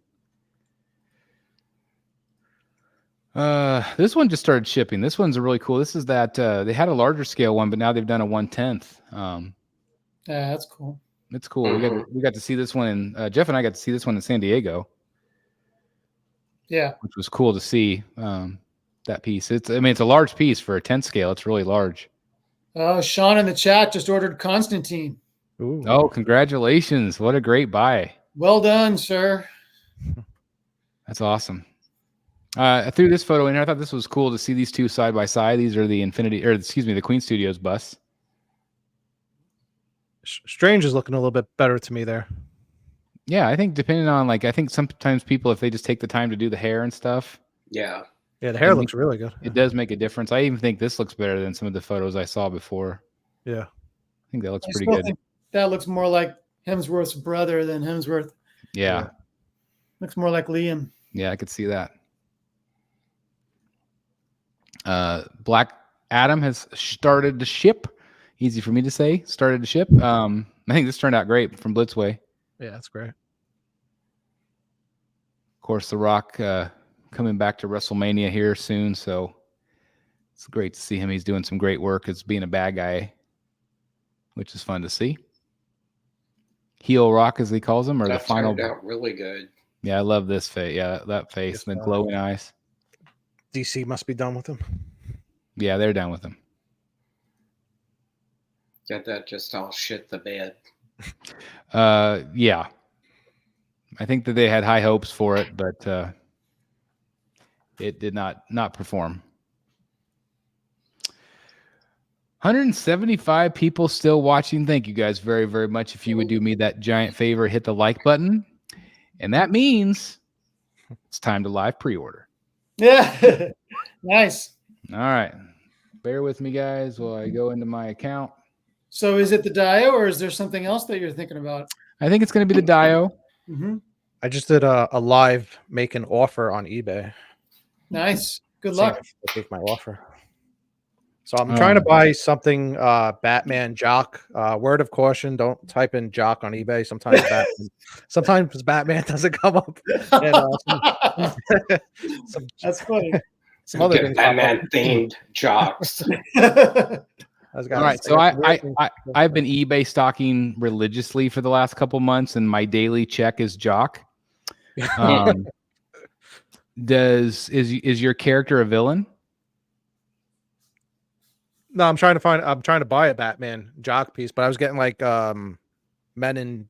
This one just started shipping. This one's a really cool. This is that they had a larger scale one, but now they've done a 1/10. Yeah, that's cool. It's cool. We got to see this one, and Jeff and I got to see this one in San Diego. Yeah, which was cool to see. That piece. It's a large piece for a 10 scale. It's really large. Oh, Sean in the chat just ordered Constantine. Ooh. Oh, congratulations! What a great buy. Well done, sir. That's awesome. I threw this photo in here. I thought this was cool to see these two side by side. These are the the Queen Studios bus. Strange is looking a little bit better to me there. Yeah, I think depending on I think sometimes people, if they just take the time to do the hair and stuff. Yeah. Yeah, the hair looks really good. It does make a difference. I even think this looks better than some of the photos I saw before. Yeah. I think that looks I pretty still good. think that looks more like Hemsworth's brother than Hemsworth. Yeah. Looks more like Liam. Yeah, I could see that. Black Adam has started to ship. Easy for me to say. Started to ship. I think this turned out great from Blitzway. Yeah, that's great. course, The Rock coming back to WrestleMania here soon, so it's great to see him. He's doing some great work as being a bad guy, which is fun to see. Heel Rock, as he calls him, or That the final. turned out really good. Yeah, I love this face. Yeah, that face, the glowing eyes. DC must be done with him. Yeah, they're down with him. Get that just all shit the bed. Yeah. I think that they had high hopes for it, but it did not perform. 175 people still watching. Thank you guys very, very much. If you would do me that giant favor, hit the like button. And that means it's time to live pre-order. Yeah. Nice. All right. Bear with me, guys, while I go into my account. So is it the Dio or is there something else that you're thinking about? I think it's going to be the Dio. Mm-hmm. I just did a live make an offer on eBay. Nice. Good Seeing luck. if they take my offer. So I'm trying to buy something Batman jock. Word of caution: don't type in jock on eBay. Sometimes Batman doesn't come up. And, That's funny. some other Get things. Batman themed jocks. All right, so I've been eBay stocking religiously for the last couple months, and my daily check is jock. Is your character a villain? No, I'm trying to buy a Batman jock piece, but I was getting like men in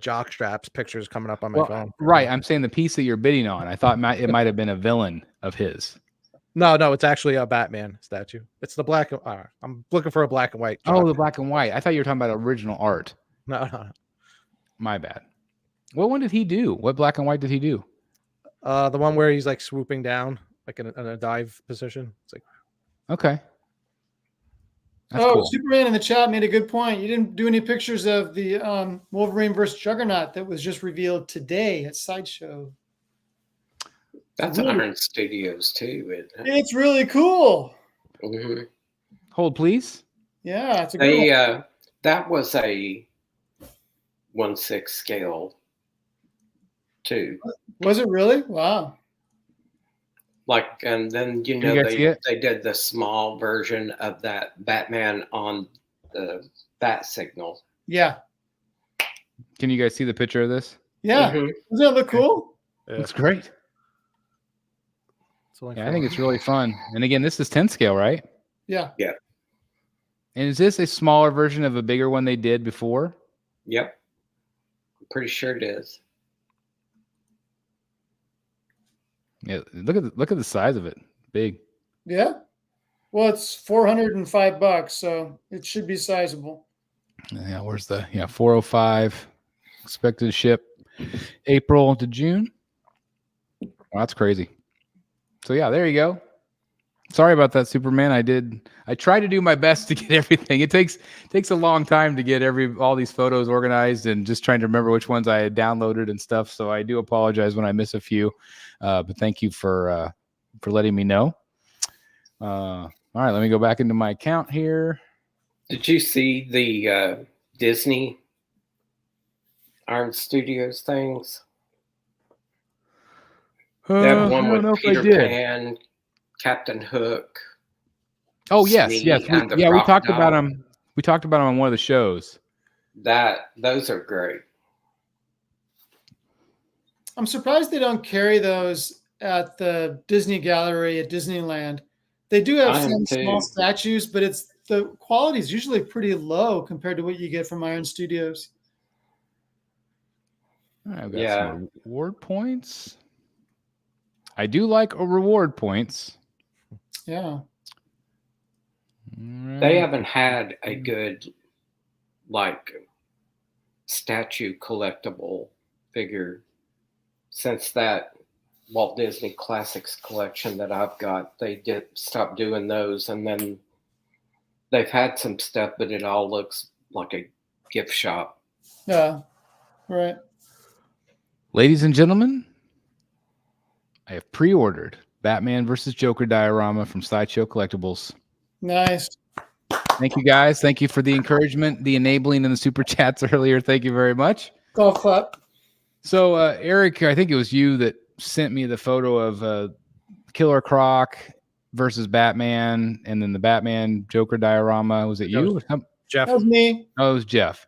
jock straps pictures coming up on my phone. Right, I'm saying the piece that you're bidding on. I thought it might have been a villain of his. No, it's actually a Batman statue. It's the black. I'm looking for a black and white. Oh, jock. the black and white. I thought you were talking about original art. No. My bad. What one did he do? What black and white did he do? The one where he's like swooping down, like in a dive position. It's like okay. That's cool. cool. Superman in the chat made a good point. You didn't do any pictures of the Wolverine versus Juggernaut that was just revealed today at Sideshow. That's Iron Studios too, isn't it? It's really cool. Mm-hmm. Hold, please. Yeah, it's a good one. That was a 1/6 scale too. Was it really? Wow. Like, and then they did the small version of that Batman on the Bat Signal. Yeah. Can you guys see the picture of this? Yeah. Mm-hmm. Doesn't that look cool? Yeah. It's great. Yeah, I think it's really fun. And again, this is 10 scale, right? Yeah. Yeah. And is this a smaller version of a bigger one they did before? Yep. I'm pretty sure it is. Yeah, look at the size of it. Big. Yeah. Well, it's $405, so it should be sizable. Yeah, where's the 405 expected to ship April to June. Oh, that's crazy. So yeah, there you go. Sorry about that, Superman. I tried to do my best to get everything. It takes a long time to get all these photos organized and just trying to remember which ones I had downloaded and stuff. So I do apologize when I miss a few. But thank you for letting me know. All right, let me go back into my account here. Did you see the Disney Iron Studios things? They have one with Peter Pan, Captain Hook. Oh yes, Sneak, yes, we talked about them. We talked about them on one of the shows. Those are great. I'm surprised they don't carry those at the Disney Gallery at Disneyland. They do have some small statues, but the quality is usually pretty low compared to what you get from Iron Studios. I've got some reward points. I do like reward points. Yeah. They haven't had a good statue collectible figure since that Walt Disney Classics collection that I've got. They did stop doing those, and then they've had some stuff, but it all looks like a gift shop. Yeah. Right. Ladies and gentlemen, I have pre-ordered Batman versus Joker diorama from Sideshow Collectibles. Nice. Thank you, guys. Thank you for the encouragement, the enabling, and the super chats earlier. Thank you very much. Golf clap. So, Eric, I think it was you that sent me the photo of Killer Croc versus Batman, and then the Batman Joker diorama. Was it you? Jeff. That was me. Oh, it was Jeff.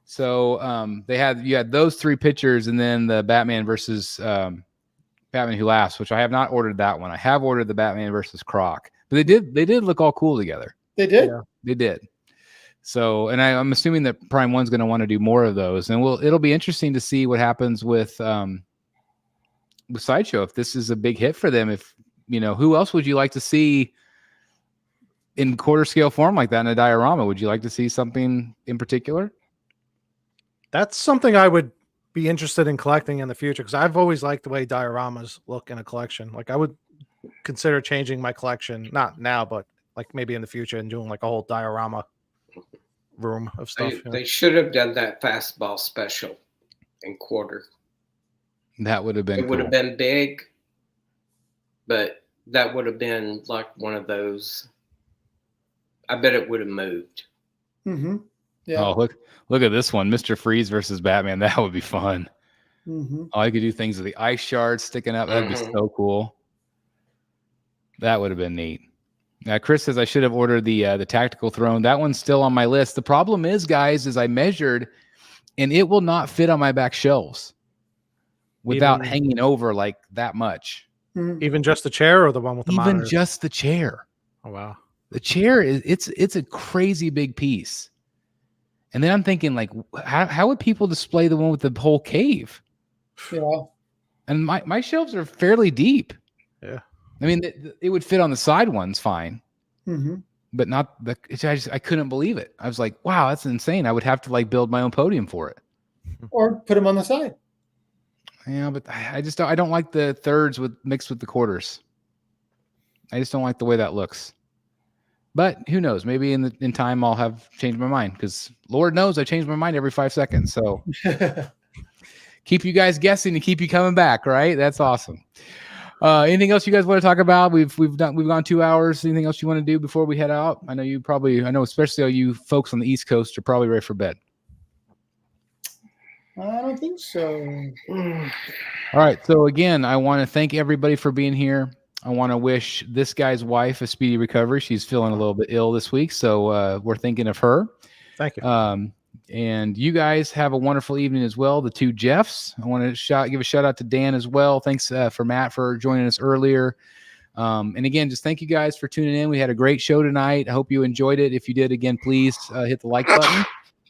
So you had those 3 pictures, and then the Batman versus Batman Who Laughs, which I have not ordered that one. I have ordered the Batman versus Croc, but they did look all cool together. They did. Yeah. They did. So, and I'm assuming that Prime One's going to want to do more of those, and it'll be interesting to see what happens with Sideshow, if this is a big hit for them. If who else would you like to see in quarter scale form like that in a diorama? Would you like to see something in particular? That's something I would be interested in collecting in the future, because I've always liked the way dioramas look in a collection. Like, I would consider changing my collection, not now, but like maybe in the future, and doing like a whole diorama room of stuff. They should have done that fastball special in quarter. That would have been It would have been big, but that would have been like one of those. I bet it would have moved. Mm-hmm. Yeah. Oh, look at this one, Mr. Freeze versus Batman. That would be fun. Mm-hmm. Oh, I could do things with the ice shards sticking up. That'd be so cool. That would have been neat. Chris says I should have ordered the tactical throne. That one's still on my list. The problem is, guys, is I measured, and it will not fit on my back shelves without hanging over like that much. Even just the chair, or the one with the Even monitors? just the chair. Oh wow. The chair it's a crazy big piece. And then I'm thinking, like, how would people display the one with the whole cave? Yeah. And my shelves are fairly deep. Yeah. I mean, it would fit on the side ones fine, Mm-hmm. but not I couldn't believe it. I was like, wow, that's insane. I would have to like build my own podium for it. Or put them on the side. Yeah, but I don't like the thirds mixed with the quarters. I just don't like the way that looks. But who knows? Maybe in time I'll have changed my mind, because Lord knows I change my mind every 5 seconds. So keep you guys guessing and keep you coming back, right? That's awesome. Anything else you guys want to talk about? We've gone 2 hours. Anything else you want to do before we head out? I know especially all you folks on the East Coast are probably ready for bed. I don't think so. All right. So again, I want to thank everybody for being here. I want to wish this guy's wife a speedy recovery. She's feeling a little bit ill this week, so we're thinking of her. Thank you. And you guys have a wonderful evening as well. The 2 Jeffs. I want to give a shout out to Dan as well. Thanks for Matt for joining us earlier. And again, just thank you guys for tuning in. We had a great show tonight. I hope you enjoyed it. If you did, again, please hit the like button.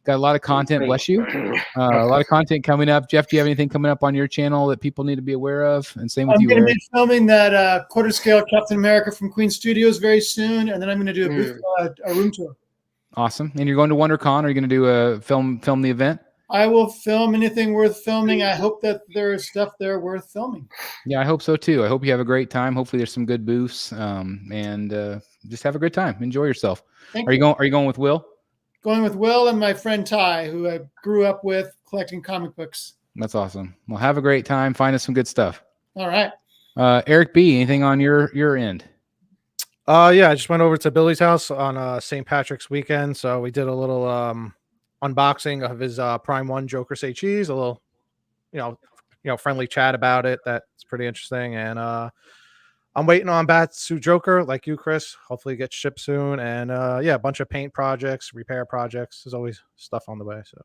Got a lot of content. Bless you. A lot of content coming up. Jeff, do you have anything coming up on your channel that people need to be aware of? And same with you, I'm going to Eric. be filming that quarter scale Captain America from Queen Studios very soon, and then I'm going to do a room tour. Awesome. And you're going to WonderCon? Are you going to do a film the event? I will film anything worth filming. I hope that there is stuff there worth filming. Yeah, I hope so too. I hope you have a great time. Hopefully there's some good booths, and just have a good time. Enjoy yourself. Are you going with Will? Going with Will and my friend Ty, who I grew up with collecting comic books. That's awesome. Well, have a great time. Find us some good stuff. All right. Eric B., anything on your end? Yeah, I just went over to Billy's house on St. Patrick's weekend, so we did a little unboxing of his Prime 1 Joker Say Cheese, a little friendly chat about it. That's pretty interesting. And I'm waiting on Batsuit Joker, like you, Chris. Hopefully it gets shipped soon. And a bunch of paint projects, repair projects. There's always stuff on the way. So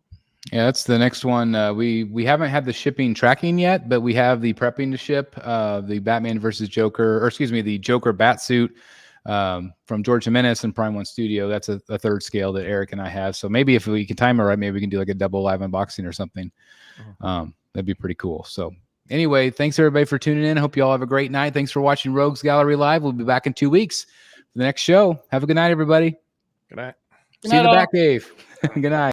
yeah, that's the next one. We haven't had the shipping tracking yet, but we have the prepping to ship the Batman versus Joker, the Joker Batsuit from George Jimenez and Prime 1 Studio. That's a third scale that Eric and I have. So maybe if we can time it right, maybe we can do like a double live unboxing or something. That'd be pretty cool. So anyway, thanks everybody for tuning in. I hope you all have a great night. Thanks for watching Rogues Gallery Live. We'll be back in 2 weeks for the next show. Have a good night, everybody. good night. See you in the Batcave. Good night.